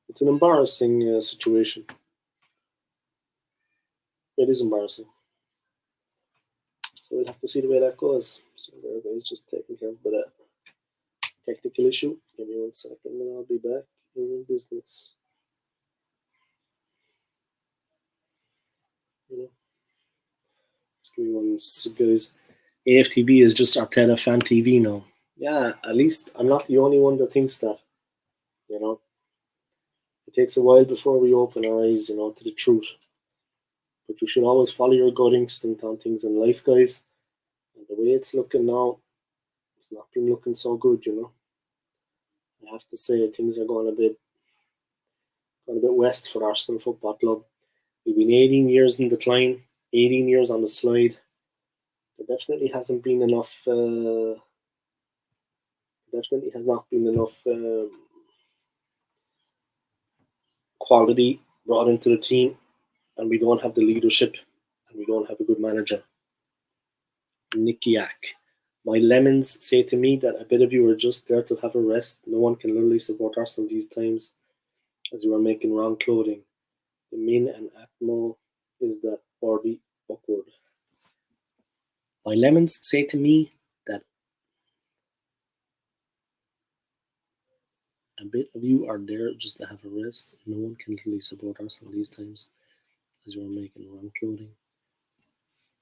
It's an embarrassing situation. It is embarrassing. So we'll have to see the way that goes. So there, guys, just taking care of that technical issue. Give me 1 second, and I'll be back in business. Just give me 1 second, guys. AFTV is just Arteta Fan TV now. Yeah, at least I'm not the only one that thinks that. It takes a while before we open our eyes, to the truth. But you should always follow your gut instinct on things in life, guys. And the way it's looking now, it's not been looking so good, I have to say things are going a bit west for Arsenal Football Club. We've been 18 years in decline, 18 years on the slide. There definitely hasn't been enough. Definitely has not been enough quality brought into the team, and we don't have the leadership, and we don't have a good manager. Nikiak. My lemons say to me that a bit of you are just there to have a rest. No one can literally support Arsenal these times, as you are making wrong clothing. The min and atmo is that body awkward. My lemons say to me that a bit of you are there just to have a rest. No one can literally support Arsenal these times, as you are making wrong clothing.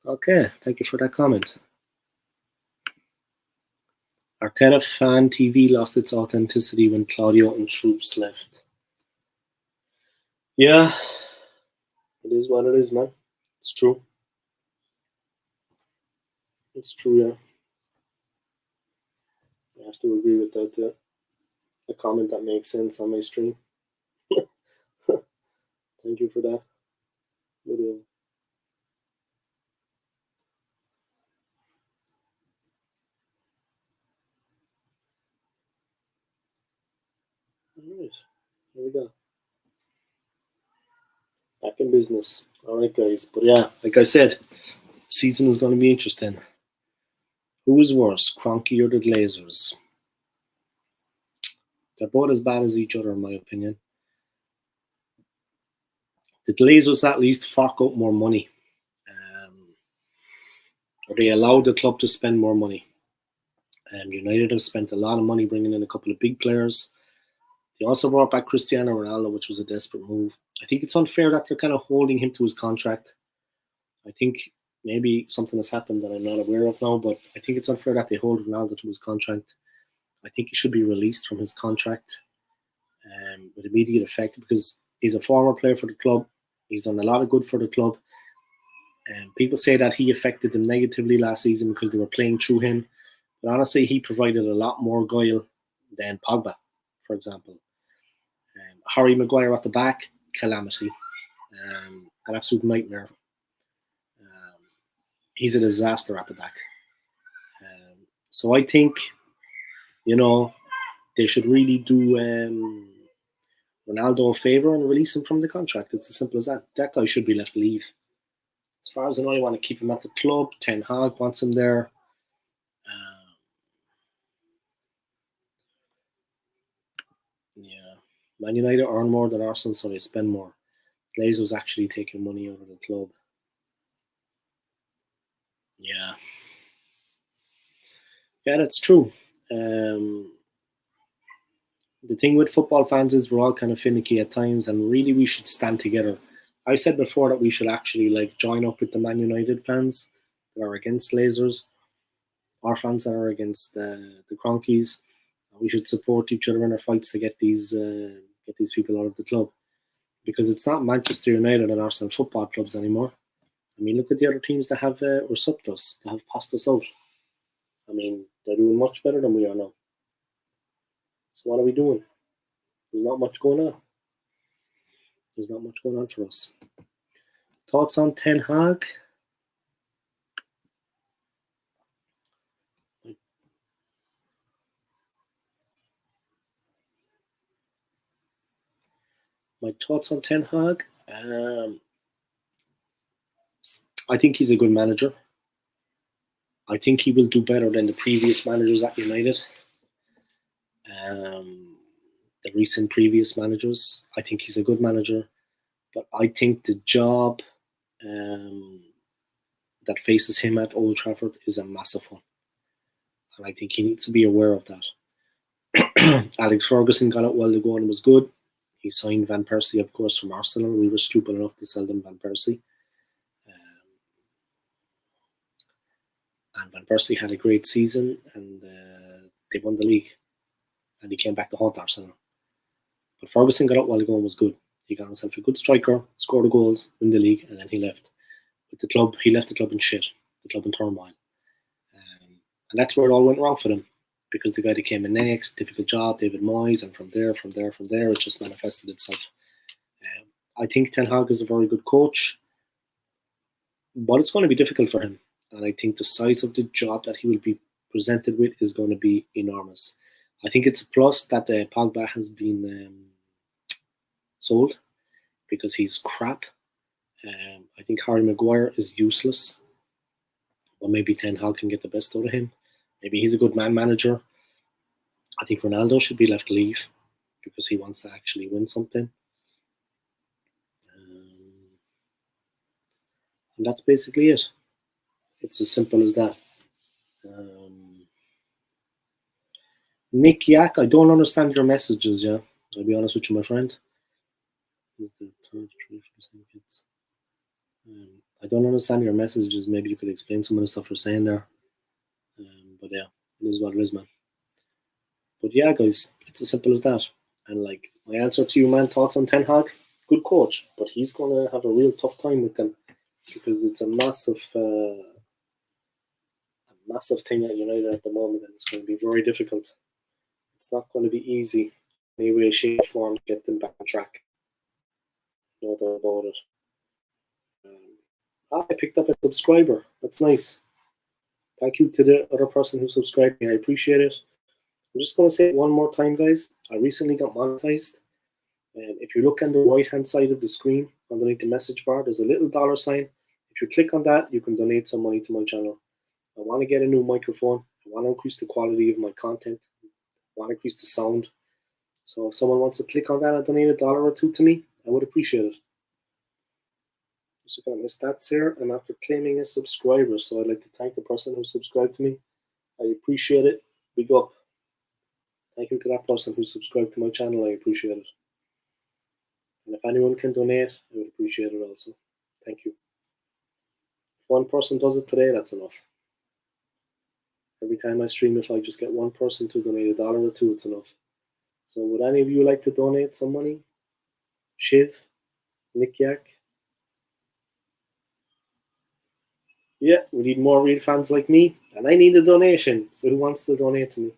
Okay, thank you for that comment. Arteta Fan TV lost its authenticity when Claudio and Troops left. Yeah, it is what it is, man. It's true. It's true, yeah. I have to agree with that. Yeah. A comment that makes sense on my stream. Thank you for that. But, all right, here we go. Back in business. All right, guys. But yeah, like I said, season is going to be interesting. Who is worse, Kroenke or the Glazers? They're both as bad as each other, in my opinion. The Glazers at least fork out more money. Or they allow the club to spend more money. United have spent a lot of money bringing in a couple of big players. They also brought back Cristiano Ronaldo, which was a desperate move. I think it's unfair that they're kind of holding him to his contract. I think maybe something has happened that I'm not aware of now, but I think it's unfair that they hold Ronaldo to his contract. I think he should be released from his contract with immediate effect, because he's a former player for the club. He's done a lot of good for the club. People say that he affected them negatively last season because they were playing through him. But honestly, he provided a lot more guile than Pogba, for example. Harry Maguire at the back, calamity. An absolute nightmare. He's a disaster at the back. So I think, they should really do Ronaldo a favour and release him from the contract. It's as simple as that. That guy should be left to leave. As far as I know, I want to keep him at the club. Ten Hag wants him there. Yeah. Man United earn more than Arsenal, so they spend more. Glazers actually taking money out of the club. Yeah. Yeah, that's true. The thing with football fans is we're all kind of finicky at times, and really we should stand together. I said before that we should actually join up with the Man United fans that are against Glazers, our fans that are against the Kroenkes. We should support each other in our fights to get these get these people out of the club, because it's not Manchester United and Arsenal football clubs anymore. I mean, look at the other teams that have usurped us, that have passed us out. I mean, they're doing much better than we are now. So what are we doing? There's not much going on. There's not much going on for us. Thoughts on Ten Hag? My thoughts on Ten Hag? I think he's a good manager. I think he will do better than the previous managers at United. The recent previous managers. I think he's a good manager. But I think the job that faces him at Old Trafford is a massive one. And I think he needs to be aware of that. Alex Ferguson got it while the going was good. He signed Van Persie, of course, from Arsenal. We were stupid enough to sell them Van Persie. And Van Persie had a great season, and they won the league. And he came back to haunt Arsenal. But Ferguson got up while the going was good. He got himself a good striker, scored the goals, win the league, and then he left. With the club, he left the club in shit, the club in turmoil. And that's where it all went wrong for them. Because the guy that came in next, difficult job, David Moyes, and from there, it just manifested itself. I think Ten Hag is a very good coach, but it's going to be difficult for him. And I think the size of the job that he will be presented with is going to be enormous. I think it's a plus that Pogba has been sold, because he's crap. I think Harry Maguire is useless. But maybe Ten Hag can get the best out of him. Maybe he's a good man manager. I think Ronaldo should be left to leave, because he wants to actually win something. And that's basically it. It's as simple as that. Nick Yak, I don't understand your messages, yeah. I'll be honest with you, my friend. I don't understand your messages. Maybe you could explain some of the stuff you're saying there. But yeah, it is what it is, man. But yeah, guys, it's as simple as that. And like, my answer to you, man, thoughts on Ten Hag? Good coach, but he's going to have a real tough time with them, because it's a massive thing at United at the moment, and it's going to be very difficult. It's not going to be easy in any way, shape, or form to get them back on track. No doubt about it. I picked up a subscriber. That's nice. Thank you to the other person who subscribed me. I appreciate it. I'm just going to say it one more time, guys. I recently got monetized. And if you look on the right-hand side of the screen, underneath the message bar, there's a little dollar sign. If you click on that, you can donate some money to my channel. I want to get a new microphone. I want to increase the quality of my content. I want to increase the sound. So if someone wants to click on that and donate $1 or $2 to me, I would appreciate it. Just looking at my stats here, I'm after claiming a subscriber. So I'd like to thank the person who subscribed to me. I appreciate it. Big up. Thank you to that person who subscribed to my channel. I appreciate it. And if anyone can donate, I would appreciate it also. Thank you. If one person does it today, that's enough. Every time I stream, if I just get one person to donate $1 or $2, it's enough. So would any of you like to donate some money? Shiv? Nick Yak? Yeah, we need more real fans like me, and I need a donation. So who wants to donate to me?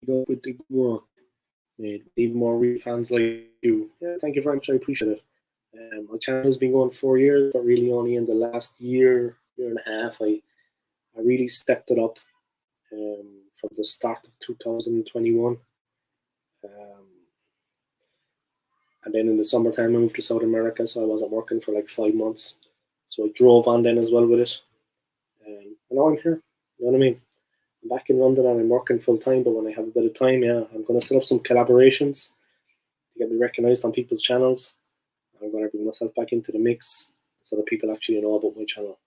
Go with the work. We need more real fans like you. Yeah, thank you very much. I appreciate it. My channel has been going 4 years, but really only in the last year and a half, I really stepped it up from the start of 2021. And then in the summertime, I moved to South America, so I wasn't working for like 5 months. So I drove on then as well with it. And now I'm here. You know what I mean? I'm back in London and I'm working full time, but when I have a bit of time, yeah, I'm going to set up some collaborations to get me recognized on people's channels. I'm going to bring myself back into the mix so that people actually know about my channel.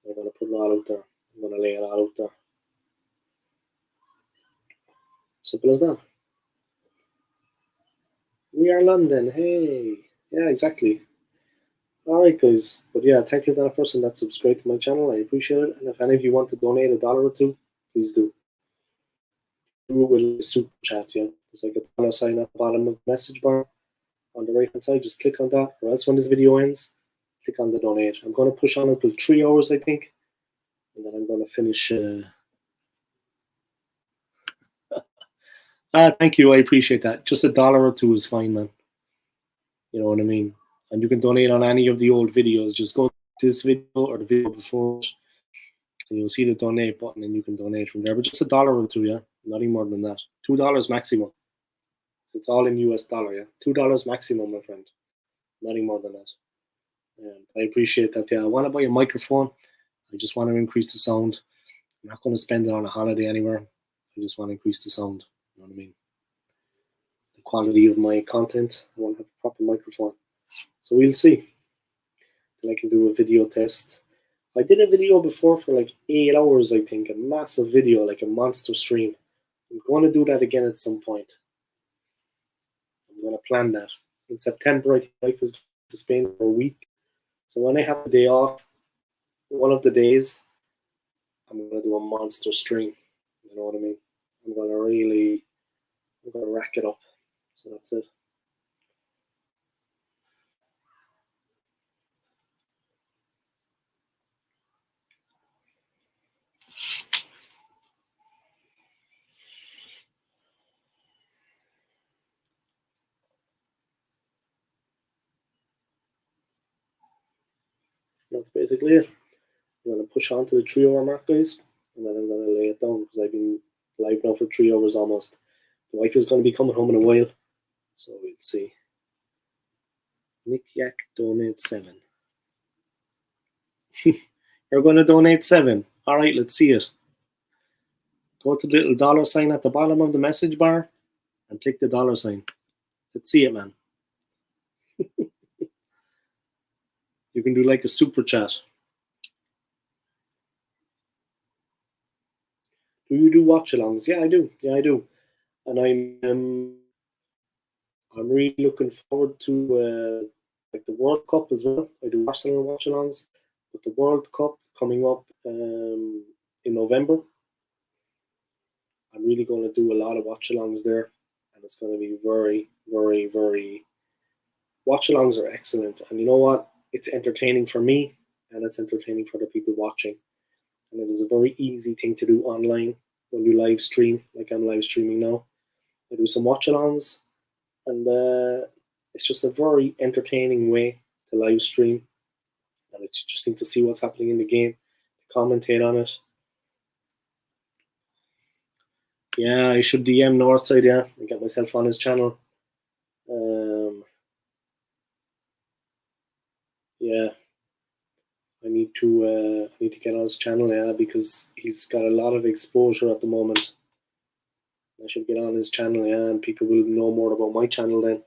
I'm going to put it all out there. I'm going to lay it all out there. Simple as that. We are London. Hey. Yeah, exactly. Alright guys, but yeah, thank you to that person that subscribed to my channel, I appreciate it, and if any of you want to donate $1 or two, please do. Do it with a super chat, yeah. There's like a dollar sign at the bottom of the message bar on the right hand side, just click on that, or else when this video ends, click on the donate. I'm going to push on until 3 hours, I think, and then I'm going to finish. Thank you, I appreciate that. Just $1 or two is fine, man. You know what I mean? And you can donate on any of the old videos. Just go to this video or the video before it, and you'll see the donate button, and you can donate from there. But just $1 or two, yeah, nothing more than that. $2 maximum. It's all in US dollar, yeah. $2 maximum, my friend. Nothing more than that. I appreciate that. Yeah, I want to buy a microphone. I just want to increase the sound. I'm not going to spend it on a holiday anywhere. I just want to increase the sound. You know what I mean? The quality of my content. I want to have a proper microphone. So we'll see. Then I can do a video test. I did a video before for like 8 hours, I think. A massive video, like a monster stream. I'm going to do that again at some point. I'm going to plan that. In September, I think life is to Spain for a week. So when I have a day off, one of the days, I'm going to do a monster stream. You know what I mean? I'm going to rack it up. So that's it. That's basically it. I'm going to push on to the 3 hour mark, guys, and then I'm going to lay it down because I've been live now for 3 hours almost. The wife is going to be coming home in a while, so we'll see. Nick Yak donates 7. You're going to donate 7. All right, let's see it. Go to the little dollar sign at the bottom of the message bar and click the dollar sign. Let's see it, man. You can do like a super chat. Do you do watch alongs? Yeah, I do. Yeah, I do. And I'm really looking forward to like the World Cup as well. I do Arsenal watch alongs, but the World Cup coming up in November, I'm really going to do a lot of watch alongs there, and it's going to be very, very, very. Watch alongs are excellent, and you know what? It's entertaining for me, and it's entertaining for the people watching. And it is a very easy thing to do online when you live stream, like I'm live streaming now. I do some watch alongs, and it's just a very entertaining way to live stream, and it's interesting to see what's happening in the game, to commentate on it. Yeah, I should DM Northside, yeah, and get myself on his channel. Yeah, I need to get on his channel, yeah, because he's got a lot of exposure at the moment. I should get on his channel, yeah, and people will know more about my channel then.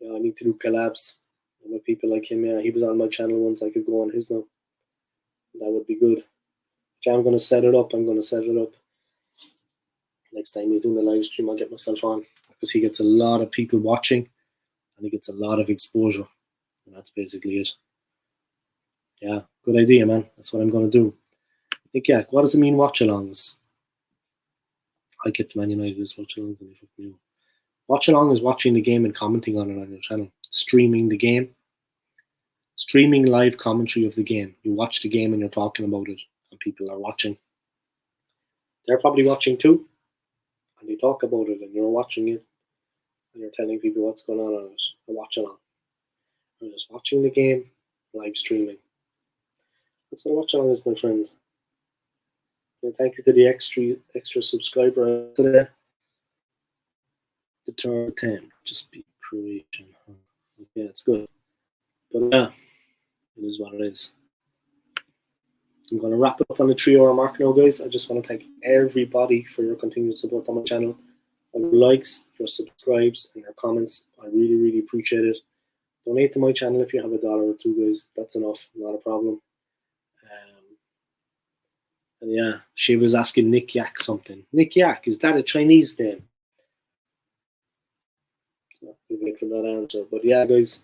Yeah, I need to do collabs with people like him. Yeah, he was on my channel once. I could go on his now. That would be good. Yeah, I'm going to set it up. Next time he's doing the live stream, I'll get myself on because he gets a lot of people watching and he gets a lot of exposure. And that's basically it. Yeah, good idea, man. That's what I'm going to do. Nick Yak, what does it mean, watch alongs? I get to Man United as watch alongs. Watch along is watching the game and commenting on it on your channel. Streaming the game. Streaming live commentary of the game. You watch the game and you're talking about it, and people are watching. They're probably watching too, and you talk about it, and you're watching it, and you're telling people what's going on it. A watch along. I'm just watching the game, live streaming. That's what a watch along is, my friend. And thank you to the extra subscriber today. The third attempt, just be Croatian. Yeah, it's good. But yeah, it is what it is. I'm going to wrap it up on the 3 hour mark now, guys. I just want to thank everybody for your continued support on my channel. Your likes, your subscribes, and your comments. I really, really appreciate it. Donate to my channel if you have $1 or two, guys. That's enough. Not a problem. And yeah, she was asking Nick Yak something. Nick Yak, is that a Chinese name? So we'll wait for that answer. But yeah, guys,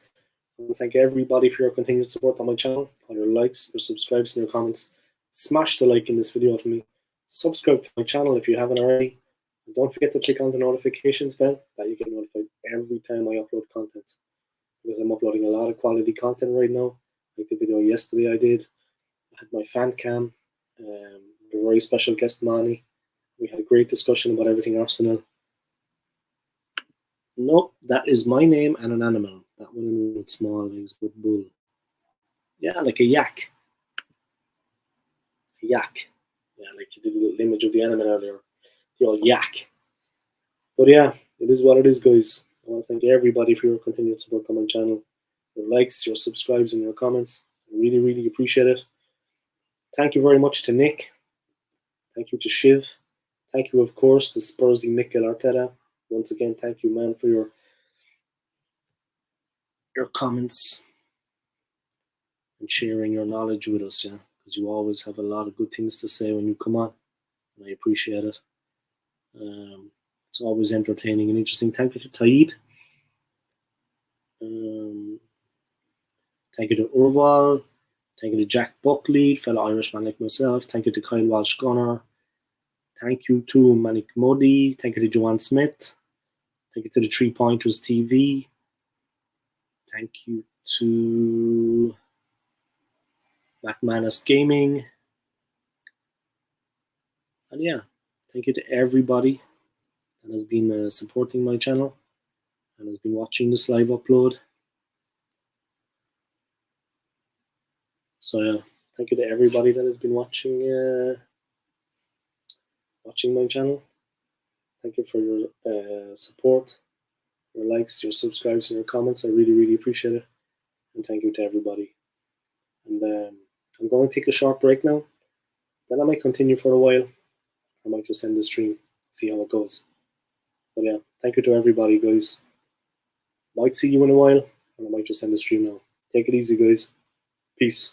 I want to thank everybody for your continued support on my channel, all your likes, your subscribes, and your comments. Smash the like in this video for me. Subscribe to my channel if you haven't already. And don't forget to click on the notifications bell that you get notified every time I upload content. Because I'm uploading a lot of quality content right now. Like the video yesterday I did. I had my fan cam, a very special guest Manny. We had a great discussion about everything Arsenal. No, that is my name and an animal. That one with small legs with bull. Yeah, like a yak. A yak. Yeah, like you did a little image of the animal earlier. The old yak. But yeah, it is what it is, guys. I want to thank everybody for your continued support on my channel. Your likes, your subscribes, and your comments. I really, really appreciate it. Thank you very much to Nick. Thank you to Shiv. Thank you, of course, to Spursy Mikel Arteta. Once again, thank you, man, for your comments and sharing your knowledge with us, yeah, because you always have a lot of good things to say when you come on, and I appreciate it. It's always entertaining and interesting. Thank you to Taib. Thank you to Urval. Thank you to Jack Buckley, fellow Irishman like myself. Thank you to Kyle Walsh-Gunner. Thank you to Manik Modi. Thank you to Joanne Smith. Thank you to the 3 Pointers TV. Thank you to McManus Gaming. And yeah, thank you to everybody that has been supporting my channel and has been watching this live upload. So yeah, thank you to everybody that has been watching my channel. Thank you for your support, your likes, your subscribes, and your comments. I really, really appreciate it. And thank you to everybody. And I'm going to take a short break now. Then I might continue for a while. I might just end the stream, see how it goes. But yeah, thank you to everybody, guys. Might see you in a while, and I might just end the stream now. Take it easy, guys. Peace.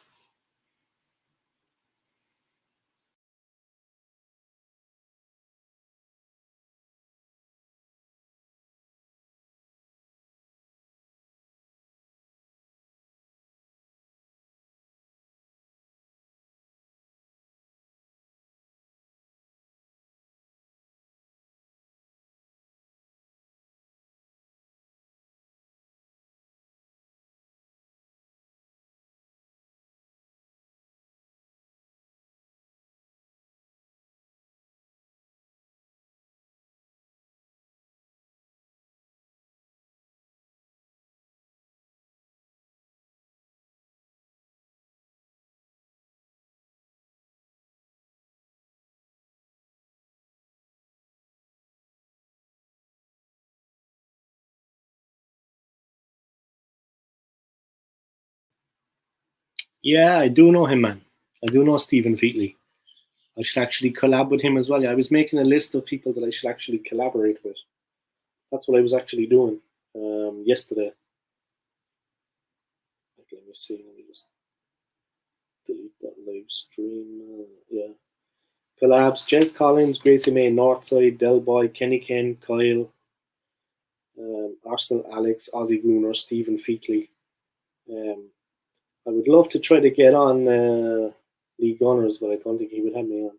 Yeah, I do know him, man. I do know Stephen Featley. I should actually collab with him as well. Yeah, I was making a list of people that I should actually collaborate with. That's what I was actually doing yesterday. Like, let me see. Let me just delete that live stream. Yeah. Collabs: Jez Collins, Gracie May, Northside, Del Boy, Kenny Ken, Kyle, Arsenal Alex, Ozzy Gooner, Stephen Featley. I would love to try to get on Lee Gunners, but I don't think he would have me on.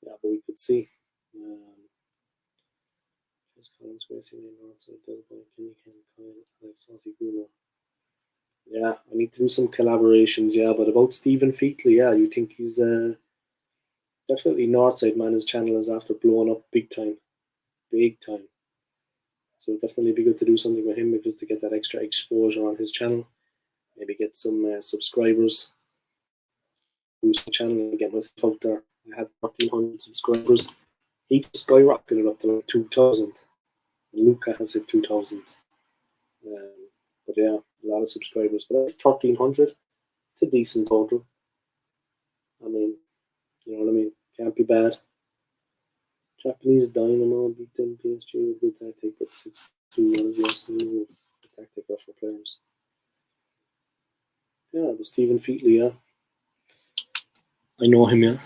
Yeah, but we could see. Jez Collins, Gracie May, Northside, Del Boy, Kenny Ken, Kyle, Alex, Ozzy Gooner. Yeah, I need to do some collaborations. Yeah, but about Stephen Featley, yeah, you think he's definitely Northside, man. His channel is after blowing up big time, big time. So it'd definitely be good to do something with him because to get that extra exposure on his channel, maybe get some subscribers, boost the channel and get myself out there. I had 1,300 subscribers. He skyrocketed up to like 2,000. Luca has hit 2,000. But yeah, a lot of subscribers. But 1,300, it's a decent total. I mean, you know what I mean? Can't be bad. Japanese Dynamo beat them PSG with good tactic, but 6-2 was the Arsenal tactic for players. Yeah, but Stephen Featley, yeah. I know him, yeah.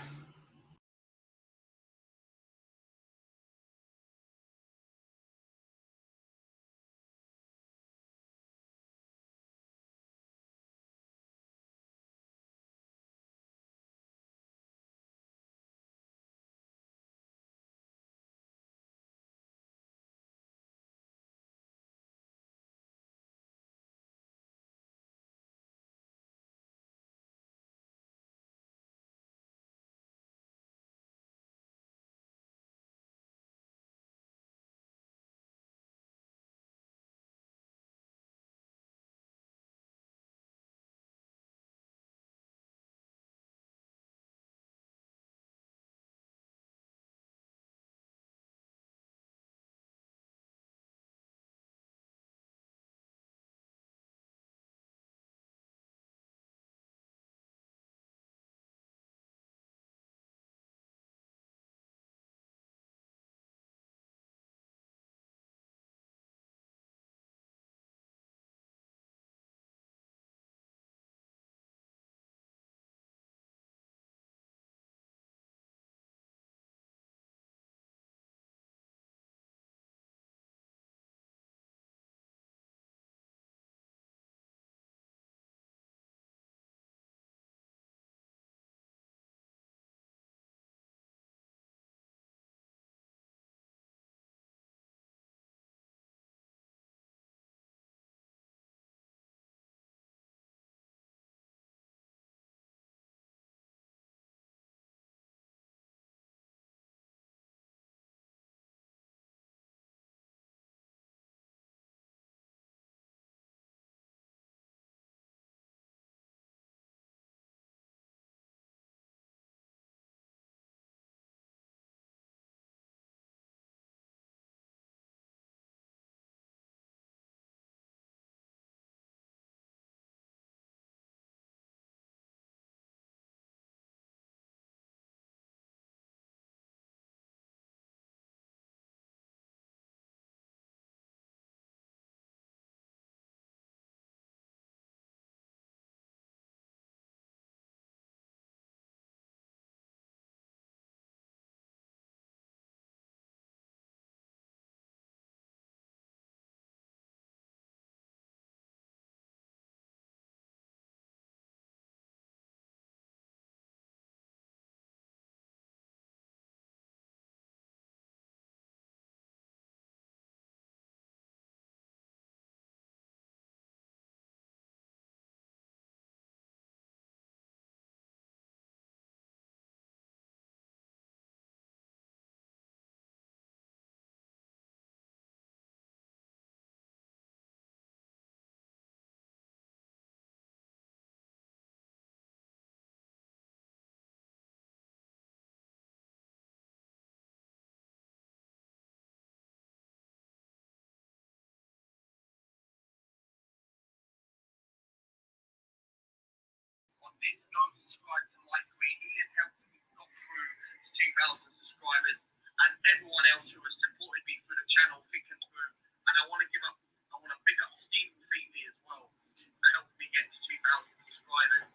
this, don't subscribe to Mike Green. He has helped me got through to 2,000 subscribers, and everyone else who has supported me through the channel, thick and through. And I want to big up Stephen Feely as well for helping me get to 2,000 subscribers.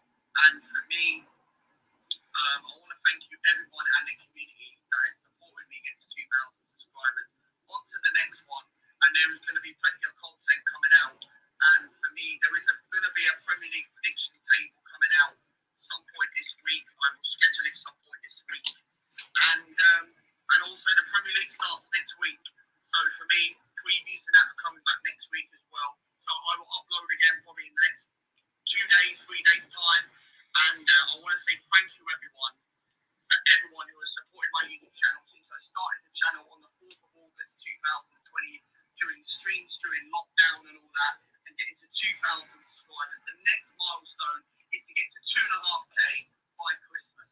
And for me, I want to thank you, everyone, and the community that has supported me get to 2,000 subscribers. On to the next one, and there is going to be plenty of content coming out. And for me, there is going to be a Premier League prediction table coming out some point this week. I will schedule it some point this week, and also the Premier League starts next week. So for me, previews and that are coming back next week as well. So I will upload again probably in the next 2 days, 3 days time. And I want to say thank you, everyone who has supported my YouTube channel since I started the channel on the 4th of August 2020, during streams, during lockdown and all that, and getting to 2,000 subscribers. The next milestone is to get to 2.5K by Christmas.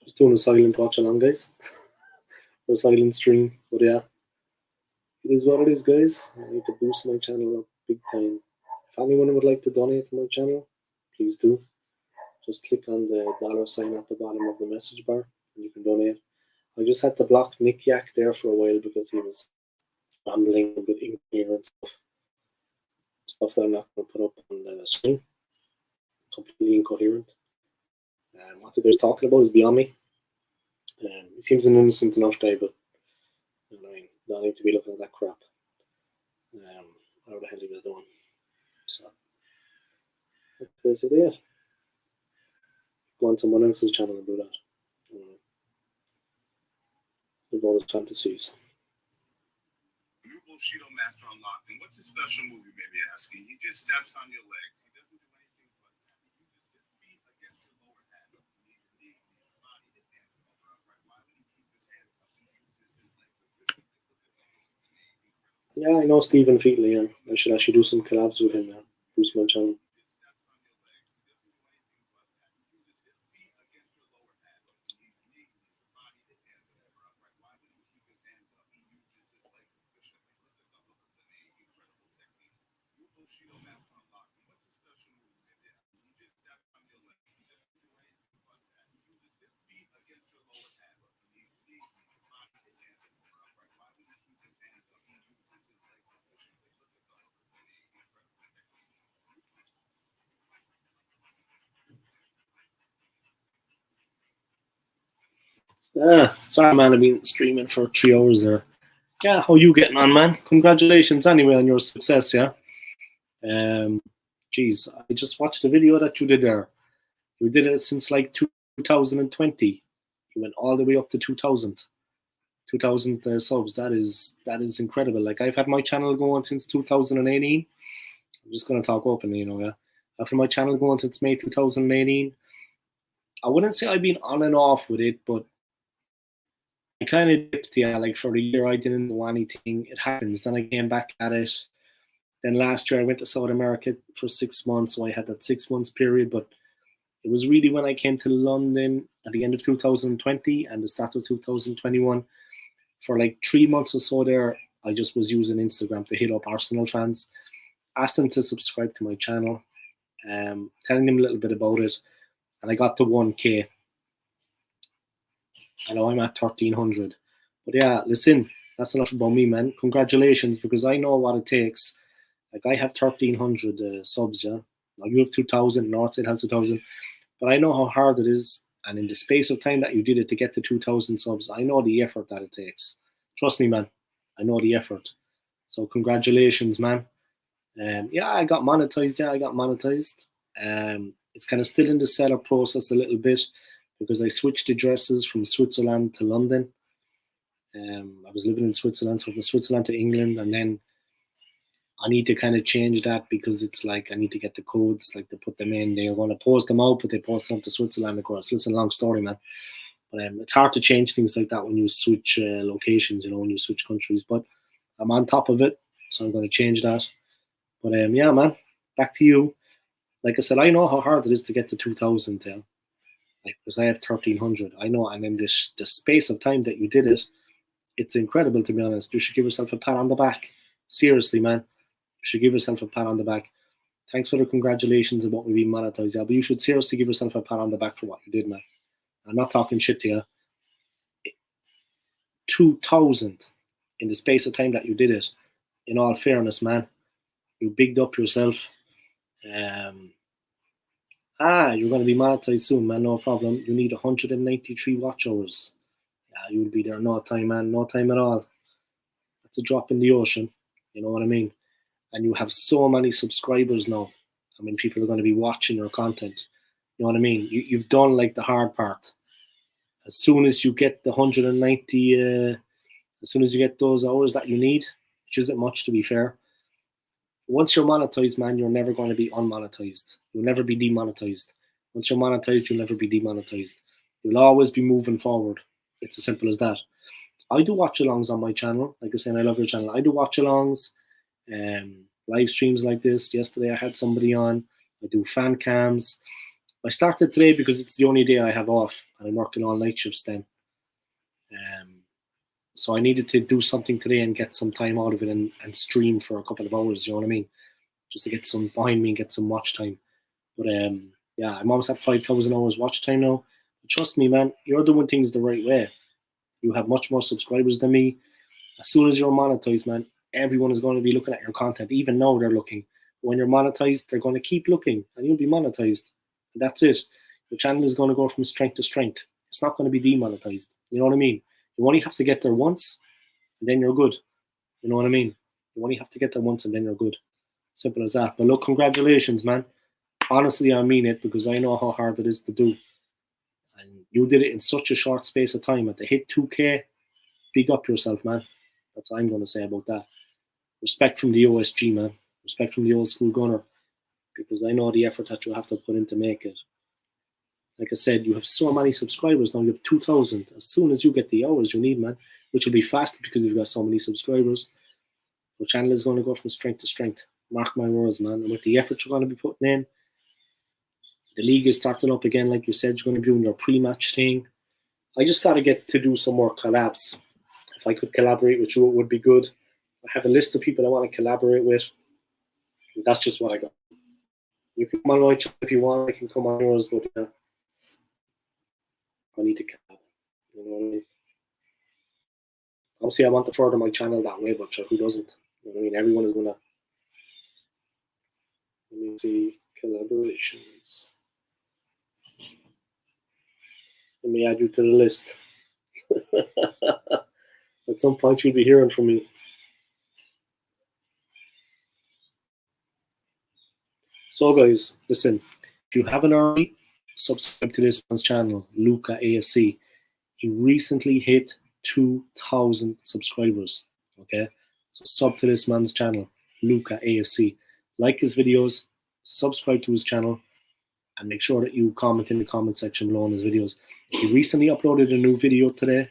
Just doing a silent watch along, guys. Or silent stream. But yeah, it is what it is, guys. I need to boost my channel up big time. If anyone would like to donate to my channel, please do. Just click on the $sign at the bottom of the message bar and you can donate. I just had to block Nick Yak there for a while because he was rambling a bit incoherent stuff that I'm not going to put up on the screen. Completely incoherent. What the guy's talking about is beyond me. He seems an innocent enough guy, but I don't need to be looking at that crap. How the hell he was doing. So, that's basically it. Go on someone else's channel and do that. Live all his fantasies. New Bushido Master Unlocked. And what's a special move, you may be asking? He just steps on your legs. He doesn't do anything but that. He uses his feet against your lower hand. He needs your knee, he needs your body. His hands are over upright. Why would he keep his hands up? He uses his legs efficiently. Yeah, I know Stephen Feely. Yeah. I should actually do some collabs with him now. Boost my channel. Sorry, man. I've been streaming for 3 hours there. Yeah, how you getting on, man? Congratulations anyway on your success, yeah? Geez, I just watched the video that you did there. You did it since like 2020. You went all the way up to 2,000 subs. That is incredible. Like, I've had my channel going since 2018. I'm just going to talk openly, yeah? After my channel going since May 2018, I wouldn't say I've been on and off with it, but I kind of dipped, yeah. Like, for a year, I didn't do anything. It happens. Then I came back at it. Then last year, I went to South America for 6 months, so I had that 6 months period. But it was really when I came to London at the end of 2020 and the start of 2021. For like 3 months or so there, I just was using Instagram to hit up Arsenal fans, asked them to subscribe to my channel, telling them a little bit about it, and I got to 1K. I know I'm at 1,300. But yeah, listen, that's enough about me, man. Congratulations, because I know what it takes. Like, I have 1,300 subs, yeah. Now you have 2,000, Northside has 2,000. But I know how hard it is. And in the space of time that you did it to get to 2,000 subs, I know the effort that it takes. Trust me, man. I know the effort. So congratulations, man. Yeah, I got monetized. Yeah, I got monetized. It's kind of still in the setup process a little bit because I switched addresses from Switzerland to London. I was living in Switzerland, so from Switzerland to England, and then I need to kind of change that because it's like I need to get the codes, like to put them in. They're going to post them out, but they post them to Switzerland, of course. Listen, long story, man. But it's hard to change things like that when you switch locations, when you switch countries. But I'm on top of it, so I'm going to change that. But yeah, man, back to you. Like I said, I know how hard it is to get to 2,000 there. Like, because I have 1,300. I know, and in the space of time that you did it, it's incredible, to be honest. You should give yourself a pat on the back. Seriously, man. You should give yourself a pat on the back. Thanks for the congratulations about me being monetized, yeah, but you should seriously give yourself a pat on the back for what you did, man. I'm not talking shit to you. 2,000 in the space of time that you did it. In all fairness, man, you bigged up yourself. You're going to be monetized soon, man. No problem. You need 193 watch hours. Yeah, you'll be there. No time, man. No time at all. That's a drop in the ocean. You know what I mean? And you have so many subscribers now. I mean, people are going to be watching your content. You know what I mean? You've done like the hard part. As soon as you get the 190, as soon as you get those hours that you need, which isn't much to be fair, once you're monetized, man, you're never going to be unmonetized. You'll never be demonetized. Once you're monetized, you'll never be demonetized. You'll always be moving forward. It's as simple as that. I do watch alongs on my channel. Like I was saying, I love your channel. I do watch alongs, live streams like this. Yesterday I had somebody on. I do fan cams. I started today because it's the only day I have off, and I'm working all night shifts then. So I needed to do something today and get some time out of it and stream for a couple of hours, you know what I mean? Just to get some behind me and get some watch time. But yeah, I'm almost at 5,000 hours watch time now. But trust me, man, you're doing things the right way. You have much more subscribers than me. As soon as you're monetized, man, everyone is going to be looking at your content. Even now they're looking. When you're monetized, they're going to keep looking and you'll be monetized. And that's it. Your channel is going to go from strength to strength. It's not going to be demonetized. You know what I mean? You only have to get there once and then you're good. You know what I mean? You only have to get there once and then you're good. Simple as that. But look, congratulations, man. Honestly, I mean it because I know how hard it is to do. And you did it in such a short space of time. At the hit 2K, big up yourself, man. That's what I'm going to say about that. Respect from the OSG, man. Respect from the old school gunner. Because I know the effort that you have to put in to make it. Like I said, you have so many subscribers now. You have 2,000. As soon as you get the hours you need, man, which will be faster because you've got so many subscribers, your channel is going to go from strength to strength. Mark my words, man. And with the effort you're going to be putting in, the league is starting up again, like you said, you're going to be doing your pre-match thing. I just got to get to do some more collabs. If I could collaborate with you, it would be good. I have a list of people I want to collaborate with. That's just what I got. You can come on my channel if you want. I can come on yours, but I need to collab. You know what I mean? Obviously, I want to further my channel that way, but sure, who doesn't? You know what I mean? Everyone is gonna. Let me see collaborations. Let me add you to the list. At some point, you'll be hearing from me. So, guys, listen. If you haven't already, subscribe to this man's channel, Luca AFC. He recently hit 2,000 subscribers. Okay, so sub to this man's channel, Luca AFC. Like his videos, subscribe to his channel, and make sure that you comment in the comment section below on his videos. He recently uploaded a new video today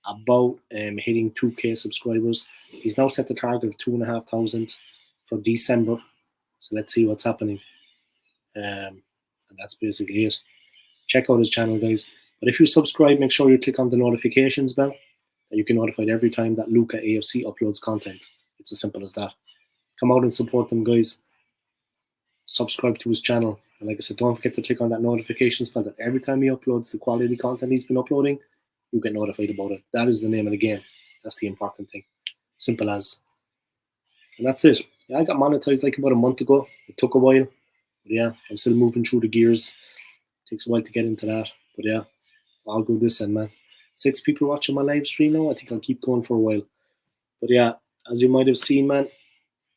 about hitting 2K subscribers. He's now set the target of 2,500 for December. So let's see what's happening. And that's basically it. Check out his channel, guys. But if you subscribe, make sure you click on the notifications bell, that you get notified every time that Luca AFC uploads content. It's as simple as that. Come out and support them, guys. Subscribe to his channel. And like I said, don't forget to click on that notifications bell that every time he uploads the quality content he's been uploading, you get notified about it. That is the name of the game. That's the important thing. Simple as. And that's it. Yeah, I got monetized like about a month ago. It took a while. But yeah, I'm still moving through the gears. It takes a while to get into that. But yeah, I'll go this end, man. 6 people watching my live stream now. I think I'll keep going for a while. But yeah, as you might have seen, man,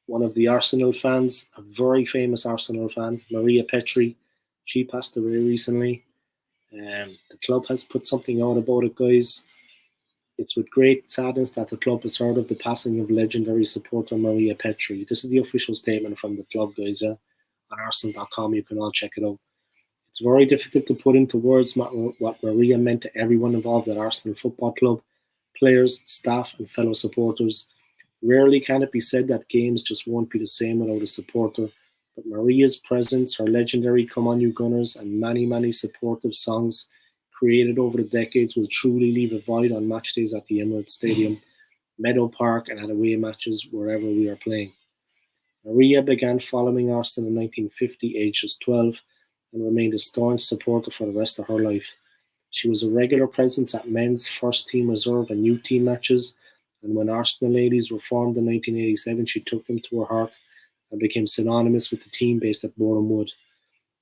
one of the Arsenal fans, a very famous Arsenal fan, Maria Petri. She passed away recently. The club has put something out about it, guys. It's with great sadness that the club has heard of the passing of legendary supporter Maria Petri. This is the official statement from the club, guys. Yeah? On Arsenal.com, you can all check it out. It's very difficult to put into words what Maria meant to everyone involved at Arsenal Football Club, players, staff, and fellow supporters. Rarely can it be said that games just won't be the same without a supporter, but Maria's presence, her legendary Come On You Gunners, and many, many supportive songs created over the decades will truly leave a void on match days at the Emirates Stadium, Meadow Park, and at away matches wherever we are playing. Maria began following Arsenal in 1950, aged just 12, and remained a staunch supporter for the rest of her life. She was a regular presence at men's first team reserve and youth team matches, and when Arsenal ladies were formed in 1987, she took them to her heart and became synonymous with the team based at Boreham Wood.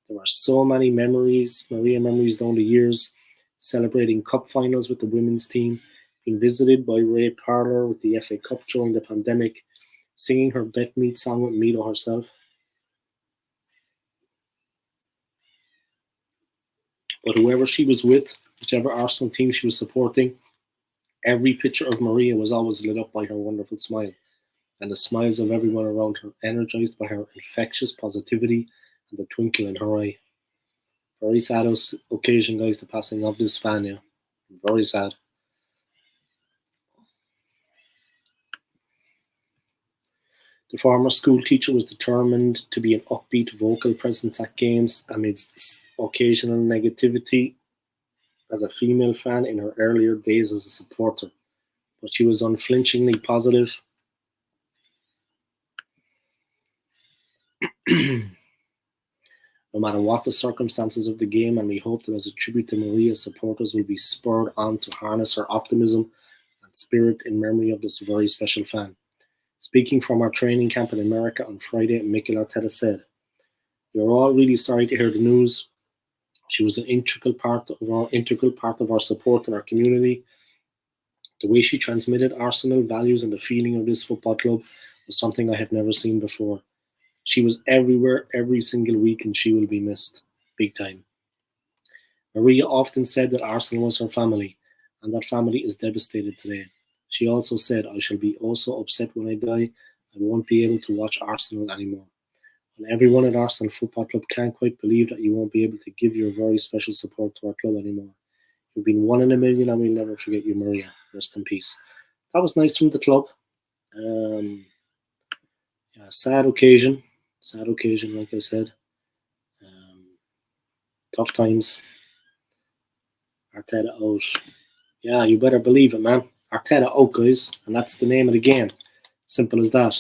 There are so many memories, Maria memories down the years, celebrating cup finals with the women's team, being visited by Ray Parlour with the FA Cup during the pandemic, singing her Bet Meat song with Mito herself. But whoever she was with, whichever Arsenal team she was supporting, every picture of Maria was always lit up by her wonderful smile, and the smiles of everyone around her energized by her infectious positivity and the twinkle in her eye. Very sad occasion, guys, the passing of this fan, yeah. Very sad. The former school teacher was determined to be an upbeat vocal presence at games amidst occasional negativity as a female fan in her earlier days as a supporter, but she was unflinchingly positive. No matter what the circumstances of the game, and we hope that as a tribute to Maria, supporters will be spurred on to harness her optimism and spirit in memory of this very special fan. Speaking from our training camp in America on Friday, Mikel Arteta said, "We are all really sorry to hear the news. She was an integral part of our support in our community. The way she transmitted Arsenal values and the feeling of this football club was something I have never seen before. She was everywhere, every single week, and she will be missed. Big time." Maria often said that Arsenal was her family, and that family is devastated today. She also said, "I shall be also upset when I die. I won't be able to watch Arsenal anymore." And everyone at Arsenal Football Club can't quite believe that you won't be able to give your very special support to our club anymore. You've been one in a million, and we'll never forget you, Maria. Rest in peace. That was nice from the club. Sad occasion, like I said. Tough times. Arteta out. Yeah, you better believe it, man. Arteta out, guys, and that's the name of the game. Simple as that.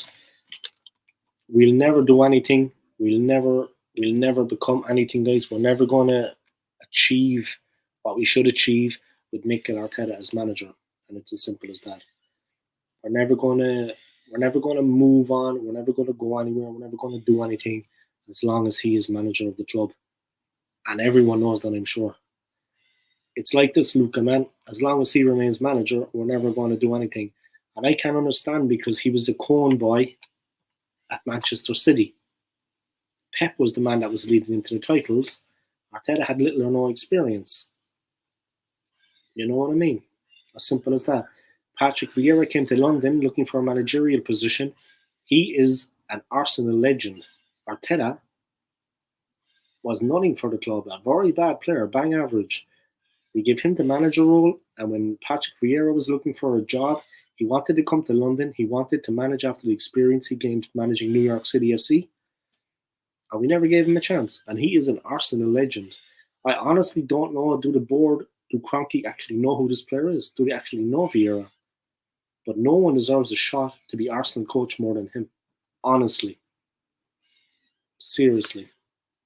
We'll never do anything. We'll never become anything, guys. We're never going to achieve what we should achieve with Mikel Arteta as manager, and it's as simple as that. We're never going to move on. We're never going to go anywhere. We're never going to do anything as long as he is manager of the club, and everyone knows that, I'm sure. It's like this, Luca, man. As long as he remains manager, we're never going to do anything. And I can't understand, because he was a Cohen boy at Manchester City. Pep was the man that was leading into the titles. Arteta had little or no experience. You know what I mean? As simple as that. Patrick Vieira came to London looking for a managerial position. He is an Arsenal legend. Arteta was nothing for the club. A very bad player, bang average. We gave him the manager role, and when Patrick Vieira was looking for a job, he wanted to come to London. He wanted to manage after the experience he gained managing New York City FC. And we never gave him a chance. And he is an Arsenal legend. I honestly don't know, do Kroenke actually know who this player is? Do they actually know Vieira? But no one deserves a shot to be Arsenal coach more than him. Honestly. Seriously.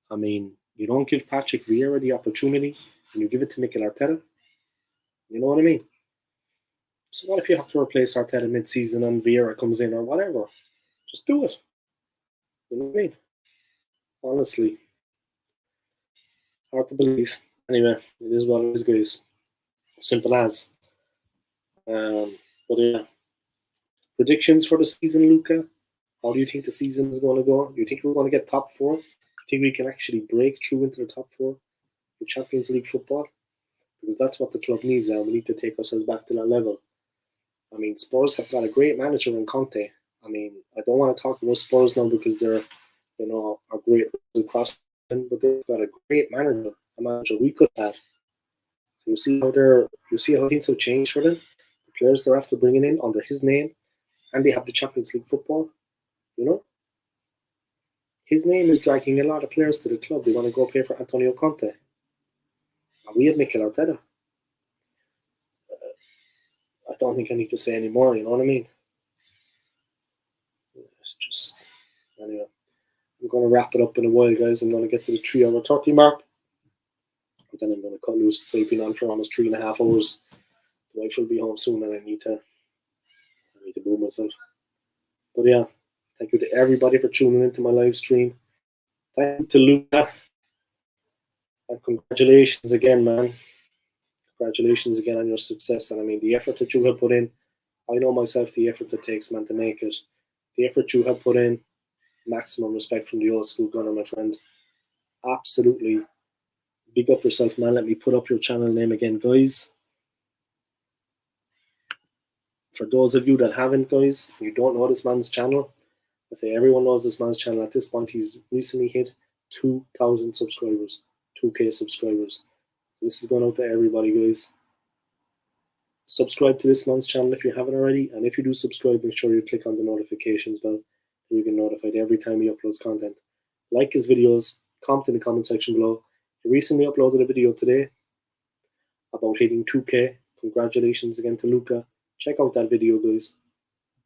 I mean, you don't give Patrick Vieira the opportunity, and you give it to Mikel Arteta. You know what I mean? So what if you have to replace Arteta mid-season and Vieira comes in or whatever? Just do it. You know what I mean? Honestly. Hard to believe. Anyway, it is what it is, guys. Simple as. But yeah. Predictions for the season, Luca? How do you think the season is going to go? Do you think we're going to get top four? Do you think we can actually break through into the top four in Champions League football? Because that's what the club needs now. We need to take ourselves back to that level. I mean, Spurs have got a great manager in Conte. I mean, I don't want to talk about Spurs now because they're, are great across, but they've got a great manager, a manager we could have had. So you see how things have changed for them. The players they're after bringing in under his name, and they have the Champions League football. His name is dragging a lot of players to the club. They want to go play for Antonio Conte. And we had Mikel Arteta. I don't think I need to say any more, you know what I mean? It's just, anyway. I'm going to wrap it up in a while, guys. I'm going to get to the 3-hour 30 mark. And then I'm going to cut loose because I've been on for almost 3.5 hours. The wife will be home soon and I need to move myself. But yeah, thank you to everybody for tuning into my live stream. Thank you to Luca. And congratulations again, man. Congratulations again on your success. And I mean, the effort that you have put in, I know myself the effort it takes, man, to make it. The effort you have put in, maximum respect from the old school gunner, my friend. Absolutely. Big up yourself, man. Let me put up your channel name again, guys. For those of you that haven't, guys, you don't know this man's channel, I say everyone knows this man's channel. At this point, he's recently hit 2,000 subscribers, 2K subscribers. This is going out to everybody, guys. Subscribe to this man's channel if you haven't already, and if you do subscribe, make sure you click on the notifications bell so you get notified every time he uploads content. Like his videos, comment in the comment section below. He recently uploaded a video today about hitting 2K. Congratulations again to Luca. Check out that video, guys.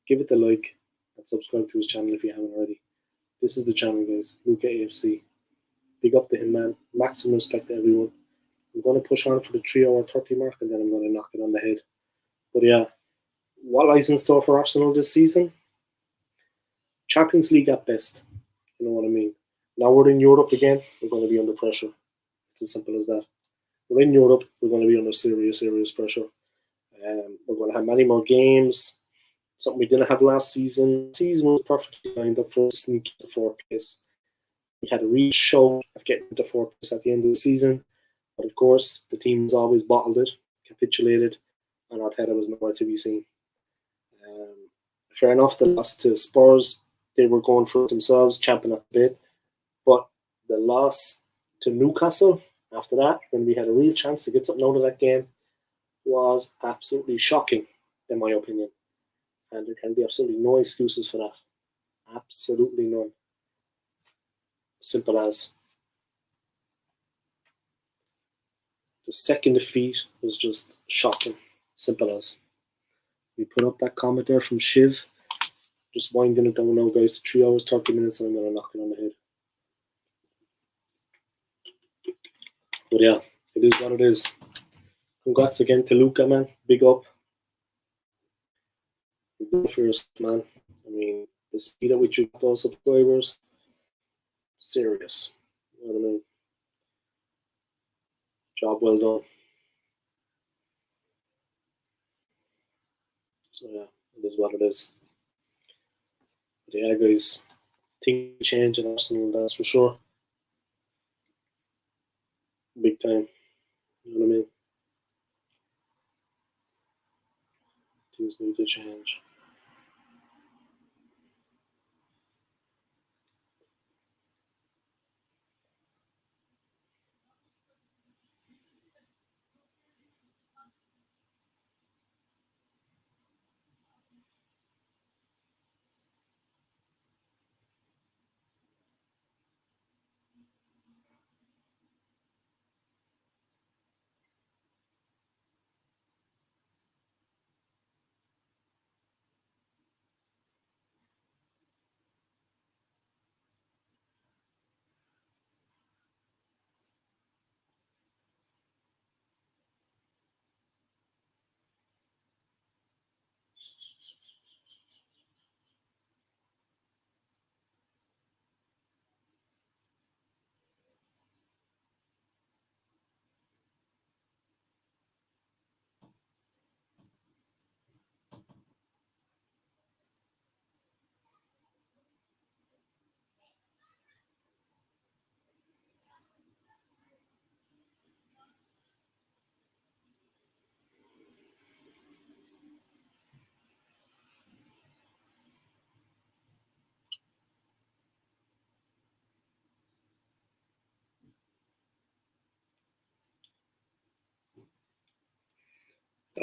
Give it a like and subscribe to his channel if you haven't already. This is the channel, guys. Luca AFC. Big up to him, man. Maximum respect to everyone. I'm going to push on for the 3-hour 30 mark and then I'm going to knock it on the head. But yeah, what lies in store for Arsenal this season? Champions League at best. You know what I mean? Now we're in Europe again. We're going to be under pressure. It's as simple as that. We're in Europe. We're going to be under serious, serious pressure. We're going to have many more games. Something we didn't have last season. The season was perfectly lined up for us to sneak into 4th place. We had a real show of getting into 4th place at the end of the season. But of course, the team's always bottled it, capitulated, and Arteta was nowhere to be seen. Fair enough, the loss to Spurs, they were going for it themselves, champing at the bit. But the loss to Newcastle after that, when we had a real chance to get something out of that game, was absolutely shocking, in my opinion. And there can be absolutely no excuses for that. Absolutely none. Simple as. The second defeat was just shocking. Simple as. We put up that comment there from Shiv. Just winding it down now, guys. 3 hours, 30 minutes, and I'm going to knock it on the head. But yeah, it is what it is. Congrats again to Luca, man. Big up. Good for yourself, man. I mean, the speed at which you got those subscribers, serious. You know what I mean? Job well done. So yeah, it is what it is. But yeah, guys, things change in Arsenal, that's for sure. Big time. You know what I mean? Things need to change.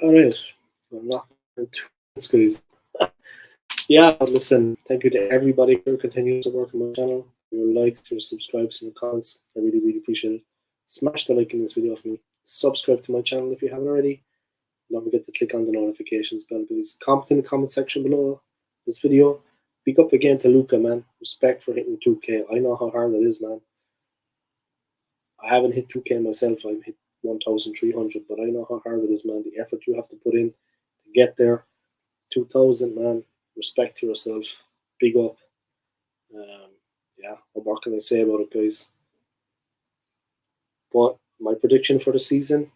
All right. I'm not going to guys. Yeah, listen, thank you to everybody for continuing to work on my channel. Your likes, your subscribes, and your comments. I really, really appreciate it. Smash the like in this video for me. Subscribe to my channel if you haven't already. Don't forget to click on the notifications bell, please. Comment in the comment section below this video. Big up again to Luca, man. Respect for hitting 2K. I know how hard that is, man. I haven't hit 2K myself. I've hit 1,300, but I know how hard it is, man. The effort you have to put in to get there. 2,000, man. Respect to yourself. Big up. Yeah, what more can I say about it, guys? But my prediction for the season,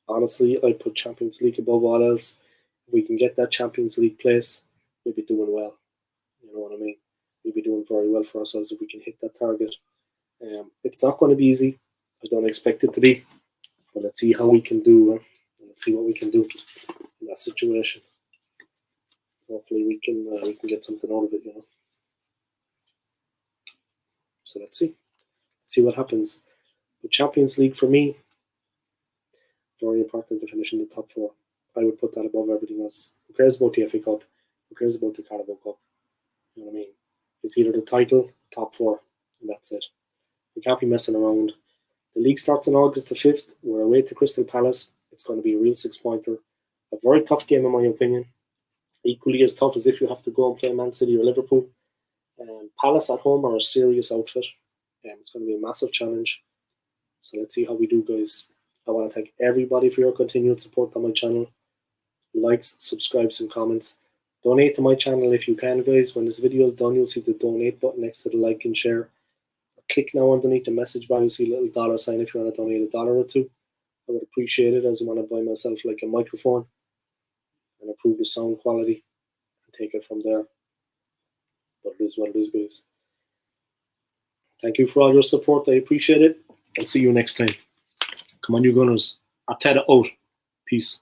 honestly, I put Champions League above all else. If we can get that Champions League place, we'll be doing well. You know what I mean? We'll be doing very well for ourselves if we can hit that target. It's not going to be easy. I don't expect it to be. But let's see how we can do. Let's see what we can do in that situation. Hopefully we can get something out of it, you know. So let's see. Let's see what happens. The Champions League for me, very important to finish in the top four. I would put that above everything else. Who cares about the FA Cup? Who cares about the Carabao Cup? You know what I mean? It's either the title, top four, and that's it. We can't be messing around. The league starts on August the 5th. We're away to Crystal Palace. It's going to be a real 6-pointer. A very tough game, in my opinion. Equally as tough as if you have to go and play Man City or Liverpool. Palace at home are a serious outfit. It's going to be a massive challenge. So let's see how we do, guys. I want to thank everybody for your continued support on my channel. Likes, subscribes, and comments. Donate to my channel if you can, guys. When this video is done, you'll see the donate button next to the like and share. Click now underneath the message bar. You'll see a little dollar sign if you want to donate $1 or $2. I would appreciate it, as I want to buy myself like a microphone and improve the sound quality and take it from there. But it is what it is, guys. Thank you for all your support. I appreciate it. And see you next time. Come on, you Gunners. Arteta out. Peace.